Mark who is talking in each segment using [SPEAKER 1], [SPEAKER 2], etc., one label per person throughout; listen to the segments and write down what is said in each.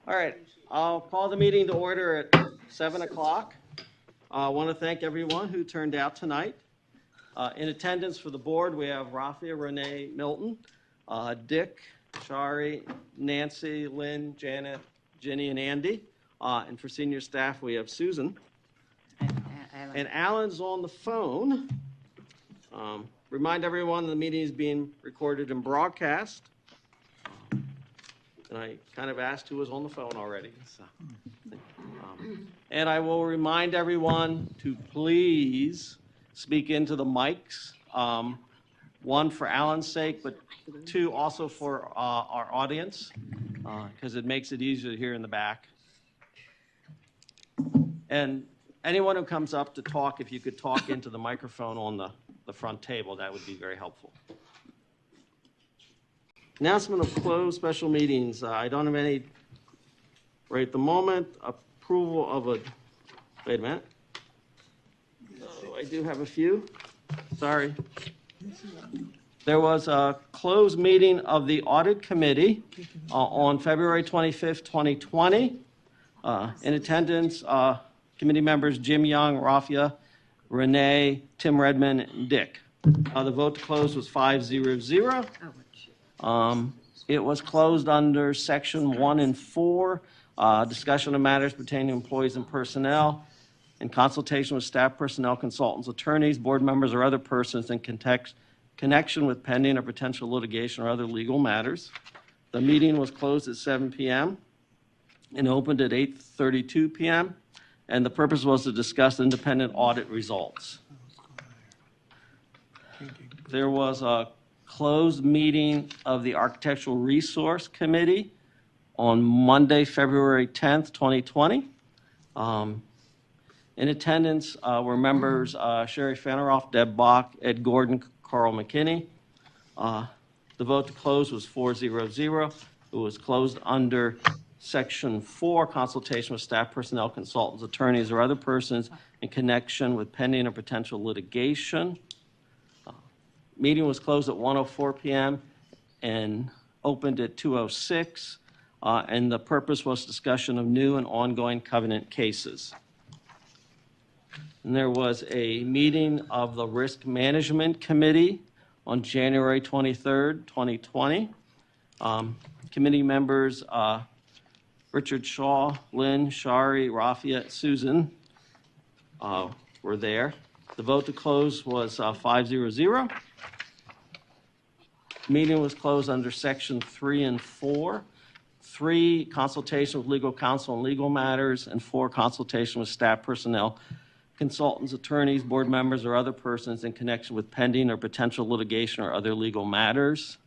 [SPEAKER 1] All right, I'll call the meeting to order at 7 o'clock. I want to thank everyone who turned out tonight. In attendance for the board, we have Rafia, Renee, Milton, Dick, Shari, Nancy, Lynn, Janet, Ginny, and Andy. And for senior staff, we have Susan. And Alan's on the phone. Remind everyone the meeting is being recorded and broadcast. And I kind of asked who was on the phone already. So, and I will remind everyone to please speak into the mics. One, for Alan's sake, but two, also for our audience, because it makes it easier to hear in the back. And anyone who comes up to talk, if you could talk into the microphone on the front table, that would be very helpful. Announcement of closed special meetings. I don't have any right at the moment. Approval of a, wait a minute. Oh, I do have a few. Sorry. There was a closed meeting of the audit committee on February 25th, 2020. In attendance, committee members Jim Young, Rafia, Renee, Tim Redmond, and Dick. The vote to close was 5-0-0. It was closed under section 1 and 4, discussion of matters pertaining to employees and personnel, in consultation with staff, personnel, consultants, attorneys, board members, or other persons in connection with pending or potential litigation or other legal matters. The meeting was closed at 7 p.m. and opened at 8:32 p.m. And the purpose was to discuss independent audit results. There was a closed meeting of the Architectural Resource Committee on Monday, February 10th, 2020. In attendance were members Sherry Faneroff, Deb Bach, Ed Gordon, Carl McKinney. The vote to close was 4-0-0. It was closed under Section 4, consultation with staff, personnel, consultants, attorneys, or other persons in connection with pending or potential litigation. Meeting was closed at 1:04 p.m. and opened at 2:06, and the purpose was discussion of new and ongoing covenant cases. And there was a meeting of the Risk Management Committee on January 23rd, 2020. Committee members Richard Shaw, Lynn, Shari, Rafia, Susan were there. The vote to close was 5-0-0. Meeting was closed under section 3 and 4. 3, consultation with legal counsel on legal matters, and 4, consultation with staff, personnel, consultants, attorneys, board members, or other persons in connection with pending or potential litigation or other legal matters.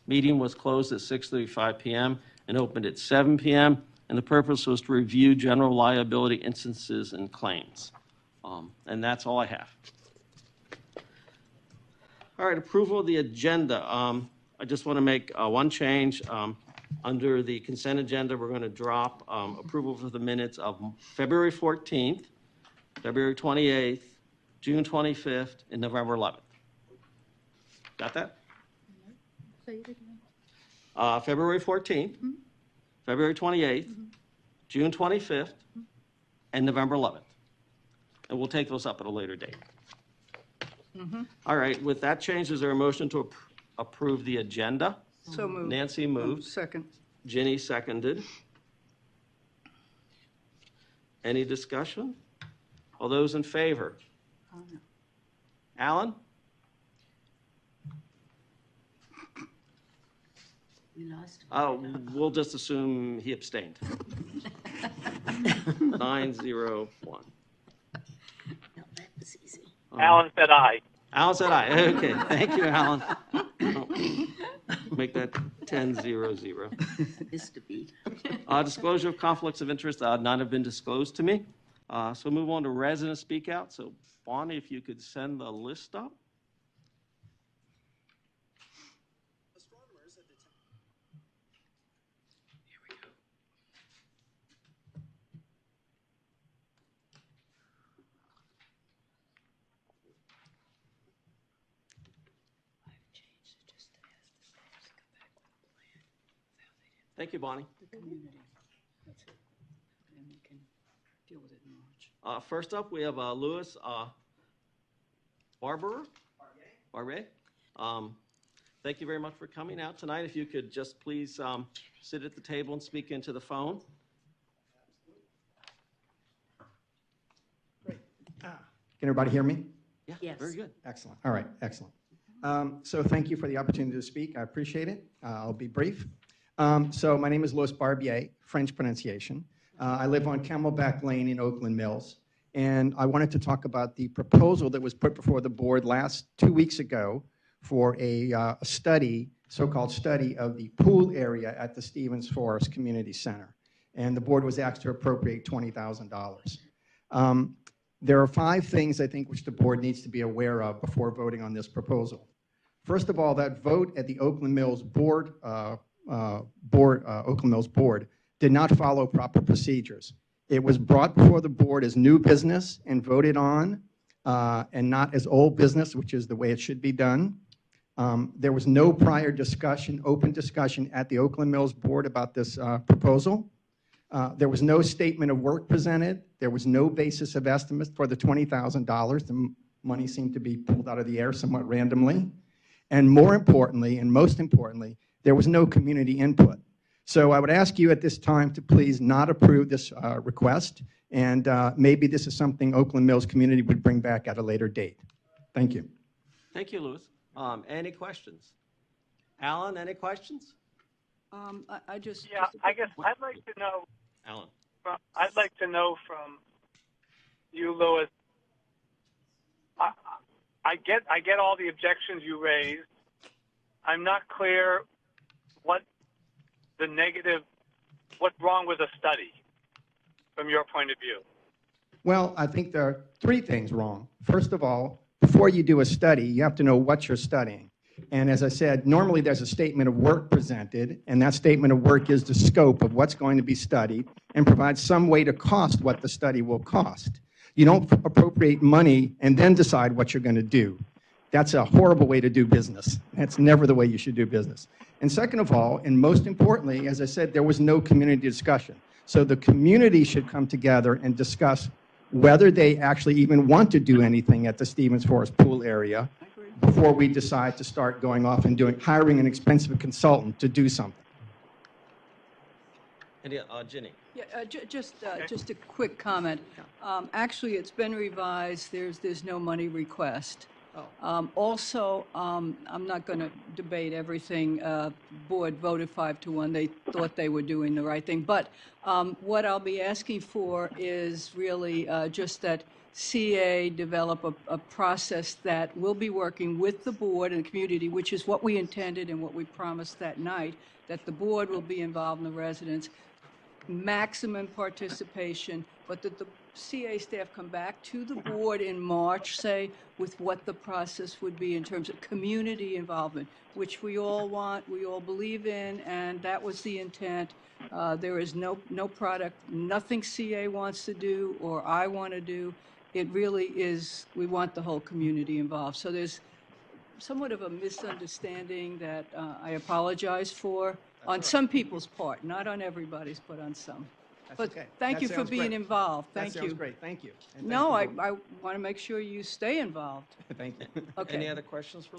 [SPEAKER 1] Meeting was closed at 6:35 p.m. and opened at 7 p.m. And the purpose was to review general liability instances and claims. And that's all I have. All right, approval of the agenda. I just want to make one change. Under the consent agenda, we're going to drop approval for the minutes of February 14th, February 28th, June 25th, and November 11th. Got that? February 14th, February 28th, June 25th, and November 11th. And we'll take those up at a later date. All right, with that change, is there a motion to approve the agenda?
[SPEAKER 2] So moved.
[SPEAKER 1] Nancy moved.
[SPEAKER 2] Second.
[SPEAKER 1] Ginny seconded. Any discussion? All those in favor?
[SPEAKER 2] No.
[SPEAKER 1] Alan?
[SPEAKER 3] We lost him.
[SPEAKER 1] Oh, we'll just assume he abstained. 9-0-1.
[SPEAKER 3] No, that was easy.
[SPEAKER 4] Alan said aye.
[SPEAKER 1] Alan said aye. Okay, thank you, Alan. Make that 10-0-0.
[SPEAKER 3] Missed a beat.
[SPEAKER 1] Disclosure of conflicts of interest, none have been disclosed to me. So move on to resident speak out. So Bonnie, if you could send the list up.
[SPEAKER 3] Here we go. I've changed it just to ask the staff to come back with a plan of how they did
[SPEAKER 1] Thank you, Bonnie.
[SPEAKER 3] the community. That's it. And we can deal with it in March.
[SPEAKER 1] First up, we have Louis Barbier. Thank you very much for coming out tonight. If you could just please sit at the table and speak into the phone.
[SPEAKER 2] Can everybody hear me?
[SPEAKER 1] Yeah,
[SPEAKER 3] Yes.
[SPEAKER 1] very good.
[SPEAKER 2] Excellent. All right, excellent. So thank you for the opportunity to speak. I appreciate it. I'll be brief. So my name is Louis Barbier, French pronunciation. I live on Camelback Lane in Oakland Mills. And I wanted to talk about the proposal that was put before the board 2 weeks ago for a study, so-called study of the pool area at the Stevens Forest Community Center. And the board was asked to appropriate $20,000. There are 5 things, I think, which the board needs to be aware of before voting on this proposal. First of all, that vote at the Oakland Mills board, Oakland Mills board did not follow proper procedures. It was brought before the board as new business and voted on, and not as old business, which is the way it should be done. There was no prior discussion, open discussion at the Oakland Mills board about this proposal. There was no statement of work presented. There was no basis of estimates for the $20,000. The money seemed to be pulled out of the air somewhat randomly. And more importantly, and most importantly, there was no community input. So I would ask you at this time to please not approve this request, and maybe this is something Oakland Mills community would bring back at a later date. Thank you.
[SPEAKER 1] Thank you, Louis. Any questions? Alan, any questions?
[SPEAKER 3] I just.
[SPEAKER 4] Yeah, I guess I'd like to know.
[SPEAKER 1] Alan.
[SPEAKER 4] I'd like to know from you, Louis. I get all the objections you raised. I'm not clear what's wrong with a study from your point of view.
[SPEAKER 2] Well, I think there are 3 things wrong. First of all, before you do a study, you have to know what you're studying. And as I said, normally there's a statement of work presented, and that statement of work is the scope of what's going to be studied and provides some way to cost what the study will cost. You don't appropriate money and then decide what you're going to do. That's a horrible way to do business. That's never the way you should do business. And second of all, and most importantly, as I said, there was no community discussion. So the community should come together and discuss whether they actually even want to do anything at the Stevens Forest pool area before we decide to start going off and hiring an expensive consultant to do something.
[SPEAKER 1] Any, Ginny?
[SPEAKER 3] Yeah, just a quick comment. Actually, it's been revised. There's no money request. Also, I'm not going to debate everything. Board voted 5-1. They thought they were doing the right thing. But what I'll be asking for is really just that CA develop a process that will be working with the board and the community, which is what we intended and what we promised that night, that the board will be involved in the residents, maximum participation, but that the CA staff come back to the board in March, say, with what the process would be in terms of community involvement, which we all want, we all believe in, and that was the intent. There is no product, nothing CA wants to do or I want to do. It really is, we want the whole community involved. So there's somewhat of a misunderstanding that I apologize for on some people's part, not on everybody's, but on some. But
[SPEAKER 2] okay.
[SPEAKER 3] thank
[SPEAKER 2] That
[SPEAKER 3] you for
[SPEAKER 2] sounds
[SPEAKER 3] being
[SPEAKER 2] great.
[SPEAKER 3] involved. Thank
[SPEAKER 2] That
[SPEAKER 3] you.
[SPEAKER 2] sounds great. Thank you. And
[SPEAKER 3] No,
[SPEAKER 2] thank you
[SPEAKER 3] I want to make sure you stay involved.
[SPEAKER 2] both. Thank you.
[SPEAKER 3] Okay.
[SPEAKER 1] Any other questions for?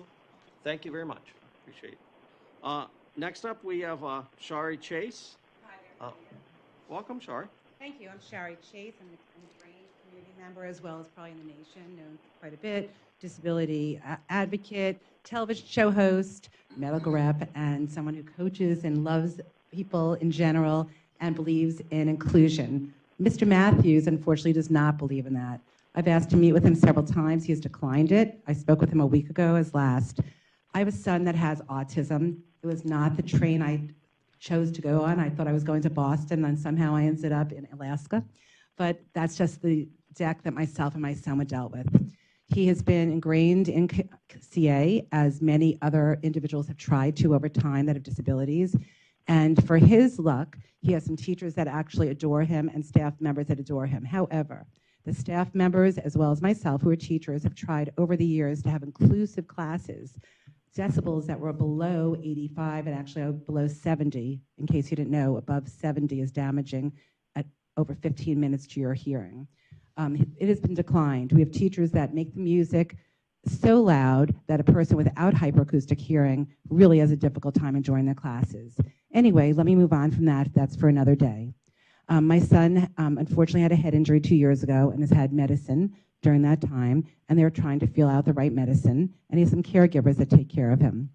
[SPEAKER 1] Thank you very much. Appreciate it. Next up, we have Shari Chase.
[SPEAKER 5] Hi there.
[SPEAKER 1] Welcome, Shari.
[SPEAKER 5] Thank you. I'm Shari Chase. I'm a trained community member as well as probably in the nation, known quite a bit, disability advocate, television show host, medical rep, and someone who coaches and loves people in general and believes in inclusion. Mr. Matthews, unfortunately, does not believe in that. I've asked to meet with him several times. He has declined it. I spoke with him a week ago as last. I have a son that has autism. It was not the train I chose to go on. I thought I was going to Boston, and somehow I ended up in Alaska. But that's just the deck that myself and my son were dealt with. He has been ingrained in CA, as many other individuals have tried to over time that have disabilities. And for his luck, he has some teachers that actually adore him and staff members that adore him. However, the staff members, as well as myself, who are teachers, have tried over the years to have inclusive classes decibels that were below 85 and actually below 70. In case you didn't know, above 70 is damaging at over 15 minutes to your hearing. It has been declined. We have teachers that make the music so loud that a person without hyperacoustic hearing really has a difficult time enjoying their classes. Anyway, let me move on from that. That's for another day. My son unfortunately had a head injury 2 years ago and has had medicine during that time, and they're trying to feel out the right medicine, and he has some caregivers that take care of him.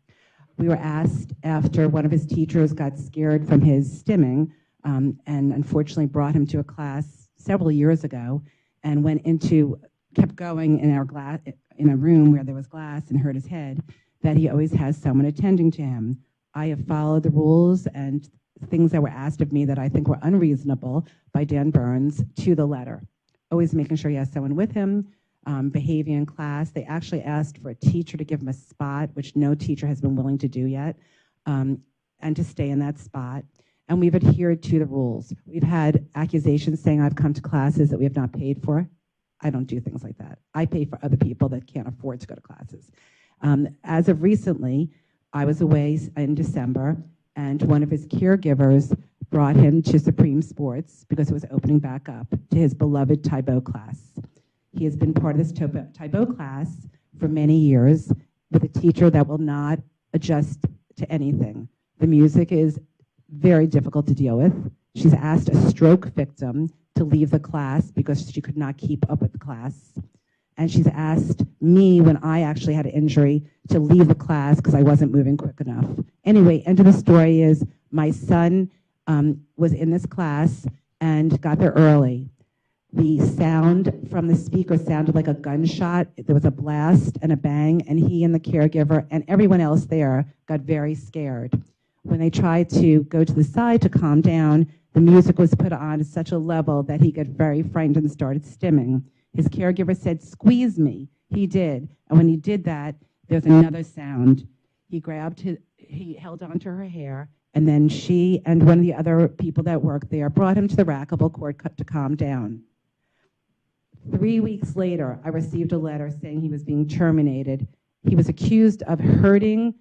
[SPEAKER 5] We were asked after one of his teachers got scared from his stimming and unfortunately brought him to a class several years ago and kept going in a room where there was glass and hurt his head, that he always has someone attending to him. I have followed the rules and things that were asked of me that I think were unreasonable by Dan Burns to the letter. Always making sure he has someone with him, behaving in class. They actually asked for a teacher to give him a spot, which no teacher has been willing to do yet, and to stay in that spot. And we've adhered to the rules. We've had accusations saying I've come to classes that we have not paid for. I don't do things like that. I pay for other people that can't afford to go to classes. As of recently, I was away in December, and one of his caregivers brought him to Supreme Sports because it was opening back up to his beloved Taibo class. He has been part of this Taibo class for many years with a teacher that will not adjust to anything. The music is very difficult to deal with. She's asked a stroke victim to leave the class because she could not keep up with the class. And she's asked me, when I actually had an injury, to leave the class because I wasn't moving quick enough. Anyway, end of the story is my son was in this class and got there early. The sound from the speaker sounded like a gunshot. There was a blast and a bang, and he and the caregiver and everyone else there got very scared. When they tried to go to the side to calm down, the music was put on at such a level that he got very frightened and started stimming. His caregiver said, "Squeeze me." He did. And when he did that, there was another sound. He held onto her hair, and then she and one of the other people that worked there brought him to the racquetball court to calm down. 3 weeks later, I received a letter saying he was being terminated. He was accused of hurting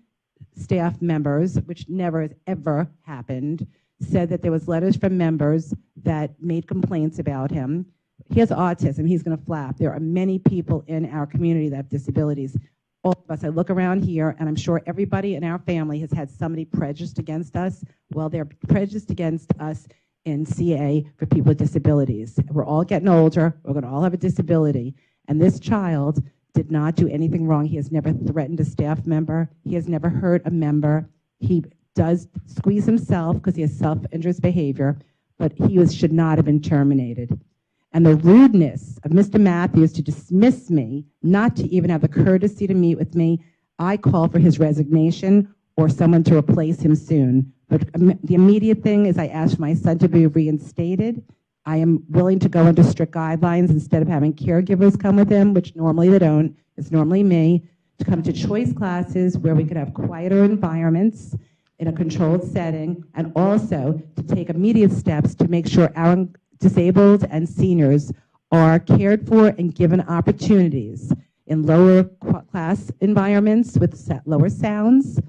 [SPEAKER 5] staff members, which never has ever happened. Said that there was letters from members that made complaints about him. He has autism. He's going to flap. There are many people in our community that have disabilities. All of us, I look around here, and I'm sure everybody in our family has had somebody prejudiced against us. Well, they're prejudiced against us in CA for people with disabilities. We're all getting older. We're going to all have a disability. And this child did not do anything wrong. He has never threatened a staff member. He has never hurt a member. He does squeeze himself because he has self-injurious behavior, but he should not have been terminated. And the rudeness of Mr. Matthews to dismiss me, not to even have the courtesy to meet with me, I call for his resignation or someone to replace him soon. But the immediate thing is I ask my son to be reinstated. I am willing to go under strict guidelines instead of having caregivers come with him, which normally they don't. It's normally me, to come to choice classes where we could have quieter environments in a controlled setting, and also to take immediate steps to make sure our disabled and seniors are cared for and given opportunities in lower class environments with lower sounds,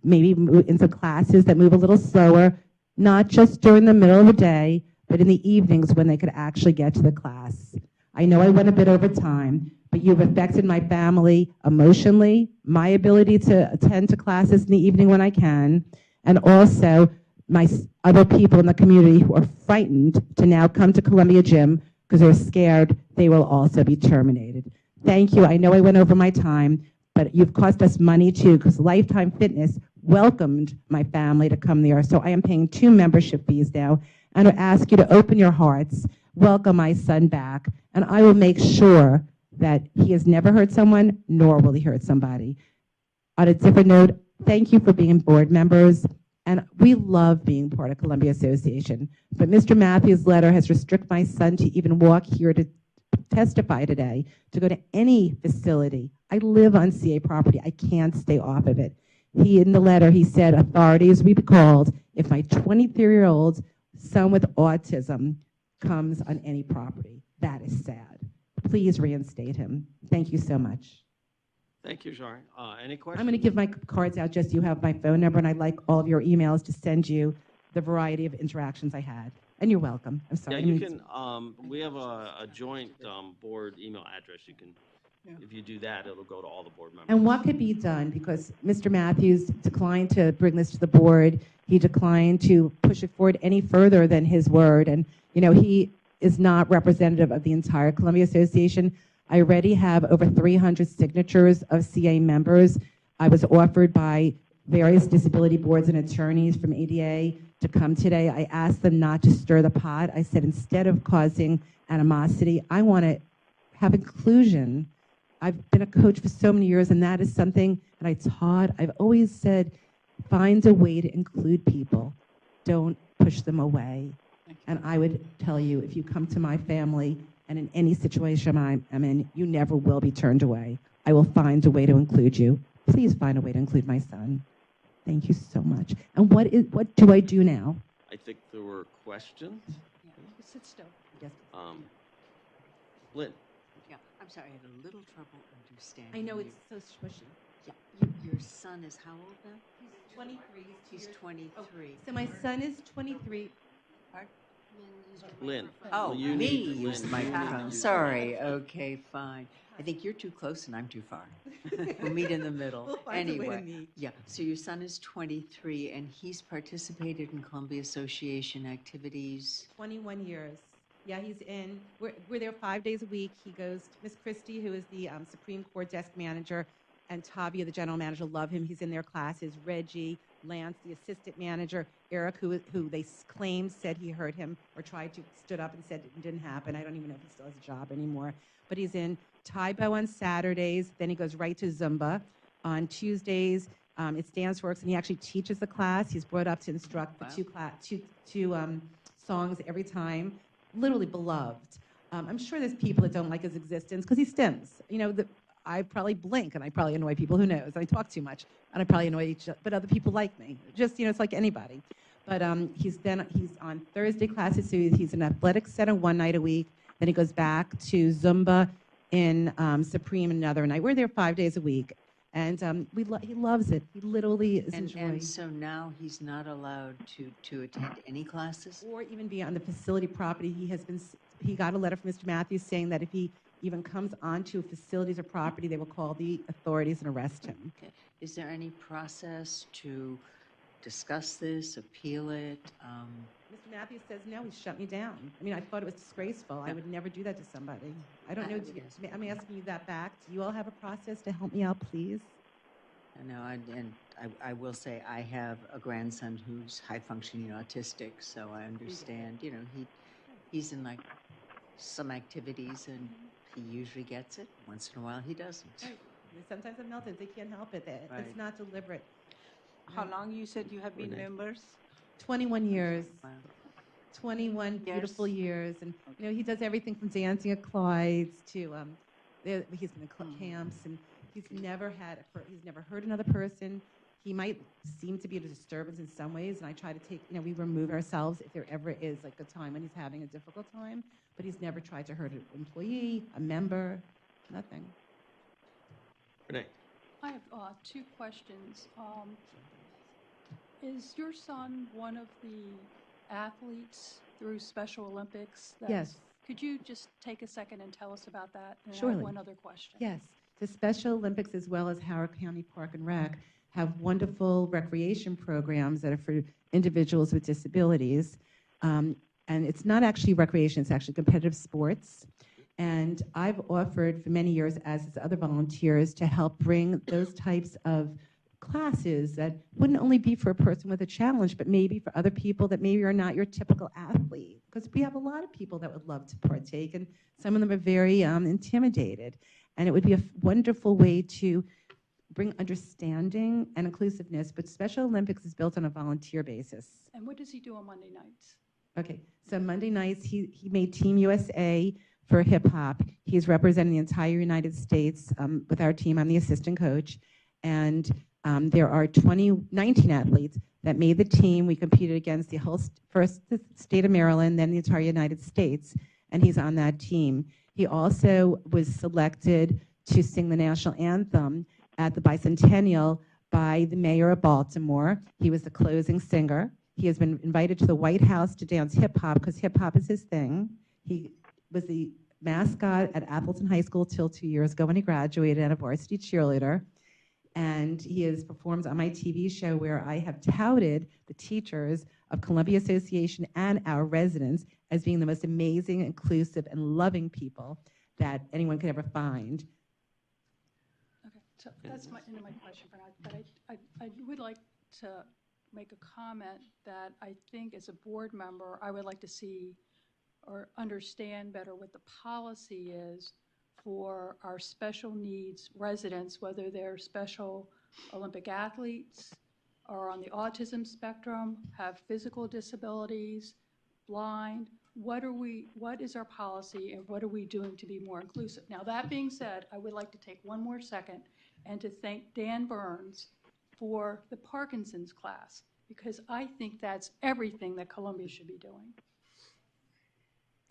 [SPEAKER 5] maybe into classes that move a little slower, not just during the middle of the day, but in the evenings when they could actually get to the class. I know I went a bit over time, but you've affected my family emotionally, my ability to attend to classes in the evening when I can, and also my other people in the community who are frightened to now come to Columbia Gym because they're scared they will also be terminated. Thank you. I know I went over my time, but you've cost us money too, because Lifetime Fitness welcomed my family to come there. So I am paying 2 membership fees now, and I ask you to open your hearts, welcome my son back, and I will make sure that he has never hurt someone, nor will he hurt somebody. On a different note, thank you for being board members, and we love being part of Columbia Association. But Mr. Matthews' letter has restricted my son to even walk here to testify today, to go to any facility. I live on CA property. I can't stay off of it. In the letter, he said authorities will be called if my 23-year-old son with autism comes on any property. That is sad. Please reinstate him. Thank you so much.
[SPEAKER 1] Thank you, Shari. Any
[SPEAKER 5] I'm
[SPEAKER 1] questions?
[SPEAKER 5] going to give my cards out just so you have my phone number, and I'd like all of your emails to send you the variety of interactions I had. And you're welcome. I'm sorry.
[SPEAKER 1] Yeah,
[SPEAKER 5] I
[SPEAKER 1] you
[SPEAKER 5] mean,
[SPEAKER 1] can, we have a joint board email address. You can, if you do that, it'll go to all the board members.
[SPEAKER 5] And what could be done? Because Mr. Matthews declined to bring this to the board. He declined to push it forward any further than his word. And, you know, he is not representative of the entire Columbia Association. I already have over 300 signatures of CA members. I was offered by various disability boards and attorneys from ADA to come today. I asked them not to stir the pot. I said, instead of causing animosity, I want to have inclusion. I've been a coach for so many years, and that is something that I taught. I've always said, find a way to include people. Don't push them away. And I would tell you, if you come to my family and in any situation I'm in, you never will be turned away. I will find a way to include you. Please find a way to include my son. Thank you so much. And what do I do now?
[SPEAKER 1] I think there were questions.
[SPEAKER 3] Sit still.
[SPEAKER 5] Yes.
[SPEAKER 1] Lynn?
[SPEAKER 6] Yeah, I'm sorry, I had a little trouble understanding.
[SPEAKER 5] I know
[SPEAKER 6] you.
[SPEAKER 5] it's so squishy.
[SPEAKER 6] Yeah, your son is how old now?
[SPEAKER 5] He's 23.
[SPEAKER 6] He's 23.
[SPEAKER 5] So my son is 23.
[SPEAKER 6] Pardon?
[SPEAKER 1] Lynn.
[SPEAKER 6] Oh,
[SPEAKER 1] Well, you
[SPEAKER 6] me
[SPEAKER 1] need to-
[SPEAKER 6] use the
[SPEAKER 1] Lynn, you need to
[SPEAKER 6] microphone.
[SPEAKER 1] use-
[SPEAKER 6] Sorry, okay, fine. I think you're too close and I'm too far. We'll meet in the middle.
[SPEAKER 5] We'll find a way to
[SPEAKER 6] Anyway,
[SPEAKER 5] meet.
[SPEAKER 6] yeah, so your son is 23 and he's participated in Columbia Association activities.
[SPEAKER 5] 21 years. Yeah, he's in. We're there 5 days a week. He goes to Miss Christie, who is the Supreme Court desk manager, and Tavia, the general manager, love him. He's in their classes. Reggie, Lance, the assistant manager, Eric, who they claim said he heard him or tried to, stood up and said it didn't happen. I don't even know if he still has a job anymore. But he's in Taibo on Saturdays. Then he goes right to Zumba. On Tuesdays, it's DanceWorks, and he actually teaches the class. He's brought up to instruct the two songs every time. Literally beloved. I'm sure there's people that don't like his existence because he stims. You know, I probably blink and I probably annoy people. Who knows? I talk too much and I probably annoy but other people like me. Just, you know, it's like anybody. But he's on Thursday classes, so he's in athletic center one night a week. Then he goes back to Zumba in Supreme another night. We're there 5 days a week. And he loves it. He literally is enjoying.
[SPEAKER 6] And so now he's not allowed to attend any classes?
[SPEAKER 5] Or even be on the facility property. He got a letter from Mr. Matthews saying that if he even comes onto facilities or property, they will call the authorities and arrest him.
[SPEAKER 6] Okay. Is there any process to discuss this, appeal it?
[SPEAKER 5] Mr. Matthews says, no, he shut me down. I mean, I thought it was disgraceful. I would never do that to somebody. I don't know.
[SPEAKER 6] Yes.
[SPEAKER 5] I'm asking you that back. Do you all have a process to help me out, please?
[SPEAKER 6] No, I will say I have a grandson who's high-functioning autistic, so I understand, you know, he's in like some activities and he usually gets it. Once in a while he doesn't.
[SPEAKER 5] Right. Sometimes I'm melted. They can't help it.
[SPEAKER 6] Right.
[SPEAKER 5] It's not deliberate.
[SPEAKER 7] How long you said you have been
[SPEAKER 1] Renee.
[SPEAKER 7] members?
[SPEAKER 5] 21 years.
[SPEAKER 6] Wow.
[SPEAKER 5] 21 beautiful
[SPEAKER 7] Years.
[SPEAKER 5] years. And, you know, he does everything from dancing at Clyde's to, he's been in camps, and he's never heard another person. He might seem to be a disturbance in some ways, and I try to we remove ourselves if there ever is like a time when he's having a difficult time, but he's never tried to hurt an employee, a member, nothing.
[SPEAKER 1] Renee?
[SPEAKER 8] I have two questions. Is your son one of the athletes through Special Olympics?
[SPEAKER 5] Yes.
[SPEAKER 8] Could you just take a second and tell us about that? And I
[SPEAKER 5] Surely.
[SPEAKER 8] have one other question.
[SPEAKER 5] Yes, the Special Olympics as well as Howard County Park and Rec have wonderful recreation programs that are for individuals with disabilities. And it's not actually recreation, it's actually competitive sports. And I've offered for many years, as has other volunteers, to help bring those types of classes that wouldn't only be for a person with a challenge, but maybe for other people that maybe are not your typical athlete. Because we have a lot of people that would love to partake, and some of them are very intimidated. And it would be a wonderful way to bring understanding and inclusiveness, but Special Olympics is built on a volunteer basis.
[SPEAKER 8] And what does he do on Monday nights?
[SPEAKER 5] Okay, so Monday nights, he made Team USA for hip hop. He's representing the entire United States with our team. I'm the assistant coach. And there are 19 athletes that made the team. We competed against the whole first the state of Maryland, then the entire United States, and he's on that team. He also was selected to sing the national anthem at the bicentennial by the mayor of Baltimore. He was the closing singer. He has been invited to the White House to dance hip hop because hip hop is his thing. He was the mascot at Appleton High School till 2 years ago when he graduated and a varsity cheerleader. And performs on my TV show where I have touted the teachers of Columbia Association and our residents as being the most amazing, inclusive, and loving people that anyone could ever find.
[SPEAKER 8] Okay, so that's my question for now, but I would like to make a comment that I think as a board member, I would like to see or understand better what the policy is for our special needs residents, whether they're Special Olympic athletes or on the autism spectrum, have physical disabilities, blind. What is our policy and what are we doing to be more inclusive? Now, that being said, I would like to take one more second and to thank Dan Burns for the Parkinson's class, because I think that's everything that Columbia should be doing.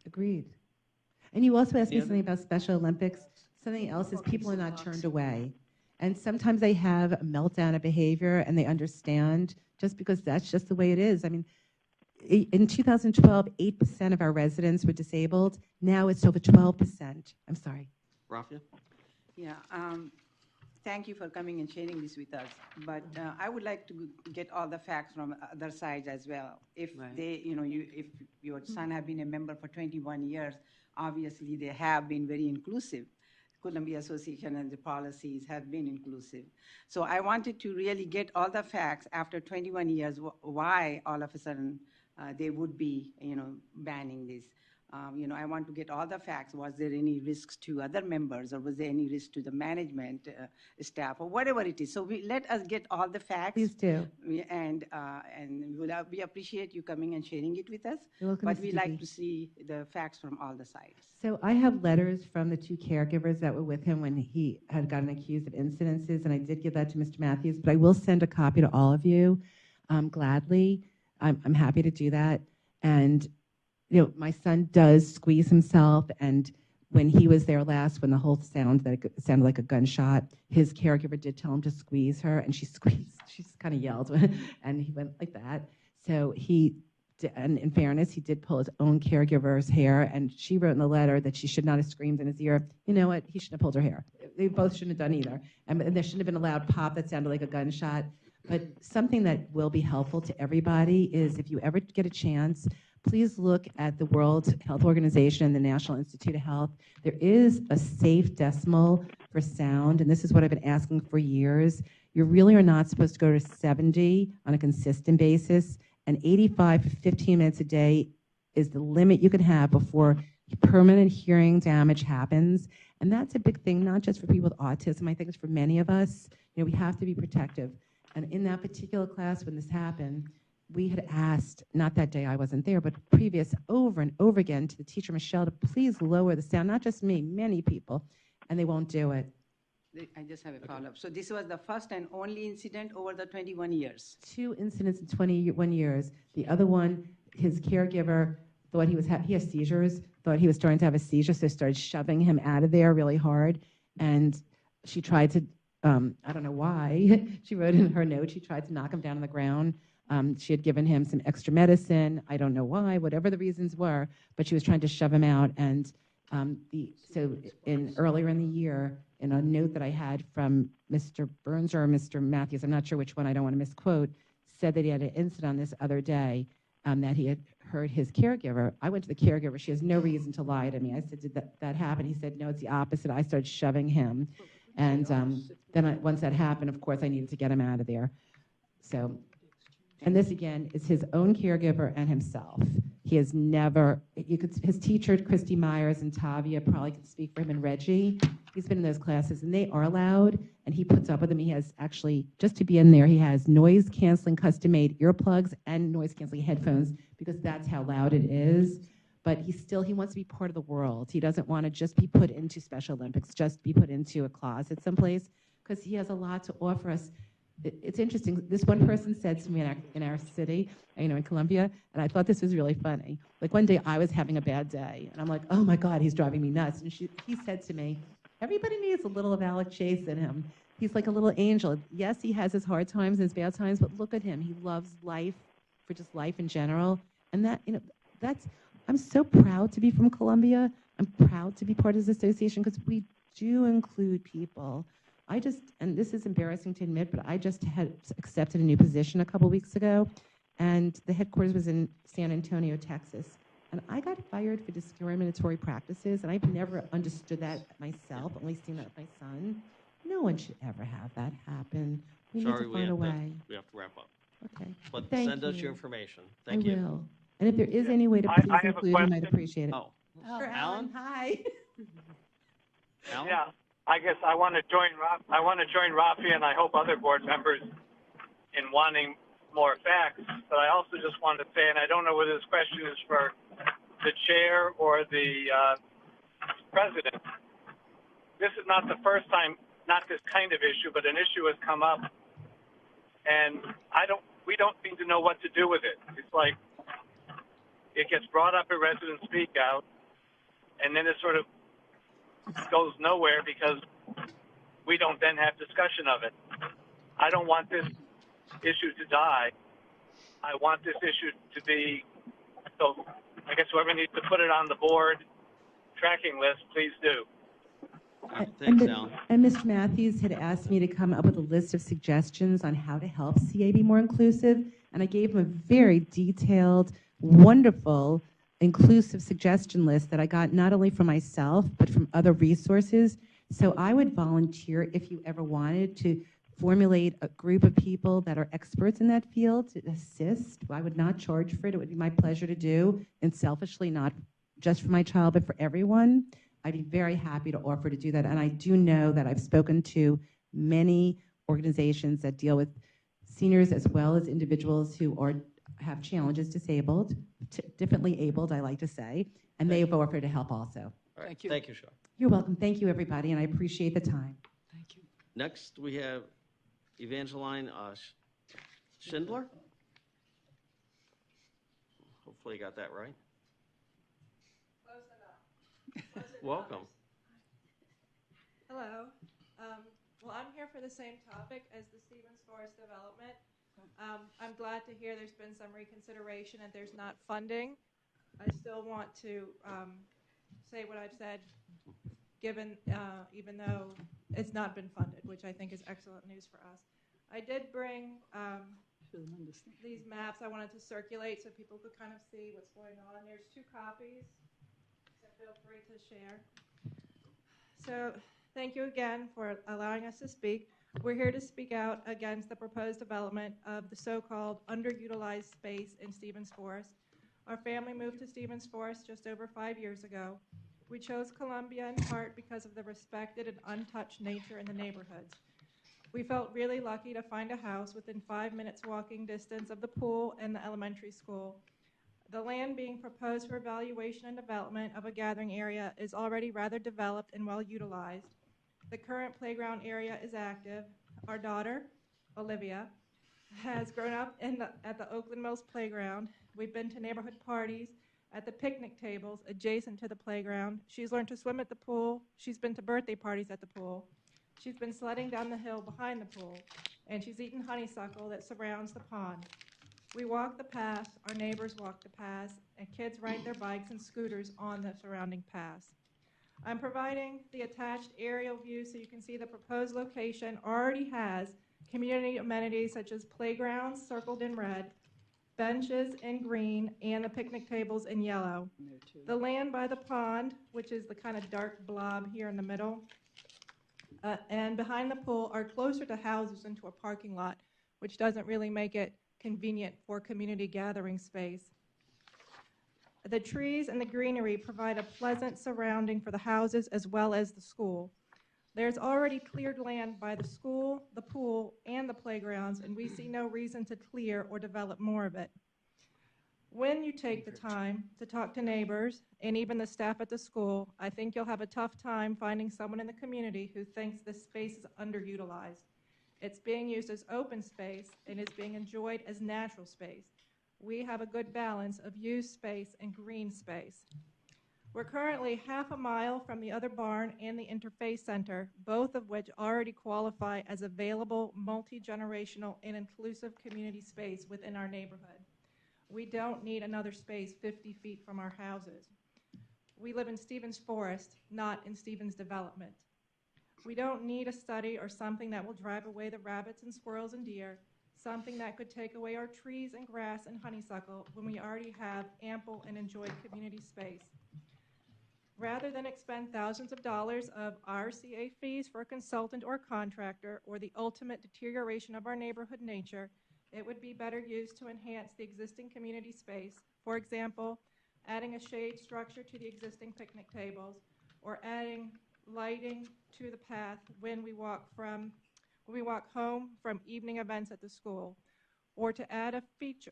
[SPEAKER 5] Agreed. And you also asked me something about Special Olympics. Something else is people are not turned away. And sometimes they have a meltdown of behavior and they understand just because that's just the way it is. I mean, in 2012, 8% of our residents were disabled. Now it's over 12%. I'm sorry.
[SPEAKER 1] Rafia?
[SPEAKER 7] Yeah, thank you for coming and sharing this with us. But I would like to get all the facts from other sides as well. If they, if your son have been a member for 21 years, obviously they have been very inclusive. Columbia Association and the policies have been inclusive. So I wanted to really get all the facts after 21 years, why all of a sudden they would be, banning this. I want to get all the facts. Was there any risks to other members, or was there any risk to the management staff, or whatever it is? So let us get all the facts.
[SPEAKER 5] Please do.
[SPEAKER 7] And we appreciate you coming and sharing it with us.
[SPEAKER 5] You're welcome,
[SPEAKER 7] But
[SPEAKER 5] Ms.
[SPEAKER 7] we
[SPEAKER 5] Doogie.
[SPEAKER 7] like to see the facts from all the sides.
[SPEAKER 5] So I have letters from the 2 caregivers that were with him when he had gotten accused of incidences, and I did give that to Mr. Matthews, but I will send a copy to all of you gladly. I'm happy to do that. And my son does squeeze himself, and when he was there last, when the whole sounded like a gunshot, his caregiver did tell him to squeeze her, and she squeezed. She just kind of yelled, and he went like that. So and in fairness, he did pull his own caregiver's hair, and she wrote in the letter that she should not have screamed in his ear. You know what? He shouldn't have pulled her hair. They both shouldn't have done either. And there shouldn't have been a loud pop that sounded like a gunshot. But something that will be helpful to everybody is if you ever get a chance, please look at the World Health Organization and the National Institute of Health. There is a safe decimal for sound, and this is what I've been asking for years. You really are not supposed to go to 70 on a consistent basis, and 85 for 15 minutes a day is the limit you can have before permanent hearing damage happens. And that's a big thing, not just for people with autism. I think it's for many of us. We have to be protective. And in that particular class, when this happened, we had asked, not that day I wasn't there, but previous, over and over again to the teacher, Michelle, to please lower the sound, not just me, many people, and they won't do it.
[SPEAKER 7] I just have a follow-up. So this was the first and only incident over the 21 years?
[SPEAKER 5] 2 incidents in 21 years. The other one, his caregiver thought he has seizures, thought he was starting to have a seizure, so started shoving him out of there really hard. And she tried to, I don't know why, she wrote in her note, she tried to knock him down on the ground. She had given him some extra medicine. I don't know why, whatever the reasons were, but she was trying to shove him out. And earlier in the year, in a note that I had from Mr. Burns or Mr. Matthews, I'm not sure which one, I don't want to misquote, said that he had an incident on this other day that he had heard his caregiver. I went to the caregiver. She has no reason to lie to me. I said, did that happen? He said, no, it's the opposite. I started shoving him. And then once that happened, of course, I needed to get him out of there. So, and this, again, is his own caregiver and himself. He has never, his teacher, Christy Myers and Tavia probably can speak for him, and Reggie. He's been in those classes, and they are loud, and he puts up with them. He has actually, just to be in there, he has noise-canceling custom-made earplugs and noise-canceling headphones because that's how loud it is. But he wants to be part of the world. He doesn't want to just be put into Special Olympics, just be put into a closet someplace, because he has a lot to offer us. It's interesting. This one person said to me in our city, in Columbia, and I thought this was really funny. Like one day I was having a bad day, and I'm like, oh my God, he's driving me nuts. And he said to me, everybody needs a little of Alec Chase in him. He's like a little angel. Yes, he has his hard times and his bad times, but look at him. He loves life for just life in general. And that, that's, I'm so proud to be from Columbia. I'm proud to be part of this association because we do include people. And this is embarrassing to admit, but I just had accepted a new position a couple weeks ago, and the headquarters was in San Antonio, Texas. And I got fired for discriminatory practices, and I've never understood that myself, only seen that with my son. No one should ever have that happen. We need to find a way.
[SPEAKER 1] We have to wrap up.
[SPEAKER 5] Okay.
[SPEAKER 1] But
[SPEAKER 5] Thank
[SPEAKER 1] send us
[SPEAKER 5] you.
[SPEAKER 1] your information. Thank
[SPEAKER 5] I
[SPEAKER 1] you.
[SPEAKER 5] will. And if there is any way to
[SPEAKER 4] I
[SPEAKER 5] please
[SPEAKER 4] have a
[SPEAKER 5] include him, I'd
[SPEAKER 4] question.
[SPEAKER 5] appreciate it.
[SPEAKER 1] Oh,
[SPEAKER 5] Sure,
[SPEAKER 1] Alan?
[SPEAKER 5] Hi.
[SPEAKER 1] Alan?
[SPEAKER 4] Yeah, I guess I want to join Rafi, and I hope other board members in wanting more facts. But I also just want to say, and I don't know whether this question is for the chair or the president. This is not the first time, not this kind of issue, but an issue has come up, and we don't seem to know what to do with it. It's like it gets brought up at resident speak out, and then it sort of goes nowhere because we don't then have discussion of it. I don't want this issue to die. I want this issue to be, so I guess whoever needs to put it on the board tracking list, please do.
[SPEAKER 1] All right, thanks, Alan.
[SPEAKER 5] And Mr. Matthews had asked me to come up with a list of suggestions on how to help CA be more inclusive, and I gave him a very detailed, wonderful, inclusive suggestion list that I got not only from myself, but from other resources. So I would volunteer if you ever wanted to formulate a group of people that are experts in that field to assist. I would not charge for it. It would be my pleasure to do, and selfishly, not just for my child, but for everyone. I'd be very happy to offer to do that. And I do know that I've spoken to many organizations that deal with seniors as well as individuals who have challenges, differently abled, I like to say, and they have offered to help also.
[SPEAKER 1] All right.
[SPEAKER 3] Thank you.
[SPEAKER 1] Thank you, Sean.
[SPEAKER 5] You're welcome. Thank you, everybody, and I appreciate the time.
[SPEAKER 3] Thank you.
[SPEAKER 1] Next, we have Evangeline Schindler. Hopefully you got that right. Welcome.
[SPEAKER 9] Hello. Well, I'm here for the same topic as the Stevens Forest development. I'm glad to hear there's been some reconsideration and there's not funding. I still want to say what I've said, given even though it's not been funded, which I think is excellent news for us. I did bring these maps I wanted to circulate so people could kind of see what's going on. There's 2 copies. Feel free to share. So thank you again for allowing us to speak. We're here to speak out against the proposed development of the so-called underutilized space in Stevens Forest. Our family moved to Stevens Forest just over 5 years ago. We chose Columbia in part because of the respected and untouched nature in the neighborhoods. We felt really lucky to find a house within 5 minutes walking distance of the pool and the elementary school. The land being proposed for evaluation and development of a gathering area is already rather developed and well utilized. The current playground area is active. Our daughter, Olivia, has grown up at the Oakland Mills playground. We've been to neighborhood parties at the picnic tables adjacent to the playground. She's learned to swim at the pool. She's been to birthday parties at the pool. She's been sledding down the hill behind the pool, and she's eaten honeysuckle that surrounds the pond. We walk the path, our neighbors walk the path, and kids ride their bikes and scooters on the surrounding paths. I'm providing the attached aerial view so you can see the proposed location already has community amenities such as playgrounds circled in red, benches in green, and the picnic tables in yellow. The land by the pond, which is the kind of dark blob here in the middle, and behind the pool are closer to houses than to a parking lot, which doesn't really make it convenient for community gathering space. The trees and the greenery provide a pleasant surrounding for the houses as well as the school. There's already cleared land by the school, the pool, and the playgrounds, and we see no reason to clear or develop more of it. When you take the time to talk to neighbors and even the staff at the school, I think you'll have a tough time finding someone in the community who thinks this space is underutilized. It's being used as open space and is being enjoyed as natural space. We have a good balance of used space and green space. We're currently half a mile from the other barn and the interface center, both of which already qualify as available multi-generational and inclusive community space within our neighborhood. We don't need another space 50 feet from our houses. We live in Stevens Forest, not in Stevens Development. We don't need a study or something that will drive away the rabbits and squirrels and deer, something that could take away our trees and grass and honeysuckle when we already have ample and enjoyed community space. Rather than expend thousands of dollars of RCA fees for a consultant or contractor or the ultimate deterioration of our neighborhood nature, it would be better used to enhance the existing community space. For example, adding a shade structure to the existing picnic tables or adding lighting to the path when we walk home from evening events at the school, or to add a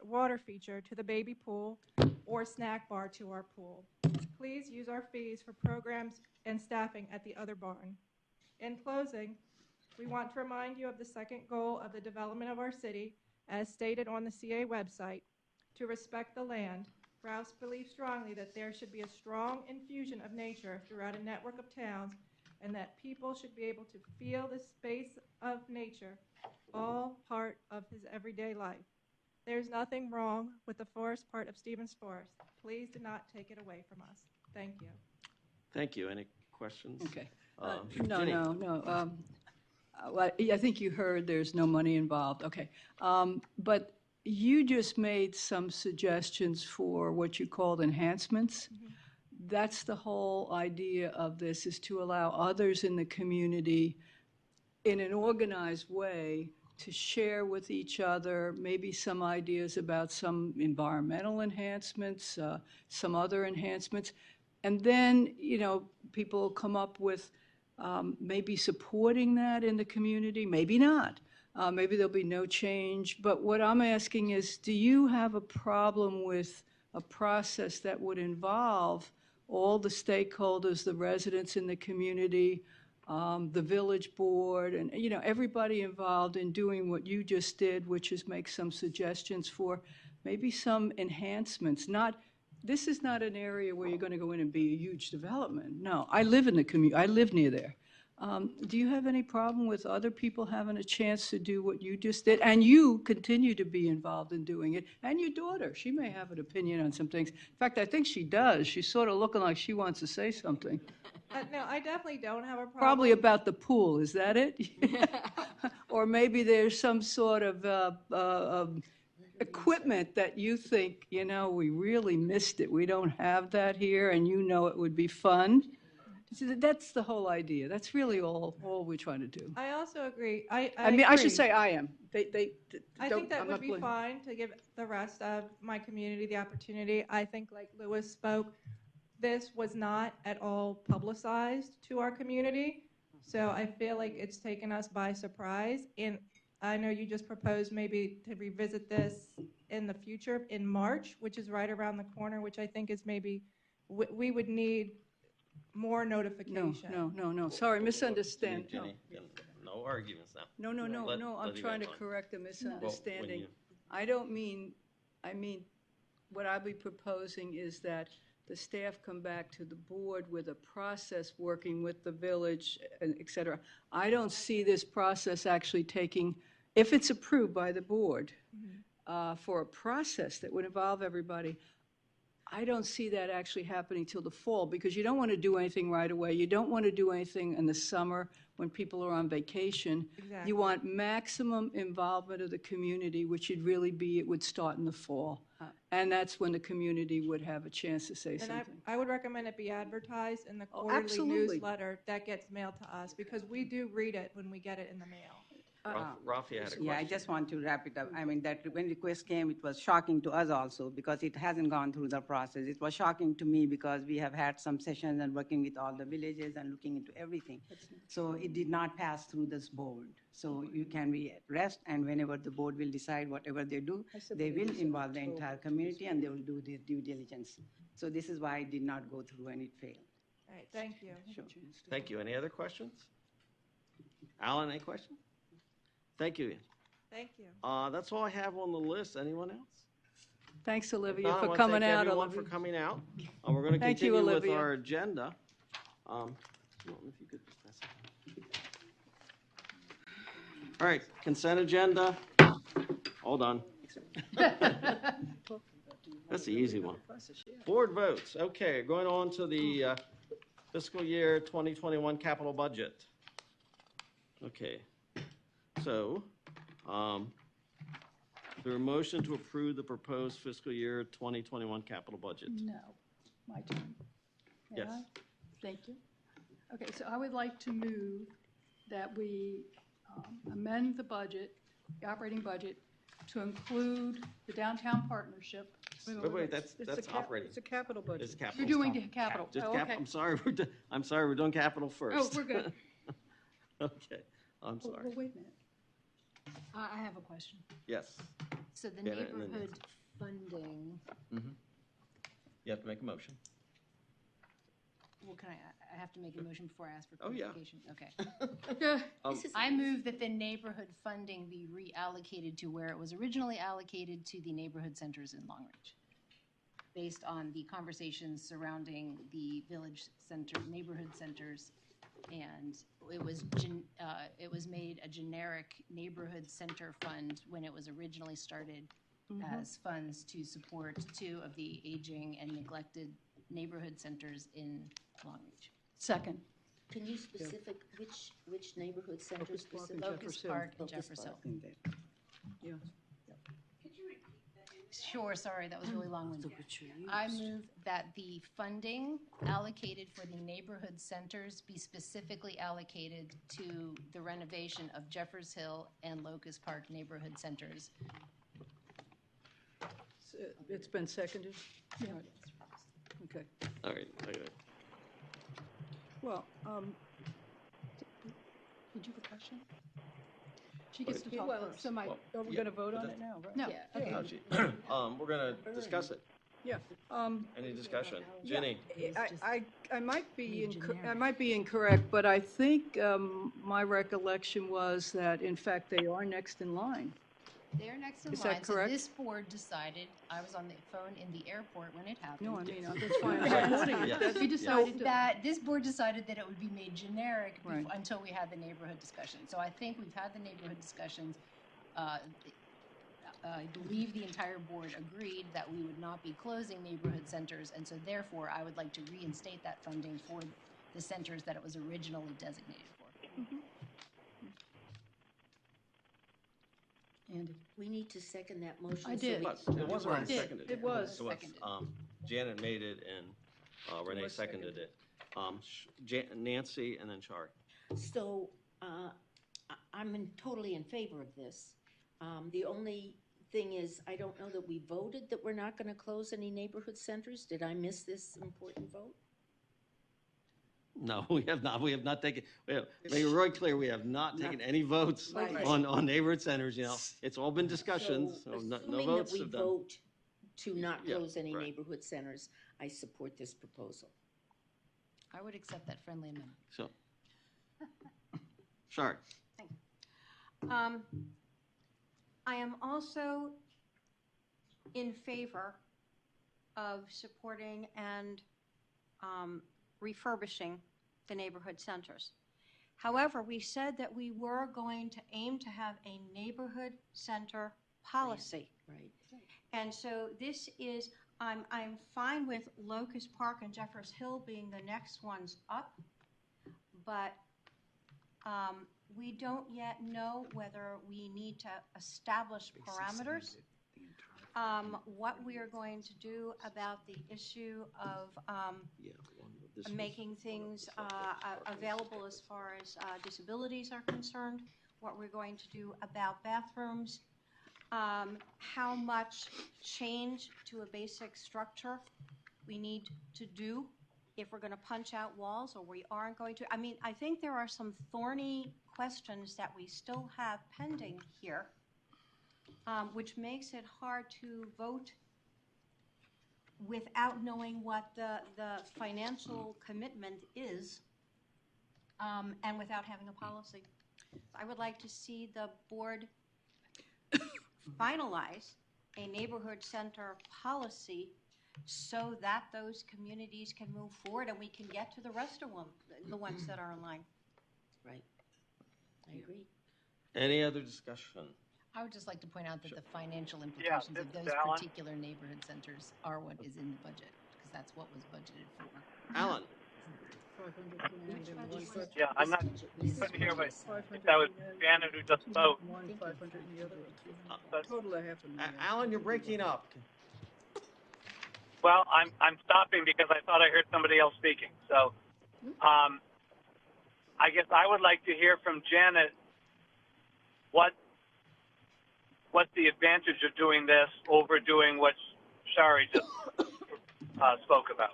[SPEAKER 9] water feature to the baby pool or snack bar to our pool. Please use our fees for programs and staffing at the other barn. In closing, we want to remind you of the second goal of the development of our city, as stated on the CA website, to respect the land. Rouse believes strongly that there should be a strong infusion of nature throughout a network of towns, and that people should be able to feel the space of nature, all part of his everyday life. There's nothing wrong with the forest part of Stevens Forest. Please do not take it away from us. Thank you.
[SPEAKER 1] Thank you. Any questions?
[SPEAKER 3] Okay.
[SPEAKER 1] Ginny?
[SPEAKER 3] No. Well, I think you heard there's no money involved. Okay. But you just made some suggestions for what you called enhancements. That's the whole idea of this, is to allow others in the community in an organized way to share with each other maybe some ideas about some environmental enhancements, some other enhancements. And then, people come up with maybe supporting that in the community, maybe not. Maybe there'll be no change. But what I'm asking is, do you have a problem with a process that would involve all the stakeholders, the residents in the community, the village board, and everybody involved in doing what you just did, which is make some suggestions for maybe some enhancements? This is not an area where you're going to go in and be a huge development. No, I live in the community. I live near there. Do you have any problem with other people having a chance to do what you just did? And you continue to be involved in doing it. And your daughter, she may have an opinion on some things. In fact, I think she does. She's sort of looking like she wants to say something.
[SPEAKER 9] No, I definitely don't have a problem.
[SPEAKER 3] Probably about the pool, is that it? Or maybe there's some sort of equipment that you think, we really missed it. We don't have that here, and it would be fun. So that's the whole idea. That's really all we're trying to do.
[SPEAKER 9] I also agree.
[SPEAKER 3] I
[SPEAKER 9] agree.
[SPEAKER 3] should say I am.
[SPEAKER 9] I think that would be fine to give the rest of my community the opportunity. I think, like Louis spoke, this was not at all publicized to our community. So I feel like it's taken us by surprise. And I know you just proposed maybe to revisit this in the future in March, which is right around the corner, which I think is maybe we would need more notification.
[SPEAKER 3] No. Sorry, misunderstand.
[SPEAKER 1] Ginny, no arguments now.
[SPEAKER 3] No. I'm trying to correct a misunderstanding. I don't mean, what I'll be proposing is that the staff come back to the board with a process working with the village, et cetera. I don't see this process actually taking, if it's approved by the board, for a process that would involve everybody, I don't see that actually happening till the fall, because you don't want to do anything right away. You don't want to do anything in the summer when people are on vacation.
[SPEAKER 9] Exactly.
[SPEAKER 3] You want maximum involvement of the community, which would start in the fall. And that's when the community would have a chance to say something.
[SPEAKER 9] And I would recommend it be advertised in the quarterly
[SPEAKER 3] absolutely.
[SPEAKER 9] newsletter that gets mailed to us, because we do read it when we get it in the mail.
[SPEAKER 1] Rafi had a question.
[SPEAKER 10] Yeah, I just want to wrap it up. That when request came, it was shocking to us also, because it hasn't gone through the process. It was shocking to me because we have had some sessions and working with all the villages and looking into everything. So it did not pass through this board. So you can be at rest, and whenever the board will decide whatever they do, they will involve the entire community and they will do their due diligence. So this is why it did not go through and it failed.
[SPEAKER 9] All right, thank you.
[SPEAKER 10] Sure.
[SPEAKER 1] Thank you. Any other questions? Alan, any questions? Thank you.
[SPEAKER 9] Thank you.
[SPEAKER 1] That's all I have on the list. Anyone else?
[SPEAKER 3] Thanks, Olivia,
[SPEAKER 1] Donna, I
[SPEAKER 3] for
[SPEAKER 1] wanna thank
[SPEAKER 3] coming out,
[SPEAKER 1] everyone for
[SPEAKER 3] Olivia.
[SPEAKER 1] coming out. We're going to
[SPEAKER 3] Thank you,
[SPEAKER 1] continue with
[SPEAKER 3] Olivia.
[SPEAKER 1] our agenda. If you could just pass it. All right, consent agenda. Hold on. That's the easy one. Board votes. Okay, going on to the fiscal year 2021 capital budget. Okay, so, is there a motion to approve the proposed fiscal year 2021 capital budget?
[SPEAKER 8] No, my turn. May
[SPEAKER 1] Yes.
[SPEAKER 8] I? Thank you. Okay, so I would like to move that we amend the budget, the operating budget, to include the downtown partnership.
[SPEAKER 1] Wait, that's operating.
[SPEAKER 3] It's a capital budget.
[SPEAKER 1] It's capital.
[SPEAKER 8] You're doing the capital.
[SPEAKER 1] Just
[SPEAKER 8] Oh,
[SPEAKER 1] cap,
[SPEAKER 8] okay.
[SPEAKER 1] I'm sorry, we're doing capital first.
[SPEAKER 8] Oh, we're good.
[SPEAKER 1] Okay, I'm
[SPEAKER 8] Well,
[SPEAKER 1] sorry.
[SPEAKER 8] well, wait a minute.
[SPEAKER 11] I have a question.
[SPEAKER 1] Yes,
[SPEAKER 11] So the
[SPEAKER 1] Janet and then
[SPEAKER 11] neighborhood funding,
[SPEAKER 1] you have to make a motion.
[SPEAKER 11] well, I have to make a motion before I ask for
[SPEAKER 1] Oh, yeah.
[SPEAKER 11] clarification? Okay.
[SPEAKER 1] Um,
[SPEAKER 11] I move that the neighborhood funding be reallocated to where it was originally allocated to the neighborhood centers in Long Range, based on the conversations surrounding the village center, neighborhood centers, and it was made a generic neighborhood center fund when it was originally started as funds to support 2 of the aging and neglected neighborhood centers in Long Range.
[SPEAKER 8] Second.
[SPEAKER 6] Can you specific, which neighborhood centers
[SPEAKER 3] Park and
[SPEAKER 6] specifically?
[SPEAKER 3] Jeffers Hill.
[SPEAKER 11] Park and Jeffers Hill.
[SPEAKER 3] Yeah.
[SPEAKER 11] Sure, sorry, that was really long-winded. I move that the funding allocated for the neighborhood centers be specifically allocated to the renovation of Jeffers Hill and Locust Park neighborhood centers.
[SPEAKER 3] It's been seconded?
[SPEAKER 8] Yeah.
[SPEAKER 3] Okay.
[SPEAKER 1] All right, okay.
[SPEAKER 3] Well,
[SPEAKER 8] Did you have a question? She gets to
[SPEAKER 3] Yeah,
[SPEAKER 8] talk
[SPEAKER 3] well,
[SPEAKER 8] first. So my,
[SPEAKER 1] Well,
[SPEAKER 3] are we
[SPEAKER 1] yeah,
[SPEAKER 3] going to vote
[SPEAKER 1] but
[SPEAKER 3] on
[SPEAKER 1] that-
[SPEAKER 3] it now, right?
[SPEAKER 8] no.
[SPEAKER 11] Yeah.
[SPEAKER 8] Okay.
[SPEAKER 1] Oh, gee. We're gonna discuss it.
[SPEAKER 3] Yeah.
[SPEAKER 1] Any discussion?
[SPEAKER 3] Yeah,
[SPEAKER 1] Ginny?
[SPEAKER 3] I might be incorrect, but I think my recollection was that, in fact, they are next in line.
[SPEAKER 11] They're next in
[SPEAKER 3] Is that
[SPEAKER 11] line. So
[SPEAKER 3] correct?
[SPEAKER 11] this board decided, I was on the phone in the airport when it happened.
[SPEAKER 3] No, I mean, that's why I'm supporting it.
[SPEAKER 1] Yes.
[SPEAKER 3] That's-
[SPEAKER 8] We
[SPEAKER 11] So
[SPEAKER 8] decided to.
[SPEAKER 11] that, this board decided that it would be made generic
[SPEAKER 3] Right.
[SPEAKER 11] until we had the neighborhood discussion. So I think we've had the neighborhood discussions. I believe the entire board agreed that we would not be closing neighborhood centers, and so therefore, I would like to reinstate that funding for the centers that it was originally designated for.
[SPEAKER 8] Andy.
[SPEAKER 6] We need to second that motion.
[SPEAKER 8] I
[SPEAKER 6] so
[SPEAKER 8] did.
[SPEAKER 6] we-
[SPEAKER 1] But it was already
[SPEAKER 8] did.
[SPEAKER 1] seconded.
[SPEAKER 3] It was.
[SPEAKER 11] Seconded.
[SPEAKER 1] Janet made it and Renee
[SPEAKER 3] was
[SPEAKER 1] seconded it. Nancy and then Shari.
[SPEAKER 6] So, I'm totally in favor of this. The only thing is, I don't know that we voted that we're not gonna close any neighborhood centers. Did I miss this important vote?
[SPEAKER 1] No, we have not. We have not taken, make it really clear, we have not taken any votes
[SPEAKER 6] Right.
[SPEAKER 1] on neighborhood centers, you know. It's all been discussions, so no
[SPEAKER 6] Assuming that
[SPEAKER 1] votes
[SPEAKER 6] we
[SPEAKER 1] have done.
[SPEAKER 6] vote to not
[SPEAKER 1] Yeah,
[SPEAKER 6] close any
[SPEAKER 1] right.
[SPEAKER 6] neighborhood centers, I support this proposal.
[SPEAKER 11] I would accept that friendly amendment.
[SPEAKER 1] So. Shari,
[SPEAKER 12] I am also in favor of supporting and refurbishing the neighborhood centers. However, we said that we were going to aim to have a neighborhood center policy.
[SPEAKER 6] Right.
[SPEAKER 12] And so this is, I'm fine with Locust Park and Jeffers Hill being the next ones up, but we don't yet know whether we need to establish parameters, what we are going to do about the issue of making things available as far as disabilities are concerned, what we're going to do about bathrooms, how much change to a basic structure we need to do if we're going to punch out walls or we aren't going to. I mean, I think there are some thorny questions that we still have pending here, which makes it hard to vote without knowing what the financial commitment is, and without having a policy. I would like to see the board finalize a neighborhood center policy so that those communities can move forward and we can get to the rest of them, the ones that are in line.
[SPEAKER 6] Right. I agree.
[SPEAKER 1] Any other discussion?
[SPEAKER 11] I would just like to point out that the financial
[SPEAKER 4] Yeah,
[SPEAKER 11] implications
[SPEAKER 4] this
[SPEAKER 11] of
[SPEAKER 4] is
[SPEAKER 11] those
[SPEAKER 4] Alan.
[SPEAKER 11] particular neighborhood centers are what is in the budget, because that's what was budgeted for.
[SPEAKER 1] Alan?
[SPEAKER 4] Yeah, I'm not, couldn't hear what, if that was Janet who just spoke. But,
[SPEAKER 1] Alan, you're breaking up.
[SPEAKER 4] well, I'm stopping because I thought I heard somebody else speaking. So, I guess I would like to hear from Janet what's the advantage of doing this over doing what Shari just spoke about.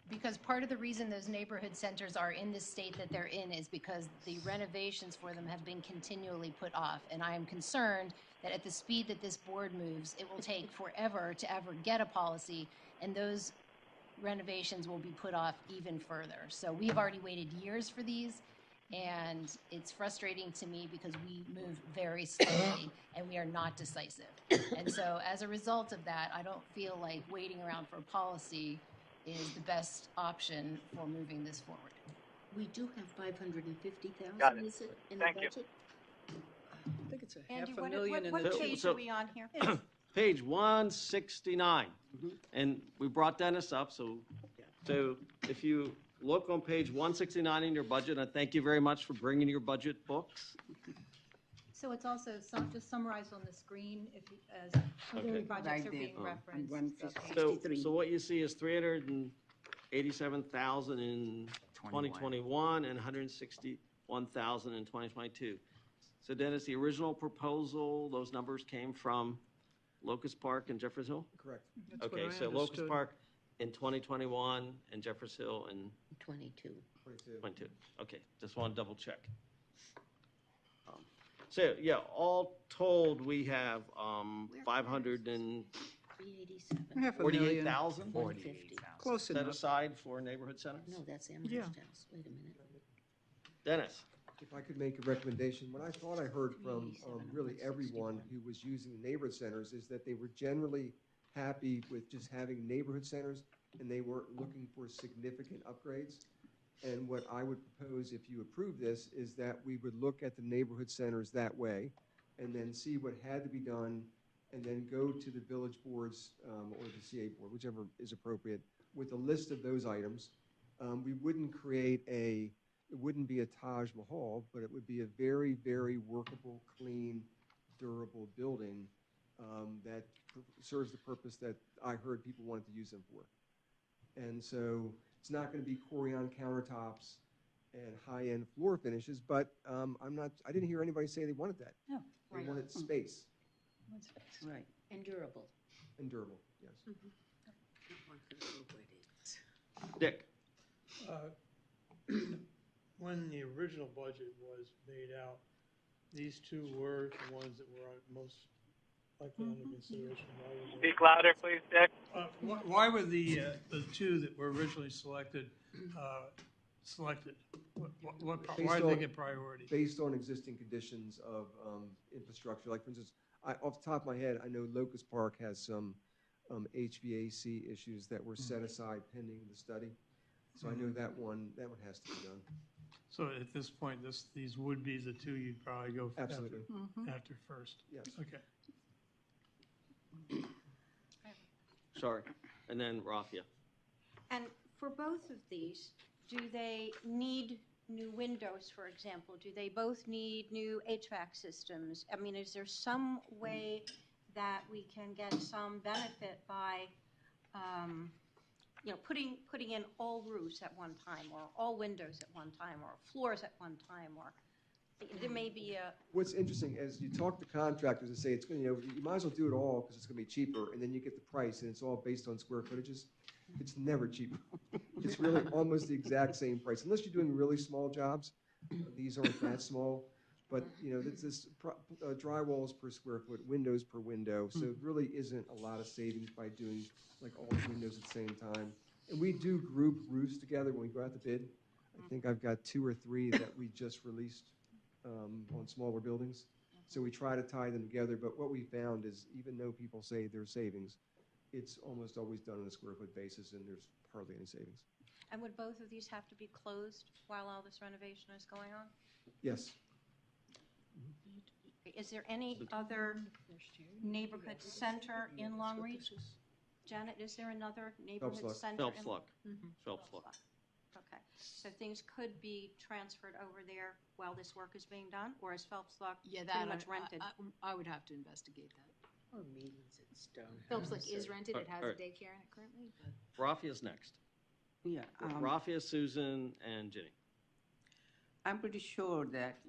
[SPEAKER 11] Because part of the reason those neighborhood centers are in the state that they're in is because the renovations for them have been continually put off. And I am concerned that at the speed that this board moves, it will take forever to ever get a policy, and those renovations will be put off even further. So we've already waited years for these, and it's frustrating to me because we move very slowly and we are not decisive. And so as a result of that, I don't feel like waiting around for a policy is the best option for moving this forward.
[SPEAKER 6] We do have 550,000,
[SPEAKER 4] Got it.
[SPEAKER 6] is it, in
[SPEAKER 4] Thank
[SPEAKER 6] the
[SPEAKER 4] you.
[SPEAKER 6] budget?
[SPEAKER 3] I think it's a
[SPEAKER 12] Andy,
[SPEAKER 3] half a
[SPEAKER 12] what
[SPEAKER 3] million in
[SPEAKER 12] what
[SPEAKER 3] the.
[SPEAKER 12] page
[SPEAKER 1] So-
[SPEAKER 12] are we on here?
[SPEAKER 1] Page 169. And we brought Dennis up, so if you look on page 169 in your budget, and thank you very much for bringing your budget books.
[SPEAKER 13] So it's also just summarized on the screen if you, as
[SPEAKER 1] Okay.
[SPEAKER 13] other budgets
[SPEAKER 10] Right
[SPEAKER 13] are
[SPEAKER 10] there.
[SPEAKER 13] being referenced.
[SPEAKER 1] So what you see is 387,000 in 2021 and 161,000 in 2022. So Dennis, the original proposal, those numbers came from Locust Park and Jeffers Hill?
[SPEAKER 14] Correct.
[SPEAKER 1] Okay, so Locust Park in 2021 and Jeffers Hill in
[SPEAKER 6] 22.
[SPEAKER 1] 22. Okay, just want to double check. So, yeah, all told, we have
[SPEAKER 6] 387.
[SPEAKER 3] Half a million.
[SPEAKER 1] 548,000
[SPEAKER 6] 150.
[SPEAKER 3] Close
[SPEAKER 1] set
[SPEAKER 3] enough.
[SPEAKER 1] aside for neighborhood centers?
[SPEAKER 6] No, that's Amherst
[SPEAKER 3] Yeah.
[SPEAKER 6] House. Wait a minute.
[SPEAKER 1] Dennis?
[SPEAKER 14] If I could make a recommendation, what I thought I heard from really everyone who was using the neighborhood centers is that they were generally happy with just having neighborhood centers and they weren't looking for significant upgrades. And what I would propose, if you approve this, is that we would look at the neighborhood centers that way and then see what had to be done and then go to the village boards or the CA board, whichever is appropriate, with a list of those items. We wouldn't create it wouldn't be a Taj Mahal, but it would be a very, very workable, clean, durable building that serves the purpose that I heard people wanted to use them for. And so it's not going to be Corian countertops and high-end floor finishes, but I didn't hear anybody say they wanted that.
[SPEAKER 3] No.
[SPEAKER 14] They wanted space
[SPEAKER 6] Right. And durable.
[SPEAKER 14] and durable, yes.
[SPEAKER 1] Dick?
[SPEAKER 15] When the original budget was made out, these two were the ones that were most likely under consideration.
[SPEAKER 4] Speak louder, please, Dick.
[SPEAKER 15] Why were the two that were originally selected selected? Why did they get priority?
[SPEAKER 14] Based on existing conditions of infrastructure, like for instance, off the top of my head, I know Locust Park has some HVAC issues that were set aside pending the study. So I know that one has to be done.
[SPEAKER 15] So at this point, these would be the two you'd probably go
[SPEAKER 14] Absolutely.
[SPEAKER 15] after first.
[SPEAKER 14] Yes.
[SPEAKER 15] Okay.
[SPEAKER 1] Sorry. And then Rafia.
[SPEAKER 12] And for both of these, do they need new windows, for example? Do they both need new HVAC systems? I mean, is there some way that we can get some benefit by, putting in all roofs at one time, or all windows at one time, or floors at one time, or there may be a.
[SPEAKER 14] What's interesting, as you talk to contractors and say it's going to, you might as well do it all because it's going to be cheaper, and then you get the price, and it's all based on square footages. It's never cheaper. It's really almost the exact same price, unless you're doing really small jobs. These aren't that small, but it's this drywalls per square foot, windows per window, so it really isn't a lot of savings by doing like all the windows at the same time. And we do group roofs together when we go out to bid. I think I've got 2 or 3 that we just released on smaller buildings. So we try to tie them together, but what we found is even though people say there's savings, it's almost always done on a square foot basis and there's hardly any savings.
[SPEAKER 12] And would both of these have to be closed while all this renovation is going on?
[SPEAKER 14] Yes.
[SPEAKER 12] Is there any other neighborhood center in Long Reach? Janet, is there another neighborhood
[SPEAKER 14] Luck.
[SPEAKER 12] center?
[SPEAKER 1] Phelps
[SPEAKER 12] in-
[SPEAKER 1] Luck.
[SPEAKER 12] Mhm.
[SPEAKER 1] Phelps Luck.
[SPEAKER 12] Okay, so things could be transferred over there while this work is being done, or is Phelps Luck
[SPEAKER 11] Yeah,
[SPEAKER 12] pretty
[SPEAKER 11] that,
[SPEAKER 12] much rented?
[SPEAKER 11] I would have to investigate that.
[SPEAKER 6] Or meetings at Stonehouse.
[SPEAKER 11] Phelps Luck is rented, it has a
[SPEAKER 1] Alright.
[SPEAKER 11] daycare in it currently, but.
[SPEAKER 1] Rafia's next.
[SPEAKER 10] Yeah.
[SPEAKER 1] Rafia, Susan, and Ginny.
[SPEAKER 10] I'm pretty sure that,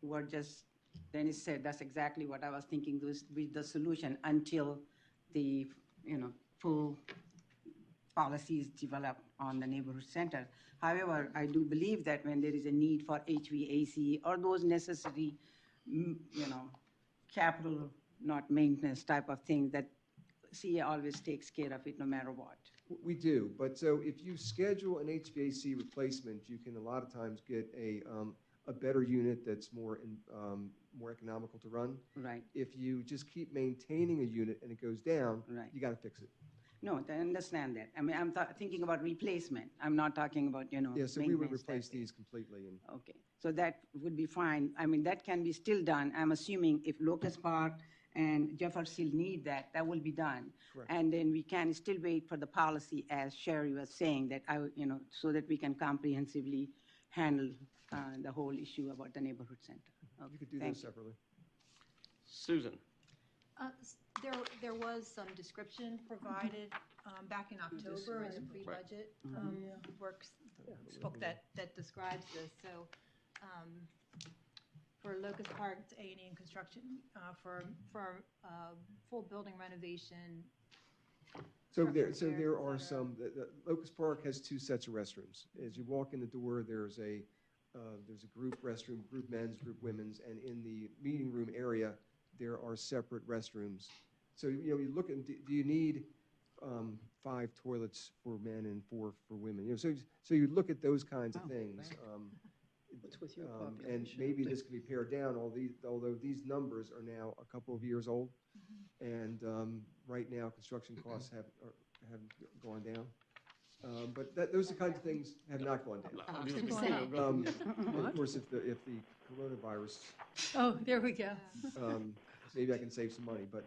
[SPEAKER 10] what just Dennis said, that's exactly what I was thinking was with the solution until the, full policies developed on the neighborhood center. However, I do believe that when there is a need for HVAC or those necessary, capital, not maintenance type of things, that CA always takes care of it no matter what.
[SPEAKER 14] We do, but so if you schedule an HVAC replacement, you can a lot of times get a better unit that's more economical to run.
[SPEAKER 10] Right.
[SPEAKER 14] If you just keep maintaining a unit and it goes down,
[SPEAKER 10] Right.
[SPEAKER 14] you got to fix it.
[SPEAKER 10] No, I understand that. I mean, I'm thinking about replacement. I'm not talking about,
[SPEAKER 14] Yeah, so we would
[SPEAKER 10] maintenance type
[SPEAKER 14] replace
[SPEAKER 10] thing.
[SPEAKER 14] these completely. And
[SPEAKER 10] Okay, so that would be fine. I mean, that can be still done. I'm assuming if Locust Park and Jefferson need that, that will be done.
[SPEAKER 14] Correct.
[SPEAKER 10] And then we can still wait for the policy, as Sherry was saying, that so that we can comprehensively handle the whole issue about the neighborhood center. Okay,
[SPEAKER 14] you could do
[SPEAKER 10] thank
[SPEAKER 14] those
[SPEAKER 10] you.
[SPEAKER 14] separately.
[SPEAKER 1] Susan.
[SPEAKER 13] There was some description provided back in October in the pre-budget works book that describes this. So for Locust Park, it's A&E and construction. For full building renovation.
[SPEAKER 14] So there
[SPEAKER 13] Structure
[SPEAKER 14] are
[SPEAKER 13] et cetera.
[SPEAKER 14] some, the Locust Park has two sets of restrooms. As you walk in the door, there's a group restroom, group men's, group women's, and in the meeting room area, there are separate restrooms. So, you look at, do you need 5 toilets for men and 4 for women? So you look at those kinds of things.
[SPEAKER 6] What's with your
[SPEAKER 14] And
[SPEAKER 6] population?
[SPEAKER 14] maybe this can be pared down, although these numbers are now a couple of years old. And right now, construction costs have gone down. But those are the kinds of things have not gone down.
[SPEAKER 11] I was gonna say.
[SPEAKER 14] And of course, if the coronavirus,
[SPEAKER 8] Oh, there we go.
[SPEAKER 14] maybe I can save some money, but.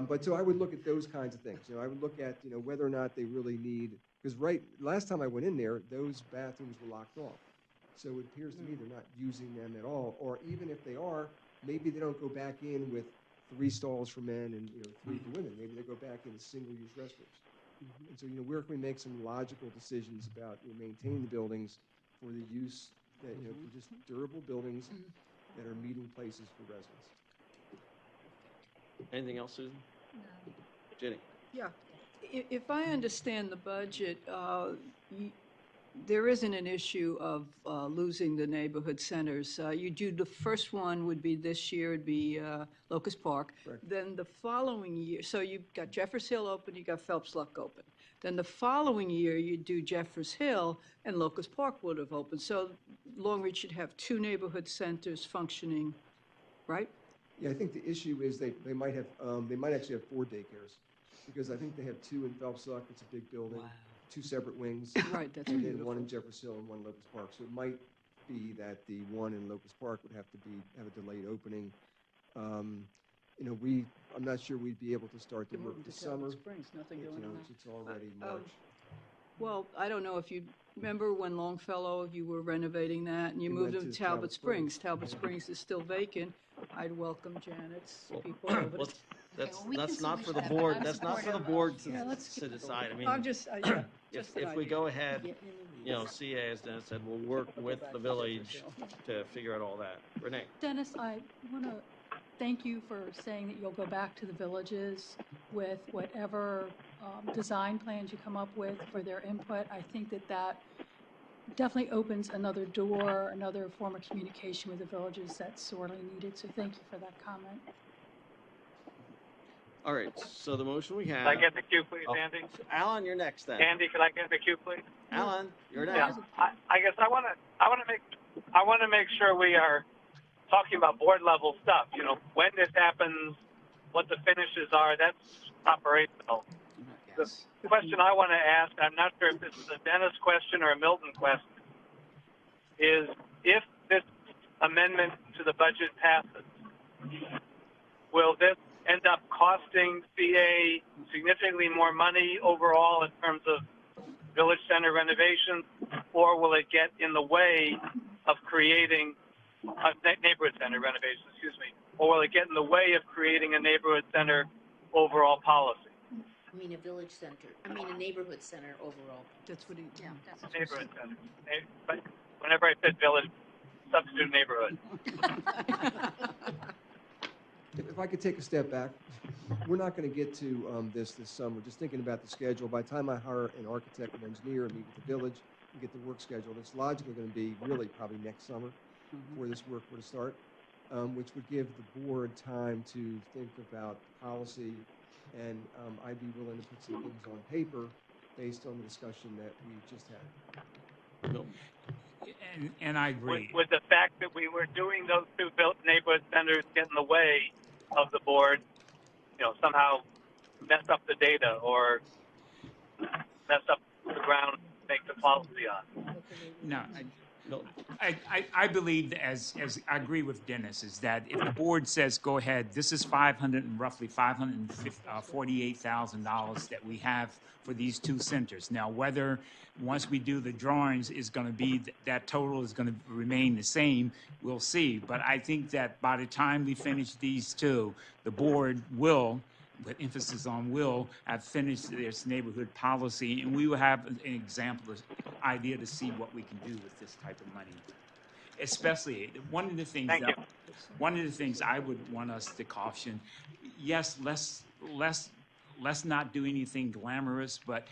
[SPEAKER 14] But so I would look at those kinds of things. I would look at, whether or not they really need, because last time I went in there, those bathrooms were locked off. So it appears to me they're not using them at all, or even if they are, maybe they don't go back in with 3 stalls for men and, 3 for women. Maybe they go back in single-use restrooms. And so, where can we make some logical decisions about maintaining the buildings for the use that, for just durable buildings that are meeting places for residents.
[SPEAKER 1] Anything else, Susan? Ginny?
[SPEAKER 3] Yeah. If I understand the budget, there isn't an issue of losing the neighborhood centers. The first one would be this year, it'd be Locust Park.
[SPEAKER 14] Correct.
[SPEAKER 3] Then the following year, so you've got Jeffers Hill open, you got Phelps Luck open. Then the following year, you do Jeffers Hill, and Locust Park would have opened. So Long Reach should have 2 neighborhood centers functioning, right?
[SPEAKER 14] Yeah, I think the issue is they might actually have 4 daycares, because I think they have 2 in Phelps Luck. It's a big building.
[SPEAKER 6] Wow.
[SPEAKER 14] 2 separate wings.
[SPEAKER 3] Right, that's
[SPEAKER 14] And then
[SPEAKER 3] beautiful.
[SPEAKER 14] 1 in Jeffers Hill and 1 in Locust Park. So it might be that the 1 in Locust Park would have a delayed opening. I'm not sure we'd be able to start the
[SPEAKER 3] They're
[SPEAKER 14] work
[SPEAKER 3] moving
[SPEAKER 14] this
[SPEAKER 3] to Talbot
[SPEAKER 14] summer.
[SPEAKER 3] Springs, nothing
[SPEAKER 14] It's,
[SPEAKER 3] going on.
[SPEAKER 14] it's already March.
[SPEAKER 3] Well, I don't know if you remember when Longfellow, you were renovating that, and you
[SPEAKER 14] We
[SPEAKER 3] moved
[SPEAKER 14] went
[SPEAKER 3] them to
[SPEAKER 14] to
[SPEAKER 3] Talbot
[SPEAKER 14] Talbot
[SPEAKER 3] Springs.
[SPEAKER 14] Springs.
[SPEAKER 3] Talbot Springs is still vacant. I'd welcome Janet's people over.
[SPEAKER 1] Well,
[SPEAKER 3] to-
[SPEAKER 1] that's
[SPEAKER 11] well, we can
[SPEAKER 1] not for the
[SPEAKER 11] solution that, but
[SPEAKER 1] board,
[SPEAKER 11] I'm
[SPEAKER 1] that's not for the
[SPEAKER 11] supportive
[SPEAKER 1] board
[SPEAKER 11] of-
[SPEAKER 3] Yeah,
[SPEAKER 1] to
[SPEAKER 3] let's skip
[SPEAKER 1] decide. I mean,
[SPEAKER 3] I'm just, yeah, just an
[SPEAKER 1] if we
[SPEAKER 3] idea.
[SPEAKER 1] go ahead,
[SPEAKER 6] Get in the weeds.
[SPEAKER 1] CA, as Dennis said, we'll work with the village to figure out all that. Renee?
[SPEAKER 8] Dennis, I want to thank you for saying that you'll go back to the villages with whatever design plans you come up with for their input. I think that definitely opens another door, another form of communication with the villages that's sorely needed. So thank you for that comment.
[SPEAKER 1] All right, so the motion we
[SPEAKER 4] Can
[SPEAKER 1] have.
[SPEAKER 4] I get the cue, please,
[SPEAKER 1] Oh,
[SPEAKER 4] Andy?
[SPEAKER 1] Alan, you're next then.
[SPEAKER 4] Andy, can I get the cue, please?
[SPEAKER 1] Alan, you're
[SPEAKER 4] Yeah,
[SPEAKER 1] next.
[SPEAKER 4] I guess I want to make sure we are talking about board level stuff. You know, when this happens, what the finishes are, that's operational. The question I want to ask, I'm not sure if this is a Dennis question or a Milton question, is if this amendment to the budget passes, will this end up costing CA significantly more money overall in terms of village center renovations, or will it get in the way of creating neighborhood center renovations, excuse me, or will it get in the way of creating a neighborhood center overall policy?
[SPEAKER 6] I mean, a village center, a neighborhood center overall.
[SPEAKER 3] That's what he,
[SPEAKER 6] Yeah, that's what
[SPEAKER 4] Neighborhood center. But whenever I said village, substitute neighborhood.
[SPEAKER 14] If I could take a step back, we're not going to get to this summer. Just thinking about the schedule, by the time I hire an architect and engineer and meet with the village and get the work scheduled, it's logically going to be really probably next summer before this work were to start, which would give the board time to think about policy, and I'd be willing to put some things on paper based on the discussion that we just had.
[SPEAKER 16] And I agree.
[SPEAKER 4] With the fact that we were doing those two built neighborhood centers get in the way of the board, you know, somehow mess up the data or mess up the ground, make the policy on.
[SPEAKER 16] No, I believe, as I agree with Dennis, is that if the board says, go ahead, this is roughly $548,000 that we have for these two centers. Now, whether once we do the drawings is going to be, that total is going to remain the same, we'll see. But I think that by the time we finish these two, the board will, with emphasis on will, have finished this neighborhood policy, and we will have an example, idea to see what we can do with this type of money. Especially, one of the things I would want us to caution, yes, let's not do anything glamorous, but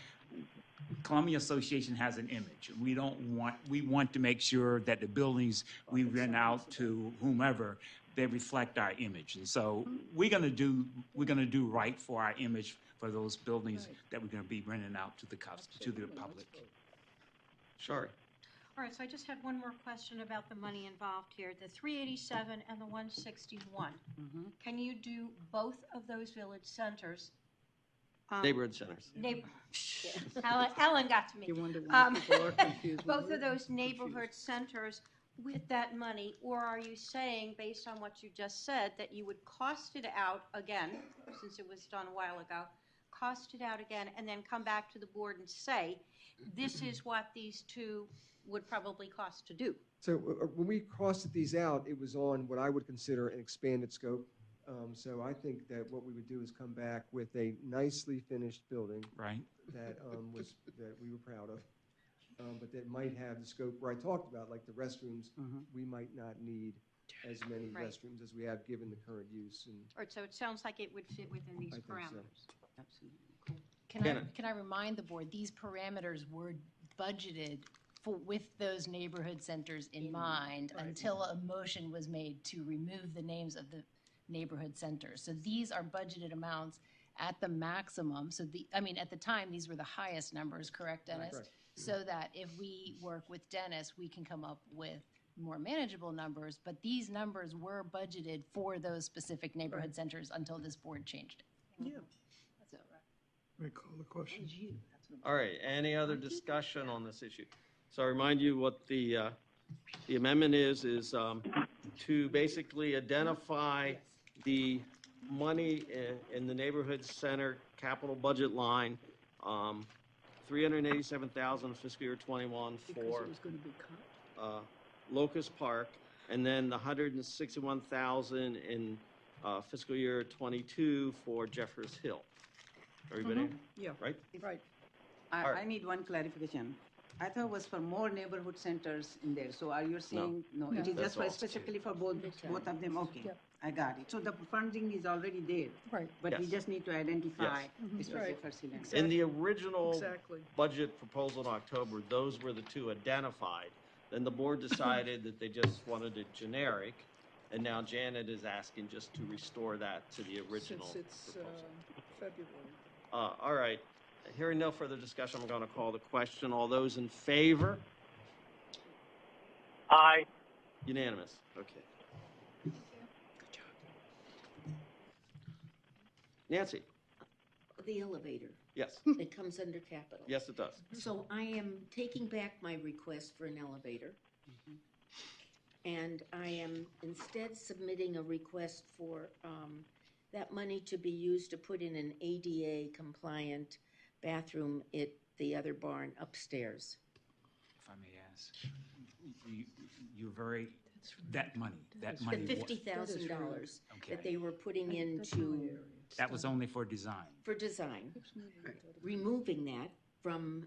[SPEAKER 16] Columbia Association has an image. We want to make sure that the buildings we rent out to whomever, they reflect our image. And so we're gonna do right for our image for those buildings that we're gonna be renting out to the public.
[SPEAKER 1] Sure.
[SPEAKER 12] All right, so I just had one more question about the money involved here. The 387 and the 161. Can you do both of those village centers?
[SPEAKER 1] Neighborhood centers.
[SPEAKER 12] Ellen got to me.
[SPEAKER 3] you wonder why people are confused.
[SPEAKER 12] Both of those neighborhood centers with that money, or are you saying, based on what you just said, that you would cost it out again, since it was done a while ago, cost it out again, and then come back to the board and say, this is what these two would probably cost to do?
[SPEAKER 14] So when we costed these out, it was on what I would consider an expanded scope. So I think that what we would do is come back with a nicely finished building,
[SPEAKER 16] right,
[SPEAKER 14] that that we were proud of, but that might have the scope where I talked about, like the restrooms. We might not need as many restrooms as we have given the current use. And
[SPEAKER 12] All right, so it sounds like it would fit within these
[SPEAKER 14] I think so.
[SPEAKER 12] parameters.
[SPEAKER 3] Absolutely.
[SPEAKER 11] Can I remind the board, these parameters were budgeted with those neighborhood centers in mind until a motion was made to remove the names of the neighborhood centers. So these are budgeted amounts at the maximum. So at the time, these were the highest numbers, correct, Dennis?
[SPEAKER 14] Correct.
[SPEAKER 11] So that if we work with Dennis, we can come up with more manageable numbers, but these numbers were budgeted for those specific neighborhood centers until this board changed it.
[SPEAKER 3] Yeah.
[SPEAKER 11] So,
[SPEAKER 15] Recall the question.
[SPEAKER 1] All right, any other discussion on this issue? So I remind you what the amendment is to basically identify the money in the neighborhood center capital budget line, $387,000 fiscal year 21 for Locust Park, and then the $161,000 in fiscal year 22 for Jeffers Hill. Everybody?
[SPEAKER 3] Yeah.
[SPEAKER 1] Right?
[SPEAKER 3] Right.
[SPEAKER 10] I need one clarification. I thought it was for more neighborhood centers in there. So are you saying, no, it is
[SPEAKER 1] That's
[SPEAKER 10] just for
[SPEAKER 1] all.
[SPEAKER 10] specifically for both of them? Okay,
[SPEAKER 3] Yep.
[SPEAKER 10] I got it. So the funding is already there,
[SPEAKER 3] Right.
[SPEAKER 10] but we
[SPEAKER 1] Yes.
[SPEAKER 10] just need to identify
[SPEAKER 1] Yes.
[SPEAKER 10] specific facilities.
[SPEAKER 1] In the original
[SPEAKER 3] Exactly.
[SPEAKER 1] budget proposal in October, those were the two identified. Then the board decided that they just wanted it generic, and now Janet is asking just to restore that to the original
[SPEAKER 3] Since it's
[SPEAKER 1] proposal.
[SPEAKER 3] February.
[SPEAKER 1] All right. Hearing no further discussion, I'm going to call the question. All those in favor?
[SPEAKER 4] Aye.
[SPEAKER 1] Unanimous. Okay. Nancy?
[SPEAKER 17] The elevator.
[SPEAKER 1] Yes.
[SPEAKER 17] It comes under capital.
[SPEAKER 1] Yes, it does.
[SPEAKER 17] So I am taking back my request for an elevator. And I am instead submitting a request for that money to be used to put in an ADA compliant bathroom at the other barn upstairs.
[SPEAKER 16] If I may ask, you're very, that money.
[SPEAKER 17] The $50,000 that they were putting into.
[SPEAKER 16] That was only for design.
[SPEAKER 17] For design. Removing that from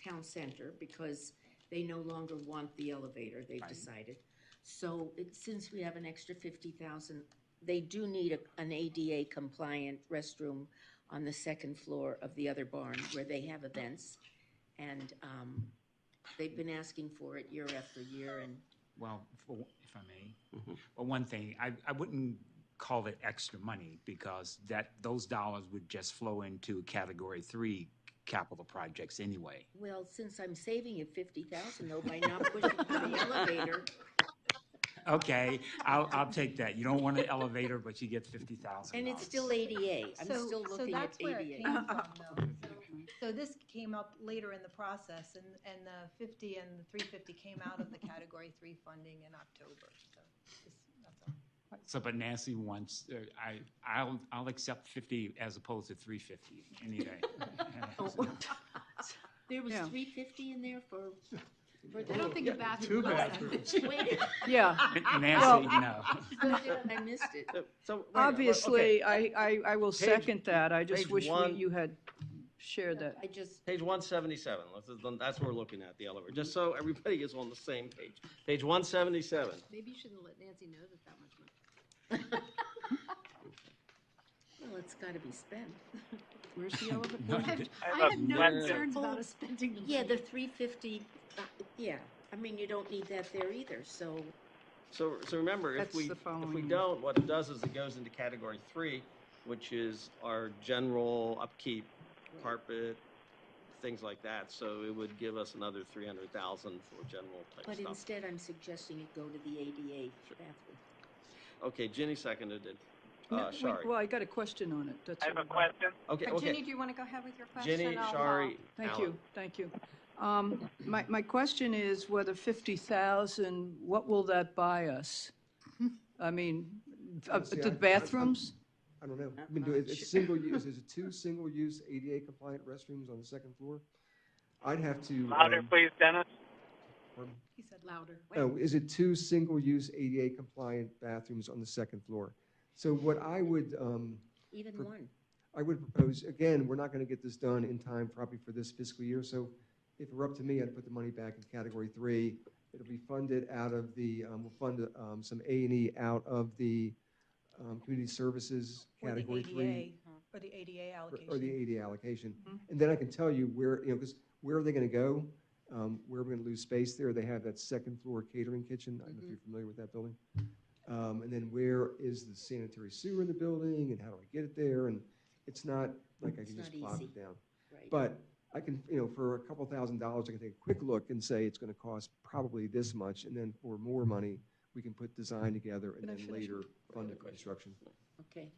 [SPEAKER 17] town center because they no longer want the elevator, they've decided. So since we have an extra $50,000, they do need an ADA compliant restroom on the second floor of the other barn where they have events. And they've been asking for it year after year. And
[SPEAKER 16] Well, if I may, well, one thing, I wouldn't call it extra money because those dollars would just flow into Category 3 capital projects anyway.
[SPEAKER 17] well, since I'm saving you $50,000 though by not pushing for the elevator,
[SPEAKER 16] Okay, I'll take that. You don't want an elevator, but you get $50,000.
[SPEAKER 17] and it's still ADA. I'm still looking at
[SPEAKER 13] So that's where it
[SPEAKER 17] ADA.
[SPEAKER 13] came from, though. So this came up later in the process, and the 50 and the 350 came out of the Category 3 funding in October, so that's all.
[SPEAKER 16] So, but Nancy wants, I'll accept 50 as opposed to 350 any day.
[SPEAKER 17] There was
[SPEAKER 3] Yeah.
[SPEAKER 17] 350 in there for
[SPEAKER 11] I don't think the bathroom.
[SPEAKER 17] Wait,
[SPEAKER 3] Yeah.
[SPEAKER 16] Nancy, no.
[SPEAKER 17] I missed it.
[SPEAKER 1] So,
[SPEAKER 3] Obviously,
[SPEAKER 1] okay.
[SPEAKER 3] I will
[SPEAKER 1] Page-
[SPEAKER 3] second that. I just
[SPEAKER 1] page
[SPEAKER 3] wish
[SPEAKER 1] one.
[SPEAKER 3] you had shared that.
[SPEAKER 17] I just,
[SPEAKER 1] Page 177, that's what we're looking at, the elevator, just so everybody is on the same page. Page 177.
[SPEAKER 11] Maybe you shouldn't let Nancy know that much money.
[SPEAKER 17] well, it's got to be spent.
[SPEAKER 3] Where's the elevator?
[SPEAKER 16] No,
[SPEAKER 11] I have no concerns about us spending the money.
[SPEAKER 17] Yeah, the 350, yeah. I mean, you don't need that there either, so.
[SPEAKER 1] So remember, if
[SPEAKER 3] That's
[SPEAKER 1] we
[SPEAKER 3] the following.
[SPEAKER 1] don't, what it does is it goes into Category 3, which is our general upkeep, carpet, things like that. So it would give us another 300,000 for general type
[SPEAKER 17] But
[SPEAKER 1] stuff.
[SPEAKER 17] instead, I'm suggesting it go to the ADA bathroom.
[SPEAKER 1] Okay, Ginny seconded it.
[SPEAKER 3] No, wait,
[SPEAKER 1] Shari.
[SPEAKER 3] well, I got a question on it. That's
[SPEAKER 4] I have
[SPEAKER 3] all.
[SPEAKER 4] a question.
[SPEAKER 1] Okay,
[SPEAKER 12] Ginny,
[SPEAKER 1] okay.
[SPEAKER 12] do you want to go ahead with your question?
[SPEAKER 1] Ginny,
[SPEAKER 12] I'll,
[SPEAKER 1] Shari,
[SPEAKER 3] Thank
[SPEAKER 1] Alan.
[SPEAKER 3] you, thank you. My question is whether 50,000, what will that buy us? I mean,
[SPEAKER 14] See,
[SPEAKER 3] the bathrooms?
[SPEAKER 14] I don't know. I mean, it's single use. Is it 2 single-use ADA compliant restrooms on the second floor? I'd have to.
[SPEAKER 4] Louder, please, Dennis.
[SPEAKER 14] Pardon?
[SPEAKER 11] He said louder.
[SPEAKER 14] Oh, is it 2 single-use ADA compliant bathrooms on the second floor? So what I would,
[SPEAKER 17] Even
[SPEAKER 14] For-
[SPEAKER 17] one.
[SPEAKER 14] I would propose, again, we're not going to get this done in time probably for this fiscal year, so if it were up to me, I'd put the money back in Category 3. It'll be funded out of the, we'll fund some A&E out of the Community Services Category 3.
[SPEAKER 13] Or the ADA allocation.
[SPEAKER 14] Or the ADA allocation. And then I can tell you where, because where are they going to go? Where are we going to lose space there? They have that second floor catering kitchen. I don't know if you're familiar with that building. And then where is the sanitary sewer in the building, and how do I get it there? And it's not like I
[SPEAKER 17] It's
[SPEAKER 14] can just
[SPEAKER 17] not
[SPEAKER 14] plop
[SPEAKER 17] easy.
[SPEAKER 14] it down.
[SPEAKER 17] Right.
[SPEAKER 14] But I can, for a couple $1,000s, I can take a quick look and say it's going to cost probably this much, and then for more money, we can put design together and
[SPEAKER 3] Can I
[SPEAKER 14] then
[SPEAKER 3] finish
[SPEAKER 14] later fund the construction.
[SPEAKER 17] Okay.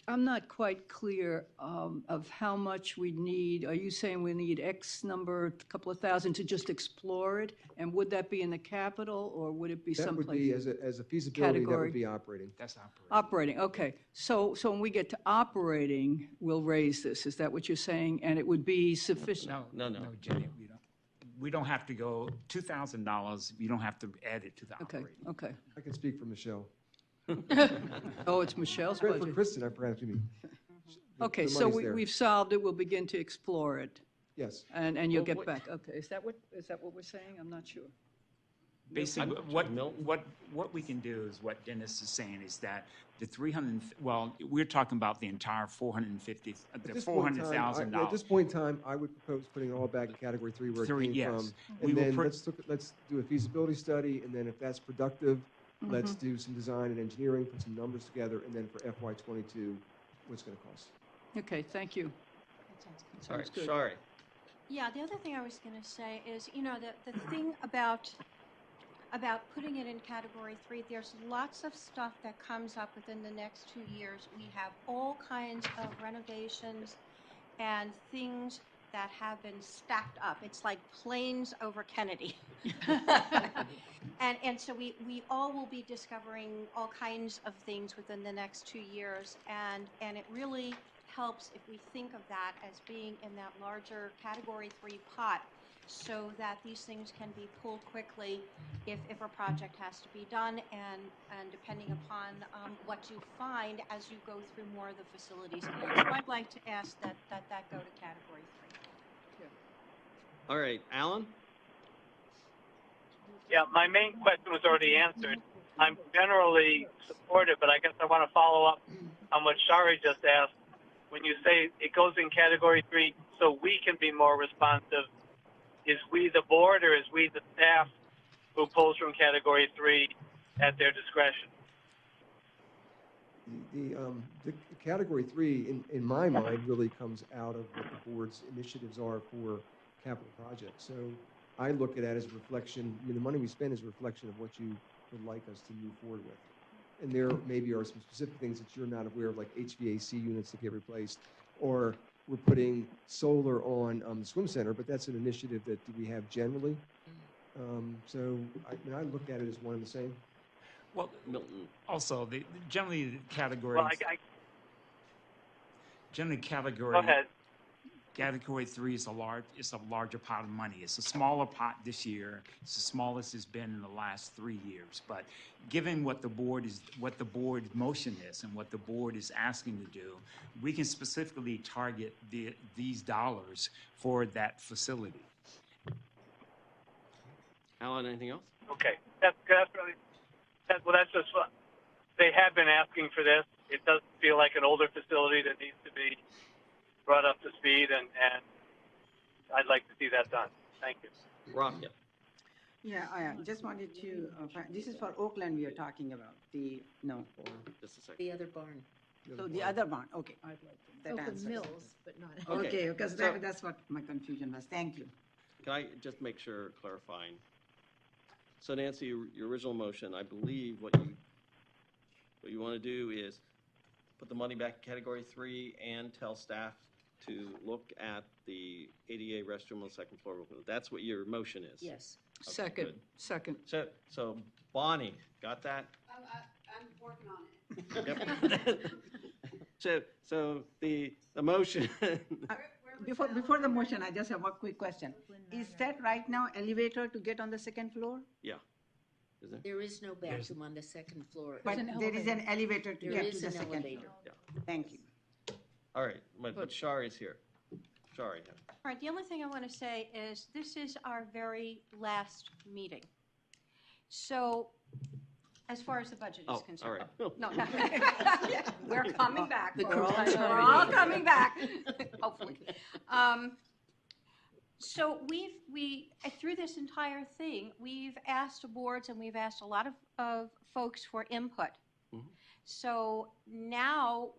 [SPEAKER 3] I'm not quite clear of how much we need. Are you saying we need X number, a couple of thousand to just explore it? And would that be in the capital, or would it be
[SPEAKER 14] That would
[SPEAKER 3] someplace?
[SPEAKER 14] be, as a feasibility, that
[SPEAKER 3] Category.
[SPEAKER 14] would be operating.
[SPEAKER 16] That's operating.
[SPEAKER 3] Operating, okay. So when we get to operating, we'll raise this. Is that what you're saying? And it would be sufficient?
[SPEAKER 1] No.
[SPEAKER 16] No, Jenny, we don't have to go $2,000. You don't have to add it to the
[SPEAKER 3] Okay,
[SPEAKER 16] operating.
[SPEAKER 3] okay.
[SPEAKER 14] I can speak for Michelle.
[SPEAKER 3] Oh, it's Michelle's
[SPEAKER 14] For
[SPEAKER 3] budget.
[SPEAKER 14] Kristen, I forgot to mean.
[SPEAKER 3] Okay,
[SPEAKER 14] the
[SPEAKER 3] so
[SPEAKER 14] money's there.
[SPEAKER 3] we've solved it. We'll begin to explore it.
[SPEAKER 14] Yes.
[SPEAKER 3] And you'll
[SPEAKER 1] Well,
[SPEAKER 3] get
[SPEAKER 1] what-
[SPEAKER 3] back. Okay, is that what we're saying? I'm not sure.
[SPEAKER 16] Basically,
[SPEAKER 1] Milton?
[SPEAKER 16] what we can do is what Dennis is saying is that the 300, well, we're talking about the entire 450,
[SPEAKER 14] At
[SPEAKER 16] the
[SPEAKER 14] this point in time,
[SPEAKER 16] $400,000.
[SPEAKER 14] At this point in time, I would propose putting it all back in Category 3 where it
[SPEAKER 16] Three,
[SPEAKER 14] came
[SPEAKER 16] yes.
[SPEAKER 14] from.
[SPEAKER 16] We
[SPEAKER 14] And
[SPEAKER 16] will
[SPEAKER 14] then
[SPEAKER 16] put-
[SPEAKER 14] let's do a feasibility study, and then if that's productive, let's do some design and engineering, put some numbers together, and then for FY '22, what's going to cost.
[SPEAKER 3] Okay, thank you.
[SPEAKER 1] All right,
[SPEAKER 3] Sounds good.
[SPEAKER 1] Shari.
[SPEAKER 12] Yeah, the other thing I was going to say is, the thing about about putting it in category 3. There's lots of stuff that comes up within the next 2 years. We have all kinds of renovations and things that have been stacked up. It's like planes over Kennedy. And so we all will be discovering all kinds of things within the next 2 years. And it really helps if we think of that as being in that larger category 3 pot, so that these things can be pulled quickly if a project has to be done, and depending upon what you find as you go through more of the facilities. So I'd like to ask that go to category 3.
[SPEAKER 1] All right, Alan?
[SPEAKER 4] Yeah, my main question was already answered. I'm generally supportive, but I guess I want to follow up on what Shari just asked. When you say it goes in category 3 so we can be more responsive, is we the board or is we the staff who pulls from category 3 at their discretion?
[SPEAKER 14] The category 3, in my mind, really comes out of what the board's initiatives are for capital projects. So I look at that as a reflection, the money we spend is a reflection of what you would like us to move forward with. And there maybe are some specific things that you're not aware of, like HVAC units that get replaced, or we're putting solar on the swim center, but that's an initiative that we have generally. So I look at it as one and the same.
[SPEAKER 16] Well, also, generally the categories.
[SPEAKER 4] Well,
[SPEAKER 16] generally, category.
[SPEAKER 4] Go ahead.
[SPEAKER 16] Category 3 is it's a larger pot of money. It's a smaller pot this year. It's the smallest it's been in the last 3 years. But given what the board's motion is and what the board is asking to do, we can specifically target these dollars for that facility.
[SPEAKER 1] Alan, anything else?
[SPEAKER 4] Okay, that's just what they have been asking for this. It does feel like an older facility that needs to be brought up to speed, and I'd like to see that done. Thank you.
[SPEAKER 1] Rob?
[SPEAKER 10] Yeah, I just wanted to, this is for Oakland we are talking about,
[SPEAKER 1] Just a second.
[SPEAKER 17] The other barn.
[SPEAKER 10] So the other barn, okay. That
[SPEAKER 13] Oakland
[SPEAKER 10] answers.
[SPEAKER 13] Mills, but not.
[SPEAKER 10] Okay, because
[SPEAKER 1] So-
[SPEAKER 10] that's what my confusion was. Thank you.
[SPEAKER 1] Can I just make sure, clarifying? So Nancy, your original motion, I believe what you want to do is put the money back in category 3 and tell staff to look at the ADA restroom on the second floor. That's what your motion is?
[SPEAKER 17] Yes.
[SPEAKER 1] Okay,
[SPEAKER 3] Second.
[SPEAKER 1] So Bonnie, got that?
[SPEAKER 18] I'm working on it.
[SPEAKER 1] Yep. So the motion,
[SPEAKER 10] Before the motion, I just have one quick question. Is that right now elevator to get on the second floor?
[SPEAKER 1] yeah. Is there?
[SPEAKER 17] There is no bathroom on the second floor.
[SPEAKER 10] But there is an elevator to
[SPEAKER 17] There
[SPEAKER 10] get
[SPEAKER 17] is
[SPEAKER 10] to the
[SPEAKER 17] an
[SPEAKER 10] second
[SPEAKER 17] elevator.
[SPEAKER 10] floor.
[SPEAKER 1] Yeah.
[SPEAKER 10] Thank you.
[SPEAKER 1] All right, but Shari's here. Shari.
[SPEAKER 12] All right, the only thing I want to say is this is our very last meeting. So as far as the budget is
[SPEAKER 1] Oh,
[SPEAKER 12] concerned.
[SPEAKER 1] all right.
[SPEAKER 12] No, no. We're coming back.
[SPEAKER 17] The
[SPEAKER 12] We're all
[SPEAKER 17] terminating.
[SPEAKER 12] coming back, hopefully. So through this entire thing, we've asked boards and we've asked a lot of folks for input.
[SPEAKER 1] Mhm.
[SPEAKER 12] So now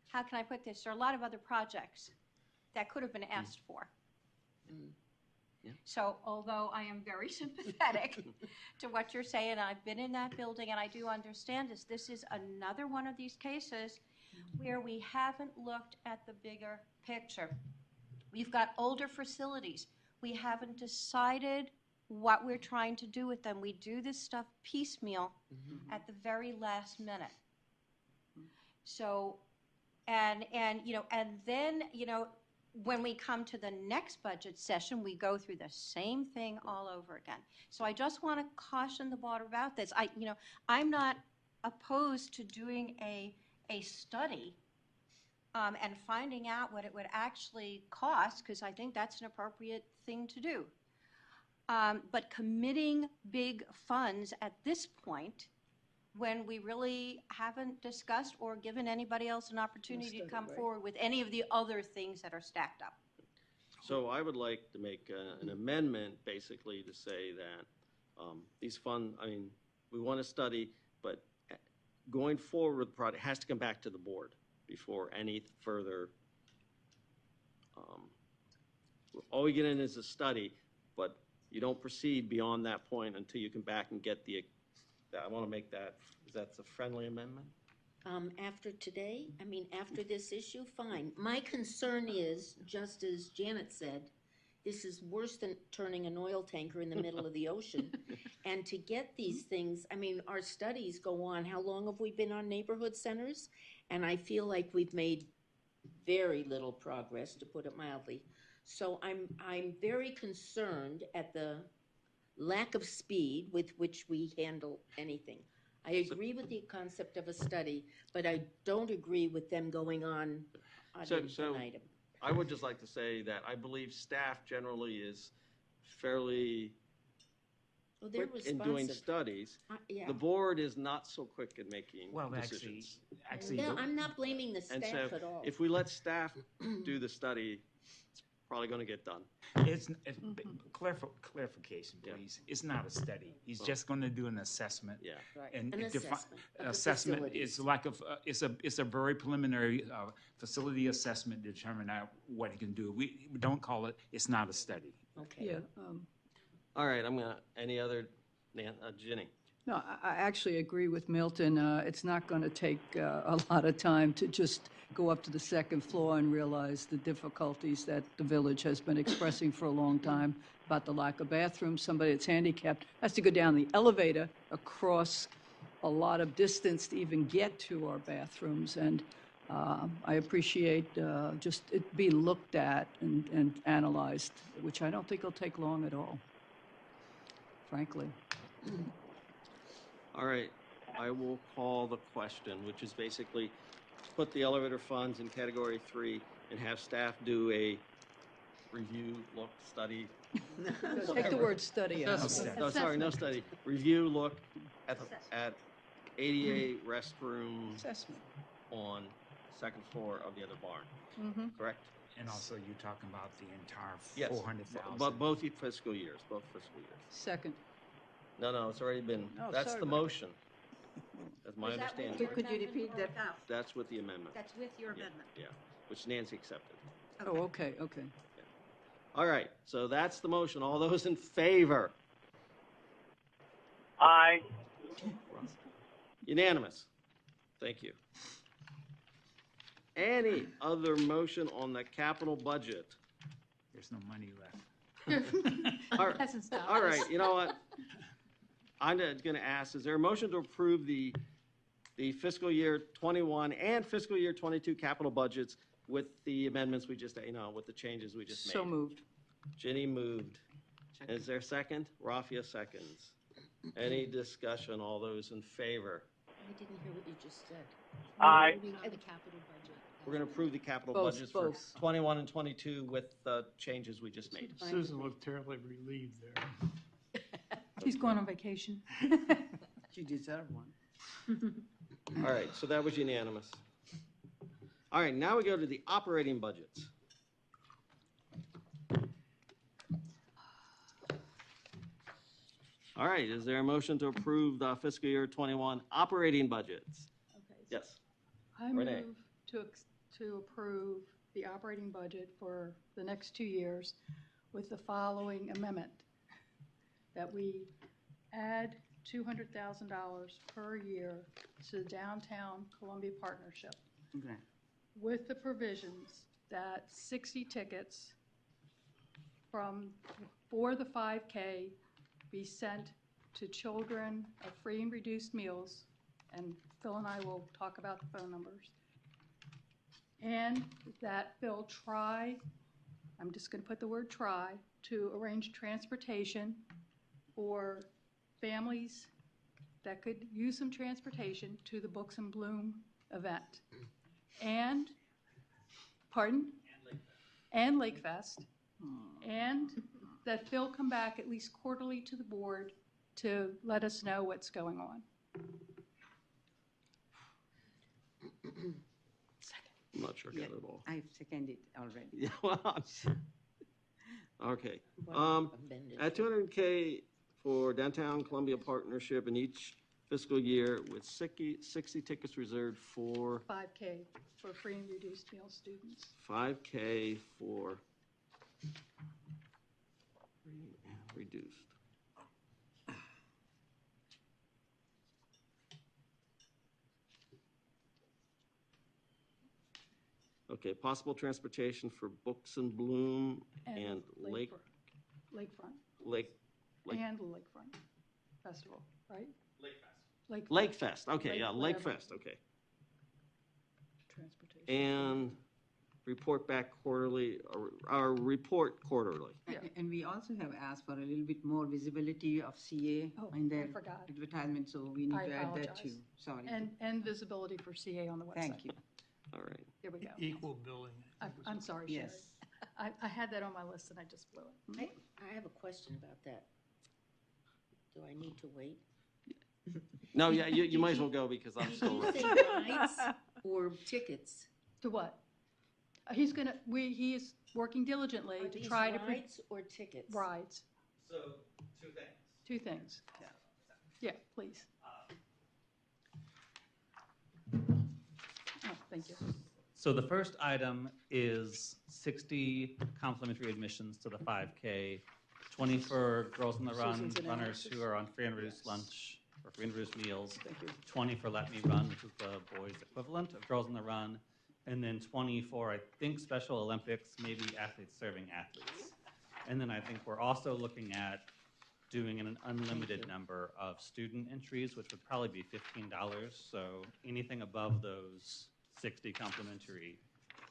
[SPEAKER 12] how can I put this? There are a lot of other projects that could have been asked for.
[SPEAKER 1] Yeah.
[SPEAKER 12] So although I am very sympathetic to what you're saying, I've been in that building and I do understand this is another one of these cases where we haven't looked at the bigger picture. We've got older facilities. We haven't decided what we're trying to do with them. We do this stuff piecemeal at the very last minute. So, and then, when we come to the next budget session, we go through the same thing all over again. So I just want to caution the board about this. I'm not opposed to doing a study and finding out what it would actually cost, because I think that's an appropriate thing to do. But committing big funds at this point, when we really haven't discussed or given anybody else an opportunity to come forward with any of the other things that are stacked up.
[SPEAKER 1] So I would like to make an amendment, basically, to say that these funds, we want to study, but going forward with the project has to come back to the board before any further. All we get in is a study, but you don't proceed beyond that point until you come back and get the, I want to make that, that's a friendly amendment?
[SPEAKER 17] After today, I mean, after this issue, fine. My concern is, just as Janet said, this is worse than turning an oil tanker in the middle of the ocean. And to get these things, I mean, our studies go on. How long have we been on neighborhood centers? And I feel like we've made very little progress, to put it mildly. So I'm very concerned at the lack of speed with which we handle anything. I agree with the concept of a study, but I don't agree with them going on ad infinitum.
[SPEAKER 1] I would just like to say that I believe staff generally is fairly quick in doing studies.
[SPEAKER 17] Yeah.
[SPEAKER 1] The board is not so quick in making decisions.
[SPEAKER 17] Actually, no, I'm not blaming the
[SPEAKER 1] And
[SPEAKER 17] staff
[SPEAKER 1] so
[SPEAKER 17] at all.
[SPEAKER 1] if we let staff do the study, it's probably going to get done.
[SPEAKER 16] It's clarification, please. It's not a study. He's just going to do an assessment.
[SPEAKER 1] Yeah.
[SPEAKER 17] Right.
[SPEAKER 16] And
[SPEAKER 17] An assessment of the
[SPEAKER 16] assessment
[SPEAKER 17] facilities.
[SPEAKER 16] is like it's a very preliminary facility assessment to determine out what he can do. We don't call it. It's not a study.
[SPEAKER 17] Okay.
[SPEAKER 3] Yeah.
[SPEAKER 1] All right, any other, Ginny?
[SPEAKER 3] No, I actually agree with Milton. It's not going to take a lot of time to just go up to the second floor and realize the difficulties that the village has been expressing for a long time about the lack of bathrooms. Somebody that's handicapped has to go down the elevator across a lot of distance to even get to our bathrooms. And I appreciate just it being looked at and analyzed, which I don't think will take long at all, frankly.
[SPEAKER 1] All right, I will call the question, which is basically put the elevator funds in category 3 and have staff do a review, look, study.
[SPEAKER 3] Take the word study out.
[SPEAKER 1] No, sorry, no study. Review, look at ADA restroom
[SPEAKER 3] Assessment.
[SPEAKER 1] on second floor of the other barn,
[SPEAKER 3] Mm-hmm.
[SPEAKER 1] correct?
[SPEAKER 16] And also, you're talking about the entire
[SPEAKER 1] Yes,
[SPEAKER 16] 400,000.
[SPEAKER 1] but both fiscal years, both fiscal years.
[SPEAKER 3] Second.
[SPEAKER 1] No, it's already been,
[SPEAKER 3] Oh,
[SPEAKER 1] that's
[SPEAKER 3] sorry
[SPEAKER 1] the
[SPEAKER 3] about
[SPEAKER 1] motion. That's my
[SPEAKER 13] Is that with
[SPEAKER 1] understanding.
[SPEAKER 13] your
[SPEAKER 7] Could you repeat that?
[SPEAKER 13] No,
[SPEAKER 1] That's with the amendment.
[SPEAKER 13] that's with your
[SPEAKER 1] Yeah,
[SPEAKER 13] amendment.
[SPEAKER 1] Yeah, which Nancy accepted.
[SPEAKER 3] Oh, okay.
[SPEAKER 1] All right, so that's the motion. All those in favor?
[SPEAKER 4] Aye.
[SPEAKER 1] Unanimous. Thank you. Any other motion on the capital budget?
[SPEAKER 16] There's no money left.
[SPEAKER 1] All right,
[SPEAKER 8] Hasn't stopped
[SPEAKER 1] all
[SPEAKER 8] us.
[SPEAKER 1] right, you know what? I'm going to ask, is there a motion to approve the fiscal year 21 and fiscal year 22 capital budgets with the amendments we just, with the changes we just made?
[SPEAKER 3] So moved.
[SPEAKER 1] Ginny moved. Is there a second? Rafia seconds. Any discussion? All those in favor?
[SPEAKER 17] I didn't hear what you just said.
[SPEAKER 4] Aye.
[SPEAKER 11] Moving on the capital budget.
[SPEAKER 1] We're going to approve the capital
[SPEAKER 3] Both,
[SPEAKER 1] budgets for
[SPEAKER 3] both.
[SPEAKER 1] 21 and 22 with the changes we just made.
[SPEAKER 15] Susan looked terribly relieved there.
[SPEAKER 8] He's going on vacation.
[SPEAKER 10] You deserve one.
[SPEAKER 1] All right, so that was unanimous. All right, now we go to the operating budgets. All right, is there a motion to approve the fiscal year 21 operating budgets?
[SPEAKER 8] Okay.
[SPEAKER 1] Yes.
[SPEAKER 8] I
[SPEAKER 1] Renee.
[SPEAKER 8] move to approve the operating budget for the next 2 years with the following amendment. That we add $200,000 per year to the Downtown Columbia Partnership.
[SPEAKER 10] Okay.
[SPEAKER 8] With the provisions that 60 tickets for the 5K be sent to children of free and reduced meals, and Phil and I will talk about the phone numbers. And that Phil try, I'm just going to put the word try, to arrange transportation for families that could use some transportation to the Books and Bloom event. And, pardon? And Lake Fest. And that Phil come back at least quarterly to the board to let us know what's going on.
[SPEAKER 1] I'm not sure I got it all.
[SPEAKER 10] I've seconded already.
[SPEAKER 1] Yeah, well, okay.
[SPEAKER 17] Amended.
[SPEAKER 1] At $200K for Downtown Columbia Partnership in each fiscal year with 60 tickets reserved for
[SPEAKER 8] 5K for free and reduced meal students.
[SPEAKER 1] 5K for free and reduced. Okay, possible transportation for Books and Bloom and Lake,
[SPEAKER 8] Lakefront.
[SPEAKER 1] Lake,
[SPEAKER 8] And the Lakefront Festival, right?
[SPEAKER 1] Lake Fest, okay, yeah, Lake
[SPEAKER 8] whatever.
[SPEAKER 1] Fest, okay.
[SPEAKER 3] Transportation.
[SPEAKER 1] And report back quarterly, or report quarterly.
[SPEAKER 10] And we also have asked for a little bit more visibility of CA in their
[SPEAKER 8] forgot.
[SPEAKER 10] advertisement, so we need
[SPEAKER 8] I
[SPEAKER 10] to add that too.
[SPEAKER 8] apologize.
[SPEAKER 10] Sorry.
[SPEAKER 8] And visibility for CA on the website.
[SPEAKER 10] Thank you.
[SPEAKER 1] All right.
[SPEAKER 8] There we go.
[SPEAKER 15] Equal billing.
[SPEAKER 8] I'm sorry, Sherry.
[SPEAKER 10] Yes.
[SPEAKER 8] I had that on my list and I just blew it.
[SPEAKER 17] I have a question about that. Do I need to wait?
[SPEAKER 1] No, yeah, you might as well go because I'm still.
[SPEAKER 17] Did you say rides or tickets?
[SPEAKER 8] To what? He's gonna, he is working diligently
[SPEAKER 17] Are
[SPEAKER 8] to
[SPEAKER 17] these
[SPEAKER 8] try to.
[SPEAKER 17] rides or tickets?
[SPEAKER 8] Rides,
[SPEAKER 1] So, two things.
[SPEAKER 8] two things. Yeah, please. Oh, thank you.
[SPEAKER 19] So the first item is 60 complimentary admissions to the 5K, 20 for Girls on the Run
[SPEAKER 8] Susan's
[SPEAKER 19] runners
[SPEAKER 8] analysis.
[SPEAKER 19] who are on free and reduced lunch or free and reduced meals,
[SPEAKER 8] Thank you.
[SPEAKER 19] 20 for Let Me Run, which is the boys' equivalent of Girls on the Run, and then 20 for, I think, Special Olympics, maybe athletes serving athletes. And then I think we're also looking at doing an unlimited number of student entries, which would probably be $15. So anything above those 60 complimentary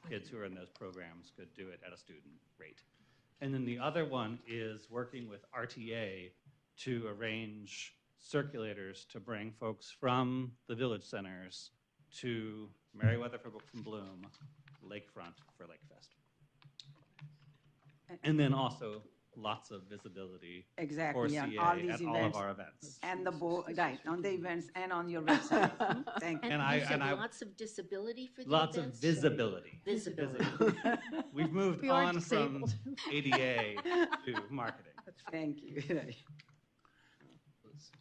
[SPEAKER 19] kids who are in those programs could do it at a student rate. And then the other one is working with RTA to arrange circulators to bring folks from the village centers to Merriweather for Books and Bloom, Lakefront for Lake Fest. And then also lots of visibility for
[SPEAKER 10] Exactly, yeah,
[SPEAKER 19] CA
[SPEAKER 10] all these
[SPEAKER 19] at all of
[SPEAKER 10] events.
[SPEAKER 19] our events.
[SPEAKER 10] And the board, right, on the events and on your website. Thank you.
[SPEAKER 17] And you said lots of disability for the
[SPEAKER 19] Lots of
[SPEAKER 17] events?
[SPEAKER 19] visibility.
[SPEAKER 17] Visibility.
[SPEAKER 19] We've moved
[SPEAKER 8] We are
[SPEAKER 19] on from
[SPEAKER 8] disabled.
[SPEAKER 19] ADA to marketing.
[SPEAKER 10] Thank you.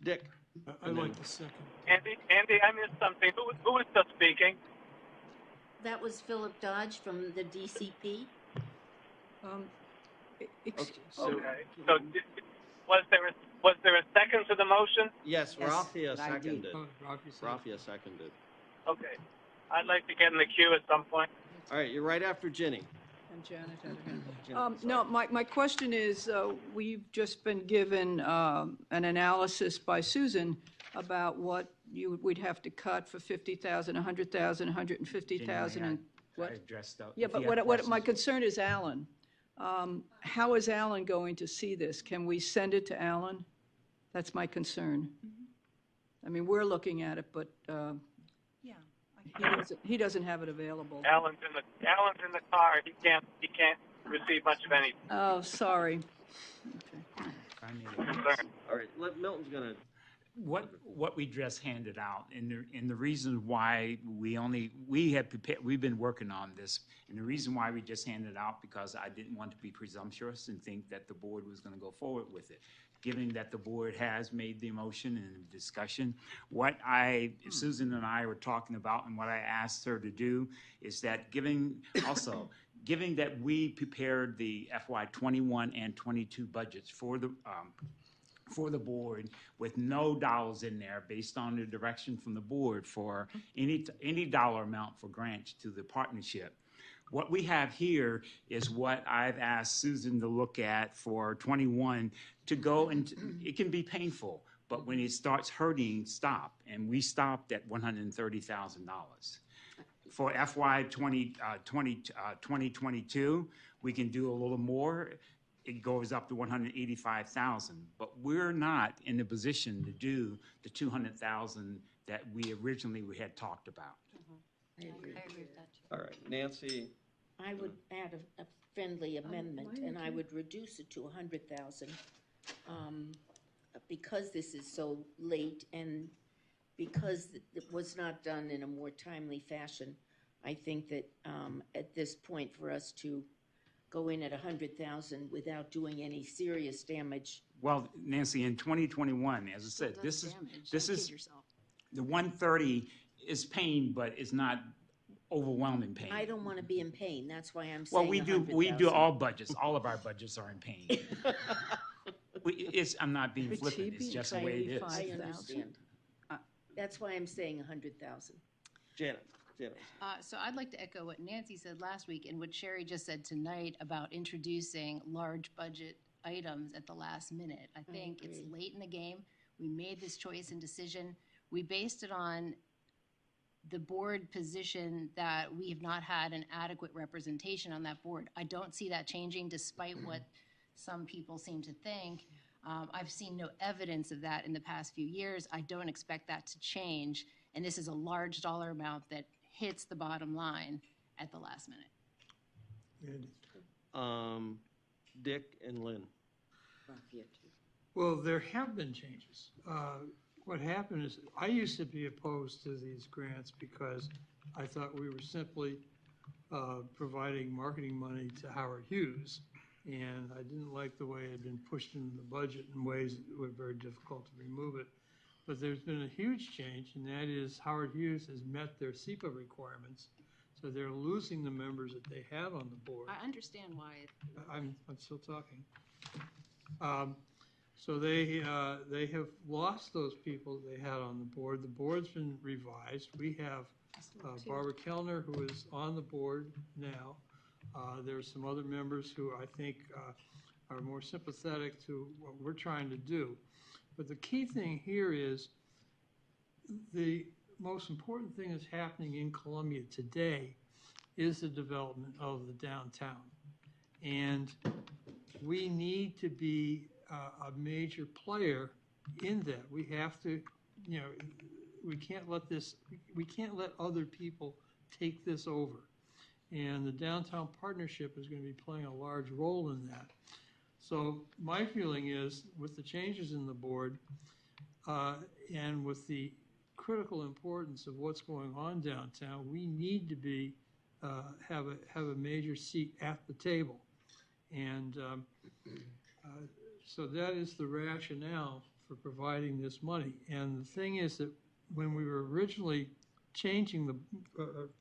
[SPEAKER 1] Dick.
[SPEAKER 15] I'd like to second.
[SPEAKER 4] Andy, I missed something. Who was just speaking?
[SPEAKER 17] That was Philip Dodge from the DCP.
[SPEAKER 1] So,
[SPEAKER 4] Okay. So was there a second to the motion?
[SPEAKER 1] yes,
[SPEAKER 10] Yes,
[SPEAKER 1] Rafia
[SPEAKER 10] I did.
[SPEAKER 1] seconded.
[SPEAKER 15] Rafi said-
[SPEAKER 1] Rafia seconded.
[SPEAKER 4] Okay. I'd like to get in the queue at some point.
[SPEAKER 1] All right, you're right after Ginny.
[SPEAKER 3] And Janet had her hand up.
[SPEAKER 1] Janet,
[SPEAKER 3] No, my question is, we've just been given an analysis by Susan about what we'd have to cut for 50,000, 100,000, 150,000, and what?
[SPEAKER 16] I addressed that.
[SPEAKER 3] Yeah,
[SPEAKER 16] If
[SPEAKER 3] but
[SPEAKER 16] you have
[SPEAKER 3] what my
[SPEAKER 16] questions.
[SPEAKER 3] concern is Alan. How is Alan going to see this? Can we send it to Alan? That's my concern. I mean, we're looking at it, but
[SPEAKER 13] Yeah.
[SPEAKER 3] he doesn't have it available.
[SPEAKER 4] Alan's in the car. He can't receive much of anything.
[SPEAKER 3] Oh, sorry.
[SPEAKER 16] I mean,
[SPEAKER 1] All right, Milton's gonna.
[SPEAKER 16] what we just handed out, and the reason why we've been working on this, and the reason why we just handed it out, because I didn't want to be presumptuous and think that the board was going to go forward with it. Given that the board has made the motion and the discussion, what Susan and I were talking about, and what I asked her to do is that given that we prepared the FY 21 and 22 budgets for the board with no dollars in there based on the direction from the board for any dollar amount for grants to the partnership. What we have here is what I've asked Susan to look at for 21 to go, and it can be painful, but when it starts hurting, stop. And we stopped at $130,000. For FY 2022, we can do a little more. It goes up to 185,000, but we're not in the position to do the 200,000 that we originally had talked about.
[SPEAKER 17] I agree with that.
[SPEAKER 1] All right, Nancy.
[SPEAKER 17] I would add a friendly amendment, and I would reduce it to 100,000. Because this is so late and because it was not done in a more timely fashion, I think that at this point for us to go in at 100,000 without doing any serious damage.
[SPEAKER 16] Well, Nancy, in 2021, as I said, this is the 130 is pain, but it's not overwhelming pain.
[SPEAKER 17] I don't want to be in pain. That's why I'm saying
[SPEAKER 16] Well, we do
[SPEAKER 17] 100,000.
[SPEAKER 16] all budgets. All of our budgets are in pain. I'm not being
[SPEAKER 3] Would
[SPEAKER 16] flippant,
[SPEAKER 3] she
[SPEAKER 16] it's
[SPEAKER 3] be
[SPEAKER 16] just the way it is.
[SPEAKER 17] I
[SPEAKER 3] 85,000?
[SPEAKER 17] understand. That's why I'm saying 100,000.
[SPEAKER 1] Janet.
[SPEAKER 11] So I'd like to echo what Nancy said last week and what Sherry just said tonight about introducing large budget items at the last minute. I think it's
[SPEAKER 17] agree.
[SPEAKER 11] late in the game. We made this choice and decision. We based it on the board position that we have not had an adequate representation on that board. I don't see that changing despite what some people seem to think. I've seen no evidence of that in the past few years. I don't expect that to change. And this is a large dollar amount that hits the bottom line at the last minute.
[SPEAKER 1] Dick and Lynn.
[SPEAKER 15] Well, there have been changes. What happened is, I used to be opposed to these grants because I thought we were simply providing marketing money to Howard Hughes. And I didn't like the way it had been pushed into the budget in ways that were very difficult to remove it. But there's been a huge change, and that is Howard Hughes has met their SEPA requirements. So they're losing the members that they have on the board.
[SPEAKER 11] I understand why.
[SPEAKER 15] I'm still talking. So they have lost those people they had on the board. The board's been revised. We have Barbara Kellner, who is on the board now. There are some other members who I think are more sympathetic to what we're trying to do. But the key thing here is the most important thing that's happening in Columbia today is the development of the downtown. And we need to be a major player in that. We have to, we can't let other people take this over. And the downtown partnership is going to be playing a large role in that. So my feeling is, with the changes in the board and with the critical importance of what's going on downtown, we need to be have a major seat at the table. And so that is the rationale for providing this money. And the thing is that when we were originally changing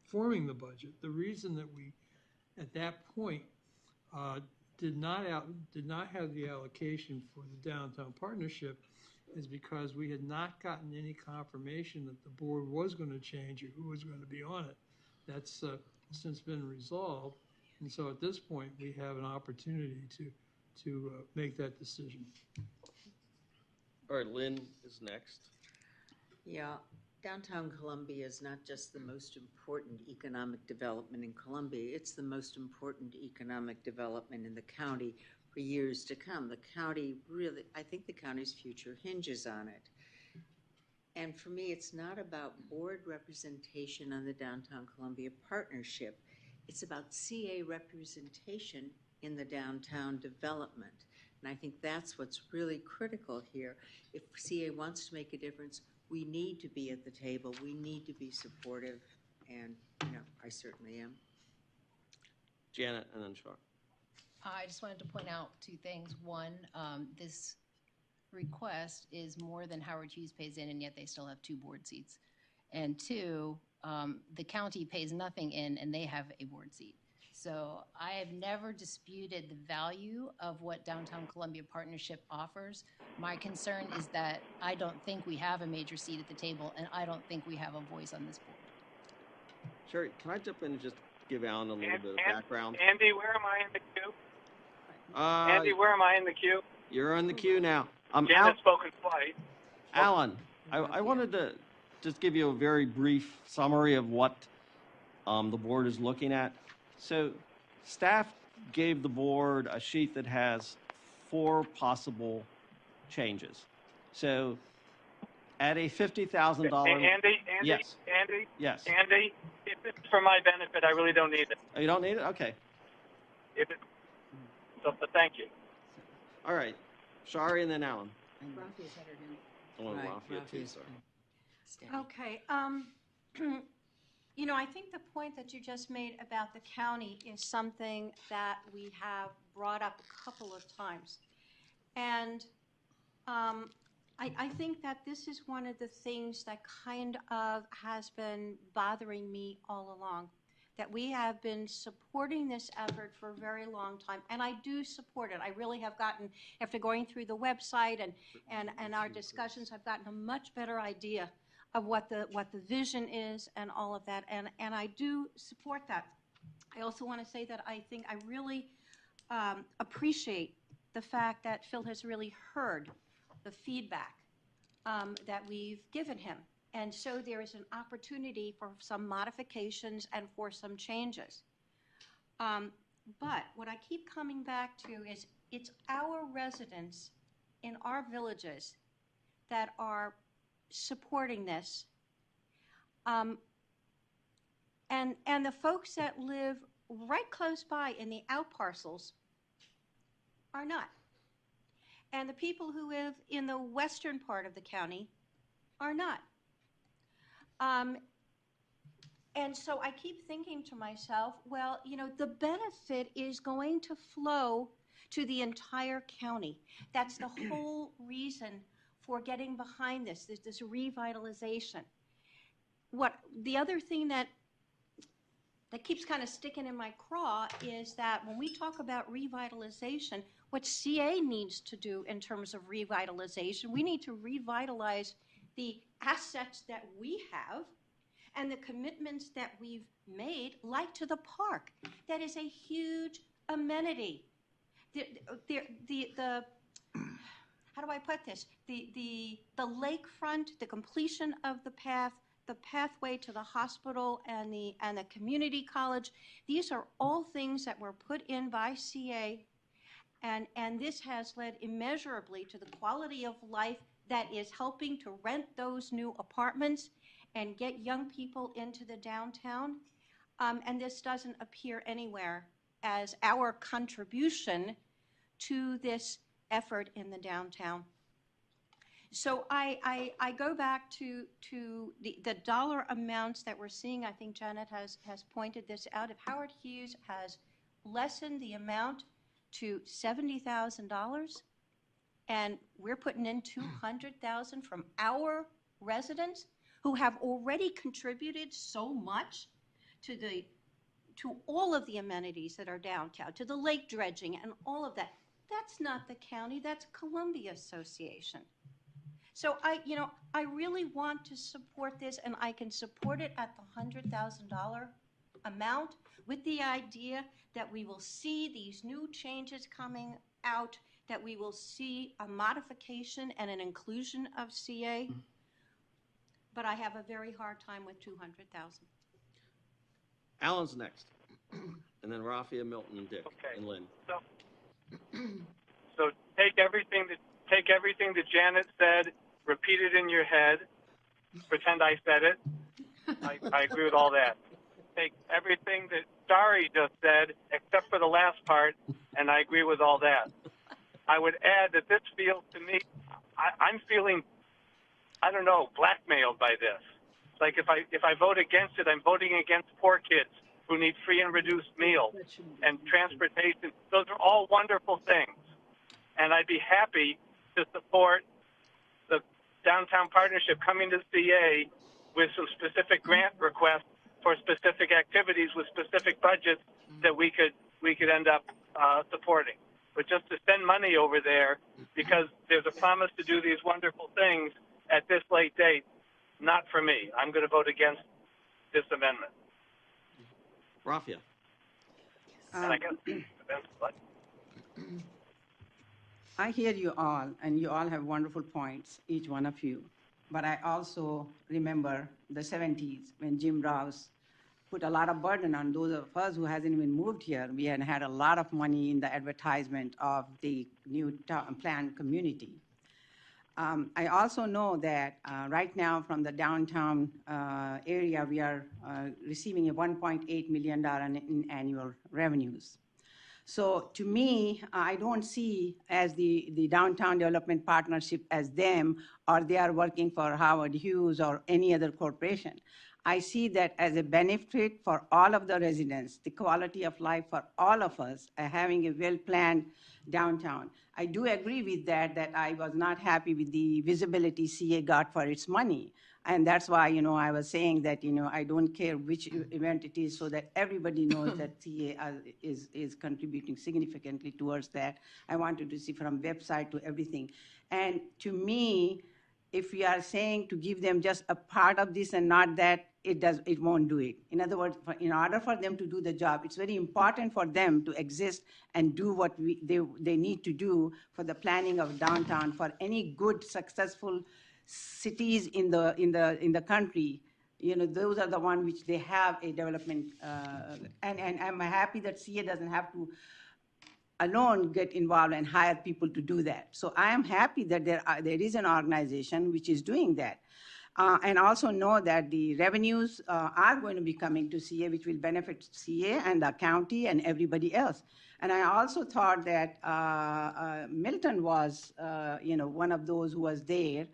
[SPEAKER 15] forming the budget, the reason that we, at that point, did not have the allocation for the downtown partnership is because we had not gotten any confirmation that the board was going to change or who was going to be on it. That's since been resolved, and so at this point we have an opportunity to make that decision.
[SPEAKER 1] All right, Lynn is next.
[SPEAKER 6] Yeah, downtown Columbia is not just the most important economic development in Columbia, it's the most important economic development in the county for years to come. The county really, I think the county's future hinges on it. And for me, it's not about board representation on the Downtown Columbia Partnership. It's about CA representation in the downtown development. And I think that's what's really critical here. If CA wants to make a difference, we need to be at the table. We need to be supportive. And, I certainly am.
[SPEAKER 1] Janet and then Char.
[SPEAKER 11] I just wanted to point out two things. One, this request is more than Howard Hughes pays in, and yet they still have 2 board seats. And two, the county pays nothing in, and they have a board seat. So I have never disputed the value of what Downtown Columbia Partnership offers. My concern is that I don't think we have a major seat at the table, and I don't think we have a voice on this board.
[SPEAKER 1] Sherry, can I jump in and just give Alan a little bit of background?
[SPEAKER 4] Andy, where am I in the queue? Andy, where am I in the queue?
[SPEAKER 1] You're in the queue now.
[SPEAKER 4] Janet's spoken twice.
[SPEAKER 1] Alan, I wanted to just give you a very brief summary of what the board is looking at. So staff gave the board a sheet that has 4 possible changes. So at a $50,000...
[SPEAKER 4] Andy?
[SPEAKER 1] Yes.
[SPEAKER 4] Andy?
[SPEAKER 1] Yes.
[SPEAKER 4] Andy, if it's for my benefit, I really don't need it.
[SPEAKER 1] Oh, you don't need it? Okay.
[SPEAKER 4] But thank you.
[SPEAKER 1] All right. Shari and then Alan.
[SPEAKER 11] Rafia's had her hand.
[SPEAKER 1] Oh, and
[SPEAKER 6] Right,
[SPEAKER 1] Rafia too,
[SPEAKER 6] Rafia's
[SPEAKER 1] sorry.
[SPEAKER 12] Okay. I think the point that you just made about the county is something that we have brought up a couple of times. And I think that this is one of the things that kind of has been bothering me all along. that we have been supporting this effort for a very long time, and I do support it. I really have gotten, after going through the website and our discussions, I've gotten a much better idea of what the vision is and all of that, and I do support that. I also want to say that I think I really appreciate the fact that Phil has really heard the feedback that we've given him. And so there is an opportunity for some modifications and for some changes. But what I keep coming back to is it's our residents in our villages that are supporting this. And the folks that live right close by in the out parcels are not. And the people who live in the western part of the county are not. And so I keep thinking to myself, well, you know, the benefit is going to flow to the entire county. That's the whole reason for getting behind this revitalization. The other thing that keeps kind of sticking in my craw is that when we talk about revitalization, what CA needs to do in terms of revitalization, we need to revitalize the assets that we have and the commitments that we've made, like to the park. That is a huge amenity. How do I put this? The lakefront, the completion of the path, the pathway to the hospital and the community college, these are all things that were put in by CA, and this has led immeasurably to the quality of life that is helping to rent those new apartments and get young people into the downtown. And this doesn't appear anywhere as our contribution to this effort in the downtown. So I go back to the dollar amounts that we're seeing. I think Janet has pointed this out. If Howard Hughes has lessened the amount to $70,000, and we're putting in $200,000 from our residents who have already contributed so much to all of the amenities that are downtown, to the lake dredging and all of that. That's not the county, that's Columbia Association. So I really want to support this, and I can support it at the $100,000 amount with the idea that we will see these new changes coming out, that we will see a modification and an inclusion of CA. But I have a very hard time with $200,000.
[SPEAKER 1] Alan's next. And then Raffia, Milton, and Dick, and Lynn.
[SPEAKER 4] So take everything that Janet said, repeat it in your head, pretend I said it. I agree with all that. Take everything that Dari just said, except for the last part, and I agree with all that. I would add that this feels to me, I'm feeling, I don't know, blackmailed by this. Like if I vote against it, I'm voting against poor kids who need free and reduced meals and transportation. Those are all wonderful things. And I'd be happy to support the Downtown Partnership coming to CA with some specific grant requests for specific activities with specific budgets that we could end up supporting. But just to send money over there because there's a promise to do these wonderful things at this late date, not for me. I'm going to vote against this amendment.
[SPEAKER 1] Raffia.
[SPEAKER 4] And I guess, what?
[SPEAKER 10] I hear you all, and you all have wonderful points, each one of you. But I also remember the 70s when Jim Rouse put a lot of burden on those of us who hasn't even moved here. We had a lot of money in the advertisement of the new planned community. I also know that right now from the downtown area, we are receiving a $1.8 million in annual revenues. So to me, I don't see as the Downtown Development Partnership as them, or they are working for Howard Hughes or any other corporation. I see that as a benefit for all of the residents, the quality of life for all of us, having a well-planned downtown. I do agree with that I was not happy with the visibility CA got for its money. And that's why, I was saying that, I don't care which event it is, so that everybody knows that CA is contributing significantly towards that. I wanted to see from website to everything. And to me, if we are saying to give them just a part of this and not that, it won't do it. In other words, in order for them to do the job, it's very important for them to exist and do what they need to do for the planning of downtown, for any good, successful cities in the country. Those are the ones which they have a development, and I'm happy that CA doesn't have to alone get involved and hire people to do that. So I am happy that there is an organization which is doing that. And also know that the revenues are going to be coming to CA, which will benefit CA and the county and everybody else. And I also thought that Milton was, one of those who was there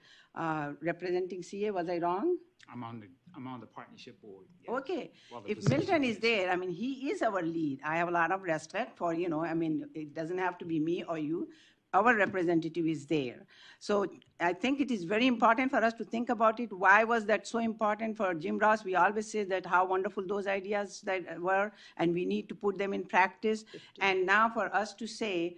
[SPEAKER 10] representing CA. Was I wrong?
[SPEAKER 16] I'm on the partnership board. Yeah.
[SPEAKER 10] Okay.
[SPEAKER 16] Well, the
[SPEAKER 10] If
[SPEAKER 16] position
[SPEAKER 10] Milton is there, he is our lead. I have a lot of respect for, it doesn't have to be me or you. Our representative is there. So I think it is very important for us to think about it. Why was that so important for Jim Ross? We always say that how wonderful those ideas that were, and we need to put them in practice. And now for us to say,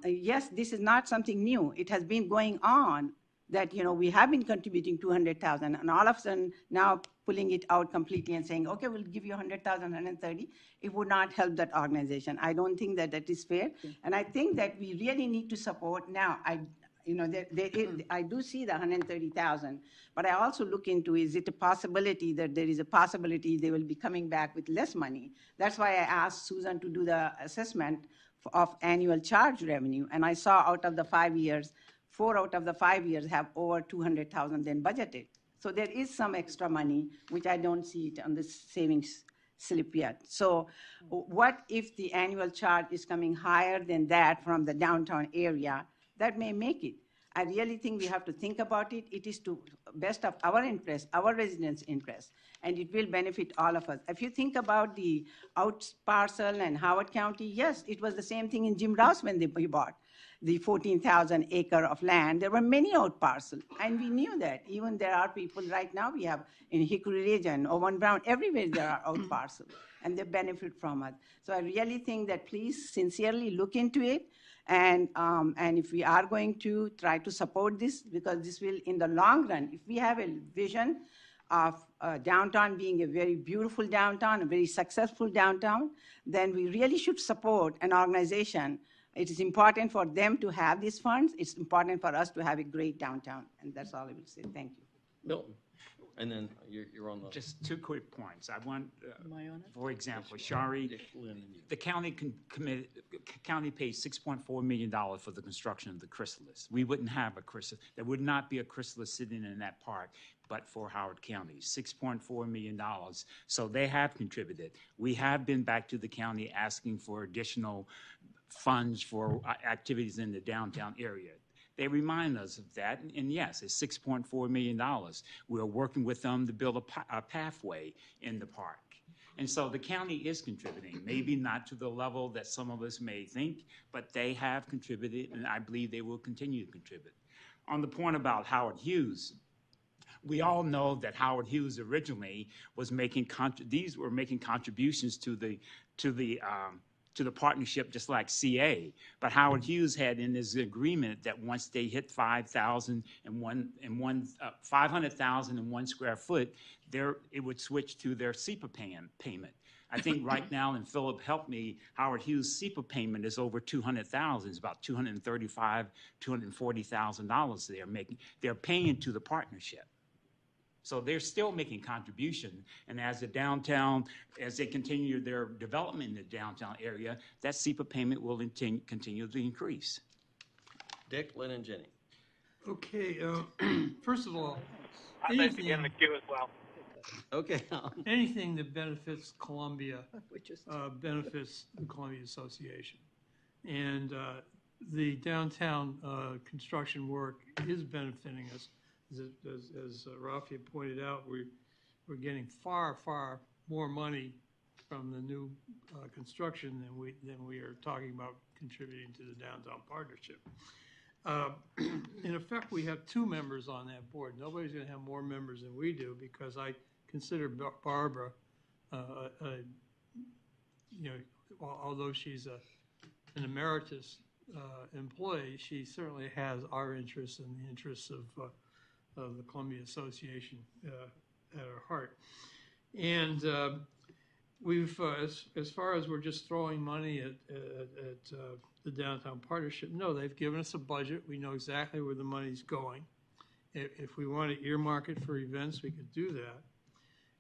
[SPEAKER 10] yes, this is not something new. It has been going on, that we have been contributing 200,000, and all of a sudden now pulling it out completely and saying, okay, we'll give you 100,000, 130, it would not help that organization. I don't think that is fair, and I think that we really need to support. Now, I do see the 130,000, but I also look into, is it a possibility that there is a possibility they will be coming back with less money? That's why I asked Susan to do the assessment of annual charge revenue, and I saw out of the 5 years, 4 out of the 5 years have over 200,000 then budgeted. So there is some extra money, which I don't see it on the savings slip yet. So what if the annual charge is coming higher than that from the downtown area? That may make it. I really think we have to think about it. It is to best of our interest, our residents' interest, and it will benefit all of us. If you think about the out parcel and Howard County, yes, it was the same thing in Jim Rouse when he bought the 14,000 acre of land. There were many out parcels, and we knew that. Even there are people right now, we have in Hickory Region, Owen Brown, everywhere there are out parcels, and they benefit from it. So I really think that please sincerely look into it, and if we are going to try to support this, because this will, in the long run, if we have a vision of downtown being a very beautiful downtown, a very successful downtown, then we really should support an organization. It is important for them to have these funds. It's important for us to have a great downtown, and that's all I will say. Thank you.
[SPEAKER 1] Milton, and then you're on the.
[SPEAKER 16] Just 2 quick points. I want, for example, Shari, the county county paid $6.4 million for the construction of the chrysalis. We wouldn't have a chrysalis. There would not be a chrysalis sitting in that park, but for Howard County, $6.4 million. So they have contributed. We have been back to the county asking for additional funds for activities in the downtown area. They remind us of that, and yes, it's $6.4 million. We're working with them to build a pathway in the park. And so the county is contributing, maybe not to the level that some of us may think, but they have contributed, and I believe they will continue to contribute. On the point about Howard Hughes, we all know that Howard Hughes originally was making contributions to the partnership, just like CA. But Howard Hughes had in his agreement that once they hit 500,000 and 1 square foot, it would switch to their SEPA payment. I think right now, and Philip helped me, Howard Hughes' SEPA payment is over 200,000. It's about $235,000, $240,000 they're paying to the partnership. So they're still making contribution, and as the downtown, as they continue their development in the downtown area, that SEPA payment will continue to increase.
[SPEAKER 1] Dick, Lynn, and Jenny.
[SPEAKER 15] Okay, first of all,
[SPEAKER 4] I'd like to get in the queue as well.
[SPEAKER 1] Okay.
[SPEAKER 15] Anything that benefits Columbia benefits the Columbia Association. And the downtown construction work is benefiting us. As Rafi pointed out, we're getting far more money from the new construction than we are talking about contributing to the downtown partnership. In effect, we have 2 members on that board. Nobody's going to have more members than we do because I consider Barbara, although she's an emeritus employee, she certainly has our interests and the interests of the Columbia Association at her heart. And we've, as far as we're just throwing money at the Downtown Partnership, no, they've given us a budget. We know exactly where the money's going. If we want to earmark it for events, we could do that.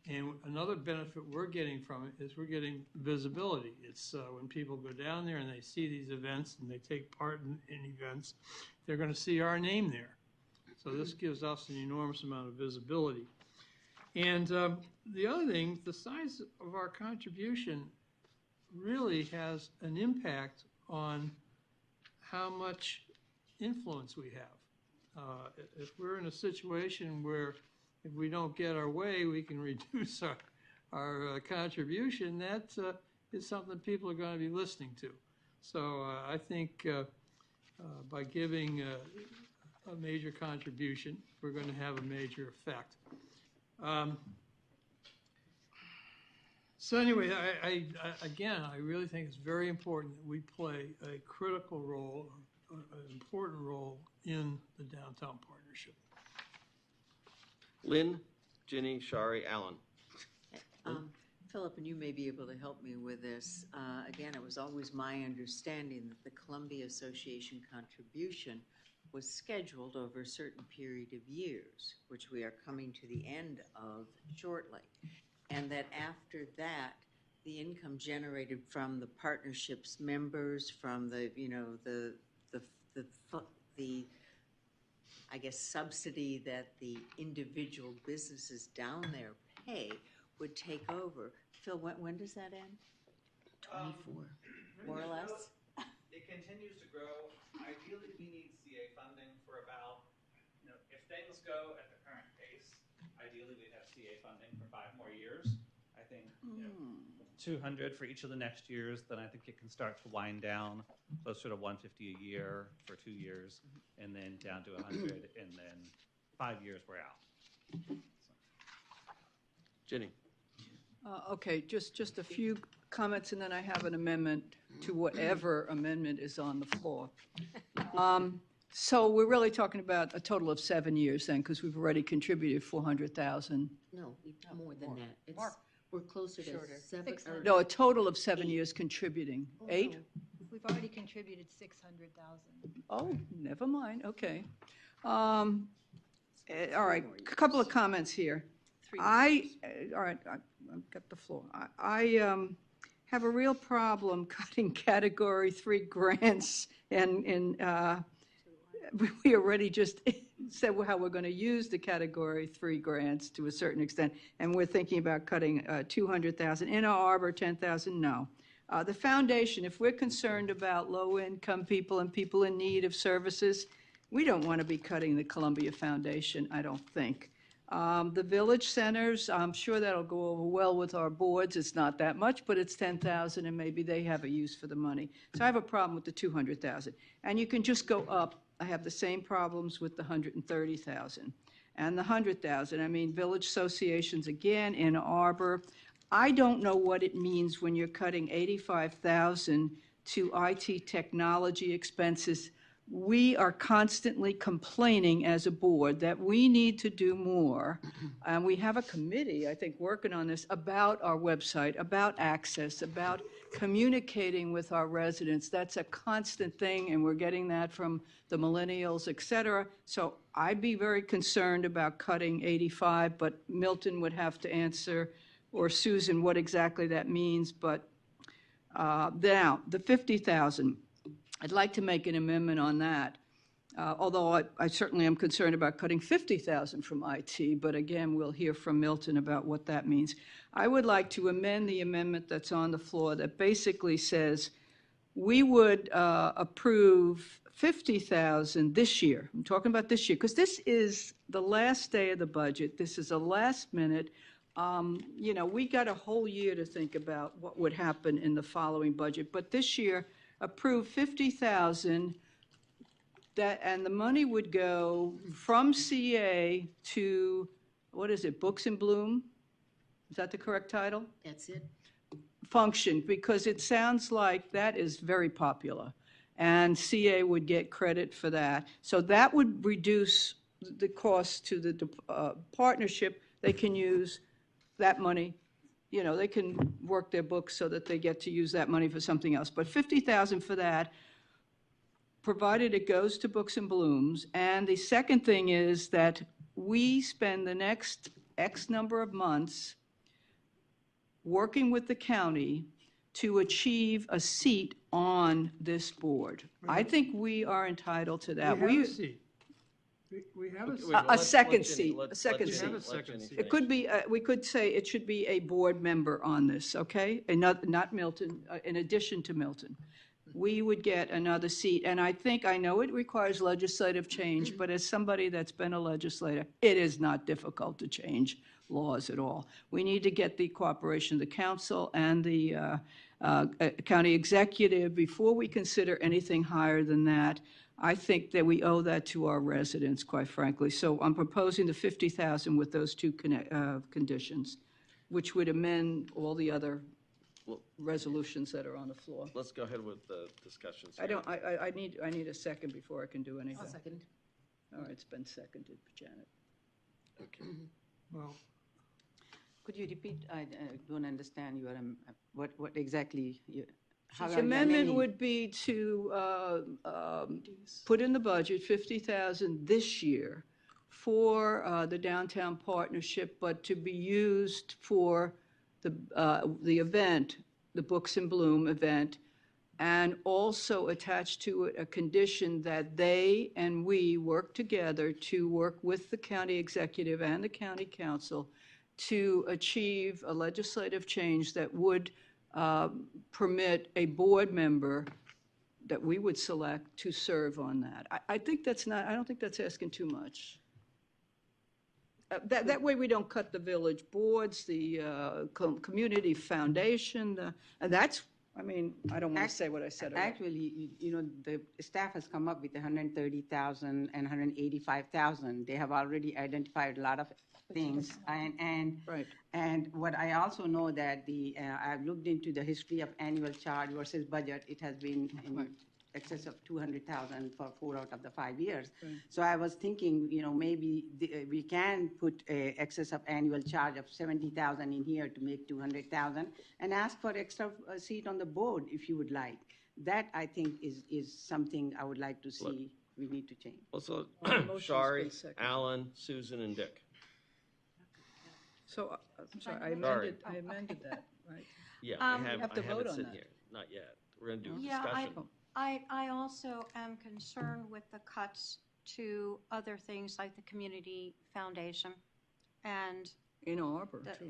[SPEAKER 15] And another benefit we're getting from it is we're getting visibility. It's when people go down there and they see these events and they take part in events, they're going to see our name there. So this gives us an enormous amount of visibility. And the other thing, the size of our contribution really has an impact on how much influence we have. If we're in a situation where if we don't get our way, we can reduce our contribution, that is something people are going to be listening to. So I think by giving a major contribution, we're going to have a major effect. So anyway, I really think it's very important that we play a critical role, an important role in the Downtown Partnership.
[SPEAKER 1] Lynn, Ginny, Shari, Alan.
[SPEAKER 6] Philip, and you may be able to help me with this. Again, it was always my understanding that the Columbia Association contribution was scheduled over a certain period of years, which we are coming to the end of shortly, and that after that, the income generated from the partnership's members, from the I guess subsidy that the individual businesses down there pay would take over. Phil, when does that end? 24, more or less?
[SPEAKER 19] It continues to grow. Ideally, we need CA funding for about, if things go at the current pace, ideally we'd have CA funding for 5 more years. I think 200 for each of the next years, then I think it can start to wind down closer to 150 a year for 2 years, and then down to 100, and then 5 years we're out.
[SPEAKER 1] Ginny.
[SPEAKER 3] Okay, just a few comments, and then I have an amendment to whatever amendment is on the floor. So we're really talking about a total of 7 years then, because we've already contributed $400,000.
[SPEAKER 17] No, more than that. We're closer to 7.
[SPEAKER 3] No, a total of 7 years contributing. 8?
[SPEAKER 13] We've already contributed 600,000.
[SPEAKER 3] Oh, never mind, okay. All right, a couple of comments here. All right, I've got the floor. I have a real problem cutting Category 3 grants, and we already just said how we're going to use the Category 3 grants to a certain extent, and we're thinking about cutting 200,000. Inner Arbor, 10,000, no. The foundation, if we're concerned about low-income people and people in need of services, we don't want to be cutting the Columbia Foundation, I don't think. The village centers, I'm sure that'll go over well with our boards. It's not that much, but it's 10,000, and maybe they have a use for the money. So I have a problem with the 200,000. And you can just go up. I have the same problems with the 130,000 and the 100,000. I mean, village associations again, Ann Arbor. I don't know what it means when you're cutting 85,000 to IT technology expenses. We are constantly complaining as a board that we need to do more. And we have a committee, I think, working on this about our website, about access, about communicating with our residents. That's a constant thing, and we're getting that from the millennials, et cetera. So I'd be very concerned about cutting 85, but Milton would have to answer, or Susan, what exactly that means. But now, the 50,000. I'd like to make an amendment on that, although I certainly am concerned about cutting 50,000 from IT, but again, we'll hear from Milton about what that means. I would like to amend the amendment that's on the floor that basically says we would approve 50,000 this year. I'm talking about this year, because this is the last day of the budget. This is a last minute. We got a whole year to think about what would happen in the following budget, but this year, approve 50,000 and the money would go from CA to, what is it, Books and Bloom? Is that the correct title?
[SPEAKER 17] That's it.
[SPEAKER 3] Function, because it sounds like that is very popular, and CA would get credit for that. So that would reduce the cost to the partnership. They can use that money, you know, they can work their books so that they get to use that money for something else. But $50,000 for that, provided it goes to Books and Blooms. And the second thing is that we spend the next X number of months working with the county to achieve a seat on this board. I think we are entitled to that.
[SPEAKER 15] We have a seat. We have a seat.
[SPEAKER 3] A second seat, a second
[SPEAKER 15] We
[SPEAKER 3] seat.
[SPEAKER 15] have a second seat.
[SPEAKER 3] It could be, we could say it should be a board member on this, okay? And not Milton, in addition to Milton. We would get another seat, and I know it requires legislative change, but as somebody that's been a legislator, it is not difficult to change laws at all. We need to get the cooperation of the council and the county executive before we consider anything higher than that. I think that we owe that to our residents, quite frankly. So I'm proposing the $50,000 with those two conditions, which would amend all the other resolutions that are on the floor.
[SPEAKER 1] Let's go ahead with the discussions.
[SPEAKER 3] I need a second before I can do anything.
[SPEAKER 17] I'll second.
[SPEAKER 3] All right, it's been seconded, Janet.
[SPEAKER 1] Okay.
[SPEAKER 15] Well,
[SPEAKER 10] Could you repeat? I don't understand your, what exactly you. how
[SPEAKER 3] The
[SPEAKER 10] are you
[SPEAKER 3] amendment
[SPEAKER 10] amending?
[SPEAKER 3] would be to put in the budget $50,000 this year for the downtown partnership, but to be used for the event, the Books and Bloom event, and also attach to it a condition that they and we work together to work with the county executive and the county council to achieve a legislative change that would permit a board member that we would select to serve on that. I think that's not, I don't think that's asking too much. That way we don't cut the village boards, the community foundation, and that's, I mean, I don't want to say what I said.
[SPEAKER 10] Actually, you know, the staff has come up with 130,000 and 185,000. They have already identified a lot of things, and what I also know that I've looked into the history of annual charge versus budget. It has been in excess of 200,000 for 4 out of the 5 years.
[SPEAKER 3] Right.
[SPEAKER 10] So I was thinking, you know, maybe we can put a excess of annual charge of 70,000 in here to make 200,000, and ask for extra seat on the board if you would like. That I think is something I would like to see. We need to change.
[SPEAKER 1] Also,
[SPEAKER 3] motion's
[SPEAKER 1] Shari,
[SPEAKER 3] been seconded.
[SPEAKER 1] Alan, Susan, and Dick.
[SPEAKER 3] So, I'm sorry, I amended that, right?
[SPEAKER 1] Yeah,
[SPEAKER 3] We
[SPEAKER 1] I
[SPEAKER 3] have to
[SPEAKER 1] have
[SPEAKER 3] vote
[SPEAKER 1] it
[SPEAKER 3] on
[SPEAKER 1] sitting
[SPEAKER 3] that.
[SPEAKER 1] here. Not yet. We're gonna do
[SPEAKER 12] Yeah,
[SPEAKER 1] discussion.
[SPEAKER 12] I also am concerned with the cuts to other things like the community foundation and.
[SPEAKER 3] In Arbor, too.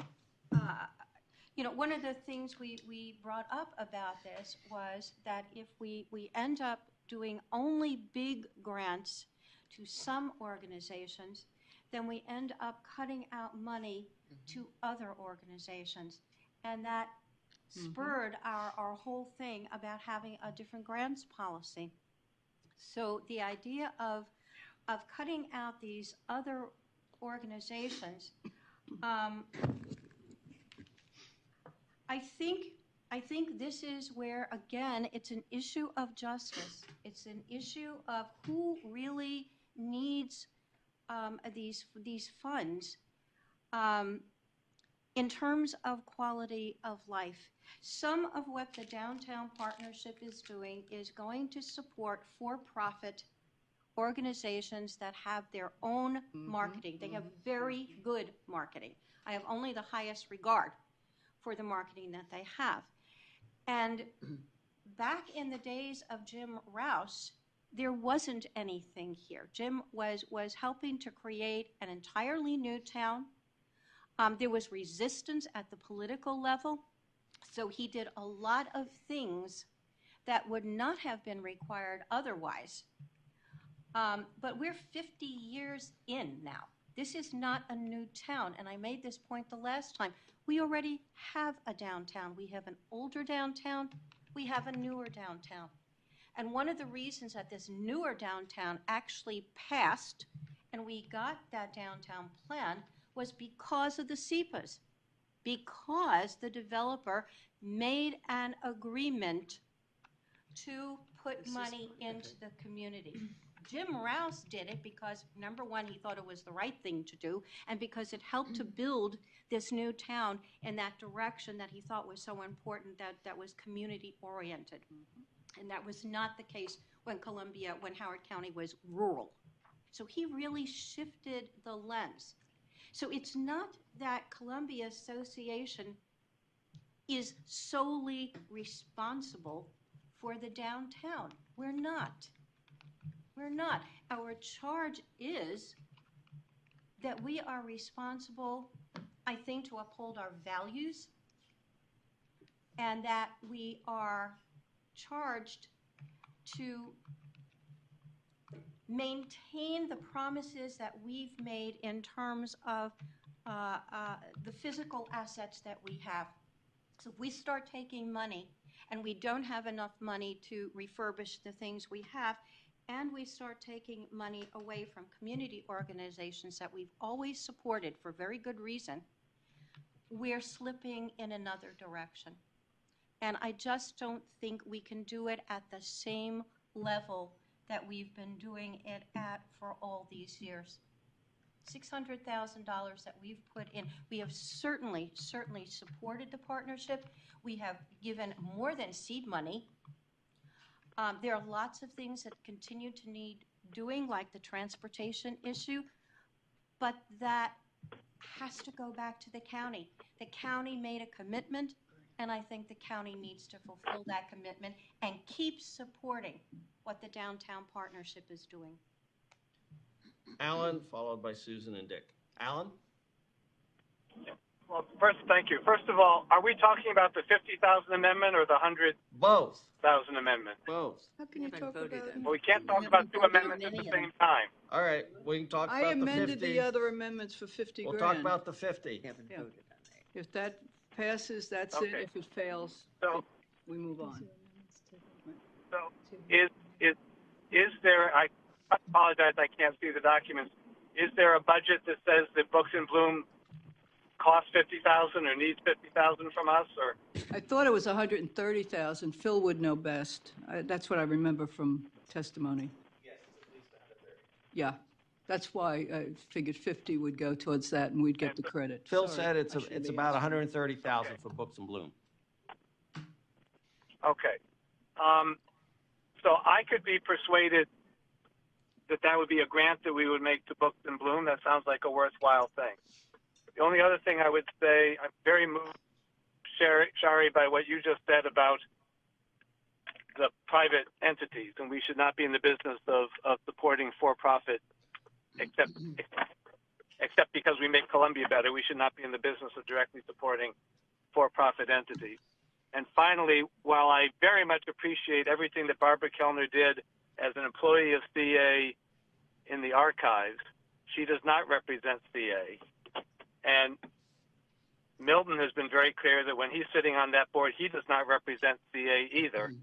[SPEAKER 12] You know, one of the things we brought up about this was that if we end up doing only big grants to some organizations, then we end up cutting out money to other organizations. And that spurred our whole thing about having a different grants policy. So the idea of cutting out these other organizations, I think this is where, again, it's an issue of justice. It's an issue of who really needs these funds in terms of quality of life. Some of what the Downtown Partnership is doing is going to support for-profit organizations that have their own marketing. They have very good marketing. I have only the highest regard for the marketing that they have. And back in the days of Jim Rouse, there wasn't anything here. Jim was helping to create an entirely new town. There was resistance at the political level, so he did a lot of things that would not have been required otherwise. But we're 50 years in now. This is not a new town, and I made this point the last time. We already have a downtown. We have an older downtown. We have a newer downtown. And one of the reasons that this newer downtown actually passed and we got that downtown plan was because of the SEPAs, because the developer made an agreement to put money into the community. Jim Rouse did it because, number one, he thought it was the right thing to do, and because it helped to build this new town in that direction that he thought was so important, that was community-oriented. And that was not the case when Howard County was rural. So he really shifted the lens. So it's not that Columbia Association is solely responsible for the downtown. We're not. We're not. Our charge is that we are responsible, I think, to uphold our values, and that we are charged to maintain the promises that we've made in terms of the physical assets that we have. So if we start taking money and we don't have enough money to refurbish the things we have, and we start taking money away from community organizations that we've always supported for very good reason, we're slipping in another direction. And I just don't think we can do it at the same level that we've been doing it at for all these years. $600,000 that we've put in. We have certainly supported the partnership. We have given more than seed money. There are lots of things that continue to need doing, like the transportation issue, but that has to go back to the county. The county made a commitment, and I think the county needs to fulfill that commitment and keep supporting what the downtown partnership is doing.
[SPEAKER 1] Alan, followed by Susan and Dick. Alan?
[SPEAKER 4] Well, first, thank you. First of all, are we talking about the 50,000 amendment or the 100,000
[SPEAKER 1] Both.
[SPEAKER 4] amendment?
[SPEAKER 1] Both.
[SPEAKER 3] How can you talk about it?
[SPEAKER 4] Well, we can't talk about two amendments at the same time.
[SPEAKER 1] All right, we can talk
[SPEAKER 3] I
[SPEAKER 1] about the 50.
[SPEAKER 3] amended the other amendments for 50
[SPEAKER 1] We'll
[SPEAKER 3] grand.
[SPEAKER 1] talk about the 50.
[SPEAKER 3] Yeah. If that passes, that's it.
[SPEAKER 4] Okay.
[SPEAKER 3] If it fails,
[SPEAKER 4] So,
[SPEAKER 3] we move on.
[SPEAKER 4] so is there, I apologize, I can't see the documents. Is there a budget that says that Books in Bloom costs 50,000 or needs 50,000 from us, or?
[SPEAKER 3] I thought it was 130,000. Phil would know best. That's what I remember from testimony.
[SPEAKER 19] Yes, it's at least 130.
[SPEAKER 3] Yeah, that's why I figured 50 would go towards that and we'd get the credit.
[SPEAKER 1] Phil
[SPEAKER 3] Sorry,
[SPEAKER 1] said it's
[SPEAKER 3] I shouldn't be
[SPEAKER 1] about
[SPEAKER 3] answering.
[SPEAKER 1] 130,000 for Books in Bloom.
[SPEAKER 4] Okay. So I could be persuaded that that would be a grant that we would make to Books in Bloom. That sounds like a worthwhile thing. The only other thing I would say, I'm very moved, Shari, by what you just said about the private entities, and we should not be in the business of supporting for-profit, except because we make Columbia better. We should not be in the business of directly supporting for-profit entities. And finally, while I very much appreciate everything that Barbara Kellner did as an employee of CA in the archives, she does not represent CA. And Milton has been very clear that when he's sitting on that board, he does not represent CA either.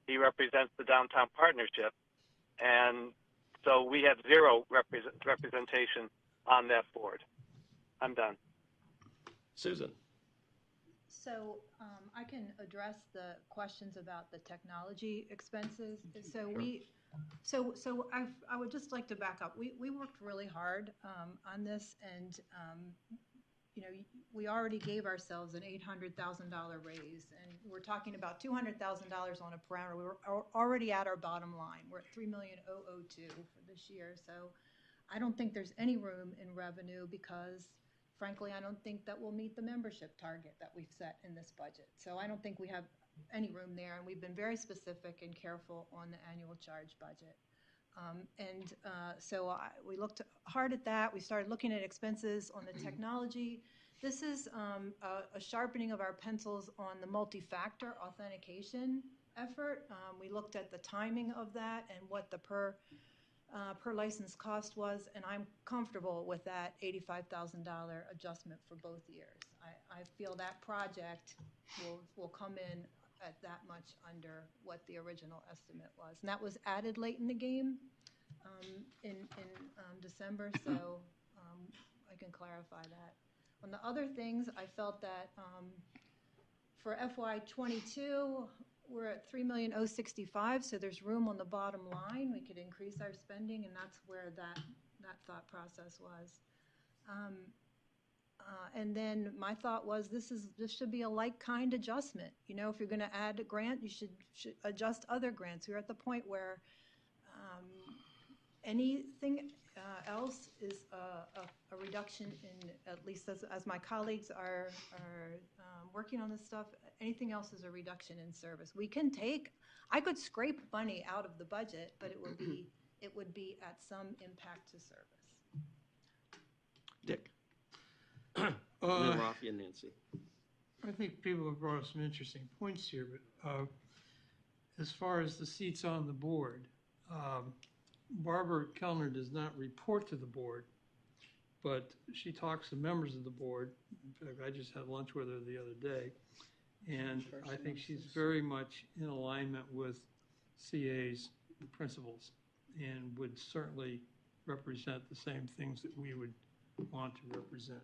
[SPEAKER 4] He represents the downtown partnership. And so we have zero representation on that board. I'm done.
[SPEAKER 1] Susan?
[SPEAKER 13] So I can address the questions about the technology expenses. So I would just like to back up. We worked really hard on this, and you know, we already gave ourselves an $800,000 raise, and we're talking about $200,000 on a parameter. We were already at our bottom line. We're at $3,002,000 for this year. So I don't think there's any room in revenue because, frankly, I don't think that we'll meet the membership target that we've set in this budget. So I don't think we have any room there, and we've been very specific and careful on the annual charge budget. So we looked hard at that. We started looking at expenses on the technology. This is a sharpening of our pencils on the multi-factor authentication effort. We looked at the timing of that and what the per license cost was, and I'm comfortable with that $85,000 adjustment for both years. I feel that project will come in at that much under what the original estimate was. And that was added late in the game in December, so I can clarify that. On the other things, I felt that for FY '22, we're at $3,065,000, so there's room on the bottom line. We could increase our spending, and that's where that thought process was. And then my thought was this should be a like-kind adjustment. You know, if you're going to add a grant, you should adjust other grants. We're at the point where anything else is a reduction in, at least as my colleagues are working on this stuff, anything else is a reduction in service. I could scrape money out of the budget, but it would be at some impact to service.
[SPEAKER 1] Dick. And then Rafi and Nancy.
[SPEAKER 15] I think people have brought up some interesting points here, but as far as the seats on the board, Barbara Kellner does not report to the board, but she talks to members of the board. In fact, I just had lunch with her the other day, and I think she's very much in alignment with CA's principles and would certainly represent the same things that we would want to represent.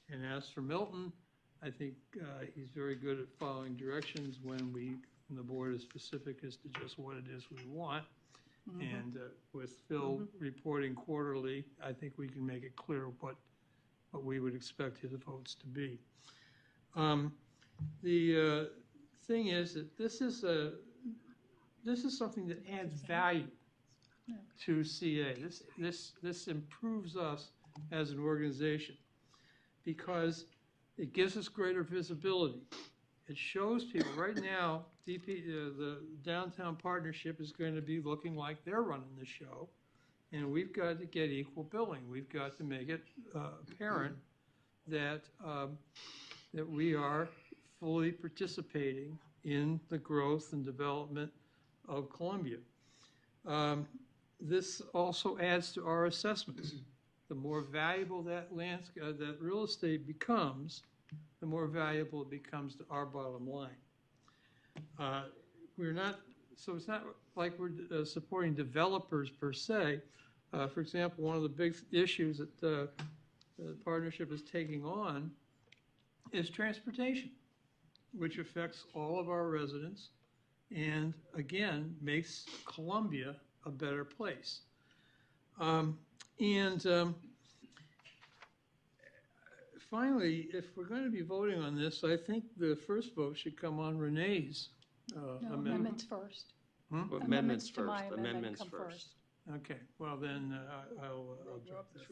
[SPEAKER 15] And as for Milton, I think he's very good at following directions when the board is specific as to just what it is we want. Mm-hmm. And with Phil reporting quarterly, I think we can make it clear what we would expect his votes to be. The thing is that this is something that adds value to CA. This improves us as an organization because it gives us greater visibility. It shows people right now, the downtown partnership is going to be looking like they're running the show, and we've got to get equal billing. We've got to make it apparent that that we are fully participating in the growth and development of Columbia. This also adds to our assessments. The more valuable that that real estate becomes, the more valuable it becomes to our bottom line. So it's not like we're supporting developers per se. For example, one of the big issues that the partnership is taking on is transportation, which affects all of our residents and, again, makes Columbia a better place. Finally, if we're going to be voting on this, I think the first vote should come on Renee's
[SPEAKER 8] amendments first.
[SPEAKER 1] Amendments
[SPEAKER 8] to my
[SPEAKER 1] first.
[SPEAKER 8] amendment come first.
[SPEAKER 15] Okay, well then I'll drop that.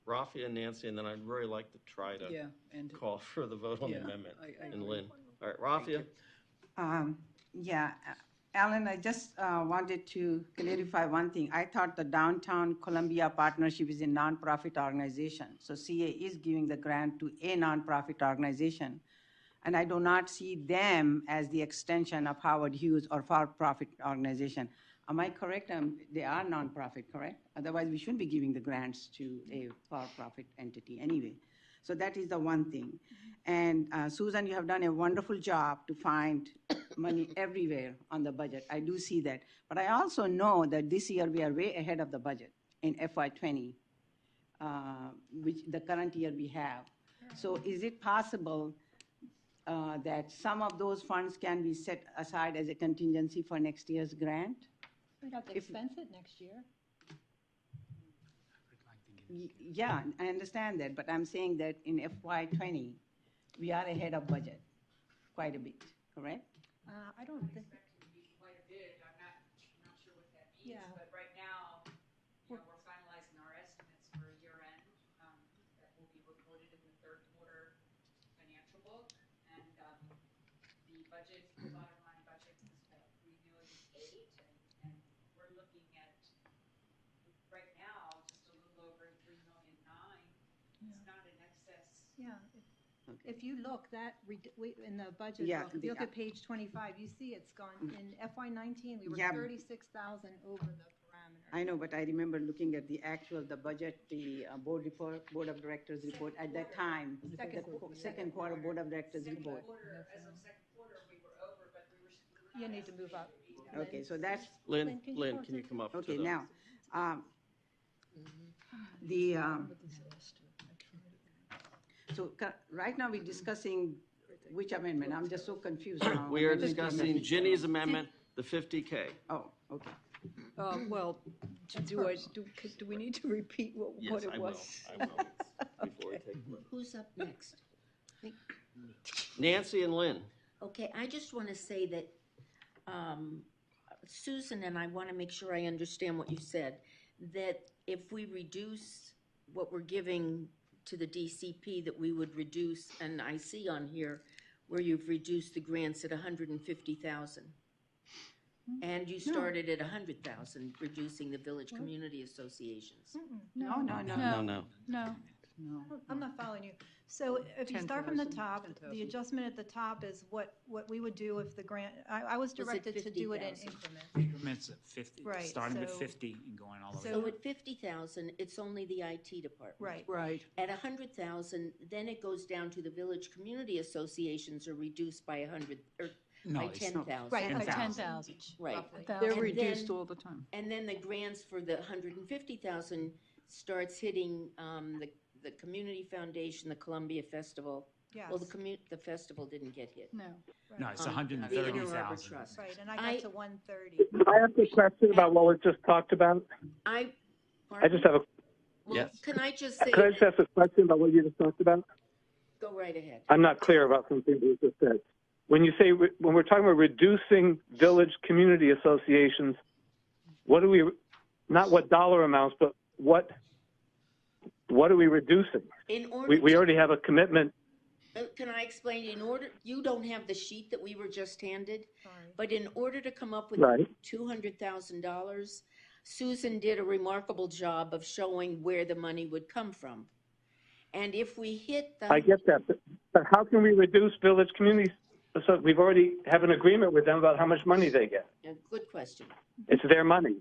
[SPEAKER 1] Rafi and Nancy, and then I'd really like to try to call for the vote on the amendment. And Lynn. All right, Rafi.
[SPEAKER 10] Alan, I just wanted to clarify one thing. I thought the Downtown Columbia Partnership is a nonprofit organization. So CA is giving the grant to a nonprofit organization. And I do not see them as the extension of Howard Hughes or for-profit organization. Am I correct? They are nonprofit, correct? Otherwise, we shouldn't be giving the grants to a for-profit entity anyway. So that is the one thing. And Susan, you have done a wonderful job to find money everywhere on the budget. I do see that. But I also know that this year we are way ahead of the budget in FY20, which the current year we have. So is it possible that some of those funds can be set aside as a contingency for next year's grant?
[SPEAKER 13] We'd have to expense it next year.
[SPEAKER 10] Yeah, I understand that, but I'm saying that in FY20, we are ahead of budget quite a bit, correct?
[SPEAKER 13] I don't think.
[SPEAKER 20] Quite a bit. I'm not sure what that means, but right now, we're finalizing our estimates for year end that will be reported in the third quarter financial book, and the budget, the bottom line budget is about $3,008,000, and we're looking at right now just a little over $3,009,000. It's not in excess.
[SPEAKER 13] Yeah. If you look in the budget book, if you look at page 25, you see it's gone in FY19. We were 36,000 over the parameter.
[SPEAKER 10] I know, but I remember looking at the budget, the board of directors report at that time. Second quarter board of directors report.
[SPEAKER 20] As of second quarter, we were over
[SPEAKER 13] You need to move up.
[SPEAKER 10] Okay, so that's,
[SPEAKER 1] Lynn, can you come up? to
[SPEAKER 10] okay,
[SPEAKER 1] the-
[SPEAKER 10] now, the, so right now we're discussing which amendment? I'm just so confused now.
[SPEAKER 1] We are discussing Ginny's amendment, the 50K.
[SPEAKER 10] Oh, okay.
[SPEAKER 3] Well, do we need to repeat what
[SPEAKER 1] Yes,
[SPEAKER 3] it
[SPEAKER 1] I will.
[SPEAKER 3] was?
[SPEAKER 1] I will. Before we take a look.
[SPEAKER 17] Who's up next?
[SPEAKER 1] Nancy and Lynn.
[SPEAKER 17] Okay, I just want to say that Susan and I want to make sure I understand what you said, that if we reduce what we're giving to the DCP, that we would reduce, and I see on here where you've reduced the grants at 150,000. And you started at 100,000, reducing the village community associations.
[SPEAKER 10] No.
[SPEAKER 8] No.
[SPEAKER 13] I'm not following you. So if you start from the top, the adjustment at the top is what we would do if the grant, I was directed to do it in
[SPEAKER 17] 50,000?
[SPEAKER 13] increments.
[SPEAKER 16] Increments of 50,
[SPEAKER 13] Right,
[SPEAKER 16] starting with
[SPEAKER 13] so-
[SPEAKER 16] 50 and going all the way.
[SPEAKER 17] So at 50,000, it's only the IT department.
[SPEAKER 13] Right.
[SPEAKER 3] Right.
[SPEAKER 17] At 100,000, then it goes down to the village community associations are reduced by 100, or
[SPEAKER 16] No,
[SPEAKER 17] by
[SPEAKER 16] it's
[SPEAKER 17] 10,000.
[SPEAKER 13] Right,
[SPEAKER 8] 10,000.
[SPEAKER 17] Right.
[SPEAKER 3] They're
[SPEAKER 17] And
[SPEAKER 3] reduced
[SPEAKER 17] then-
[SPEAKER 3] all the time.
[SPEAKER 17] And then the grants for the 150,000 starts hitting the Community Foundation, the Columbia Festival. Well,
[SPEAKER 13] Yes.
[SPEAKER 17] the festival didn't get hit.
[SPEAKER 13] No.
[SPEAKER 16] No, it's
[SPEAKER 17] The Inter-Harbor
[SPEAKER 16] 130,000.
[SPEAKER 17] Trust.
[SPEAKER 13] Right, and I got to 130.
[SPEAKER 4] I have a question about what was just talked about. I just have a.
[SPEAKER 17] Well,
[SPEAKER 1] Yes.
[SPEAKER 17] Can I just say,
[SPEAKER 4] Could I just ask a question about what you just talked about?
[SPEAKER 17] go right ahead.
[SPEAKER 4] I'm not clear about something you just said. When you say when we're talking about reducing village community associations, what do we? Not what dollar amounts, but what are we reducing?
[SPEAKER 17] In order
[SPEAKER 4] We
[SPEAKER 17] to-
[SPEAKER 4] already have a commitment.
[SPEAKER 17] Can I explain? You don't have the sheet that we were just handed, but in order to come up with
[SPEAKER 4] Right.
[SPEAKER 17] $200,000, Susan did a remarkable job of showing where the money would come from. And if we hit the...
[SPEAKER 4] I get that, but how can we reduce village communities? So we've already have an agreement with them about how much money they get.
[SPEAKER 17] Good question.
[SPEAKER 4] It's their money.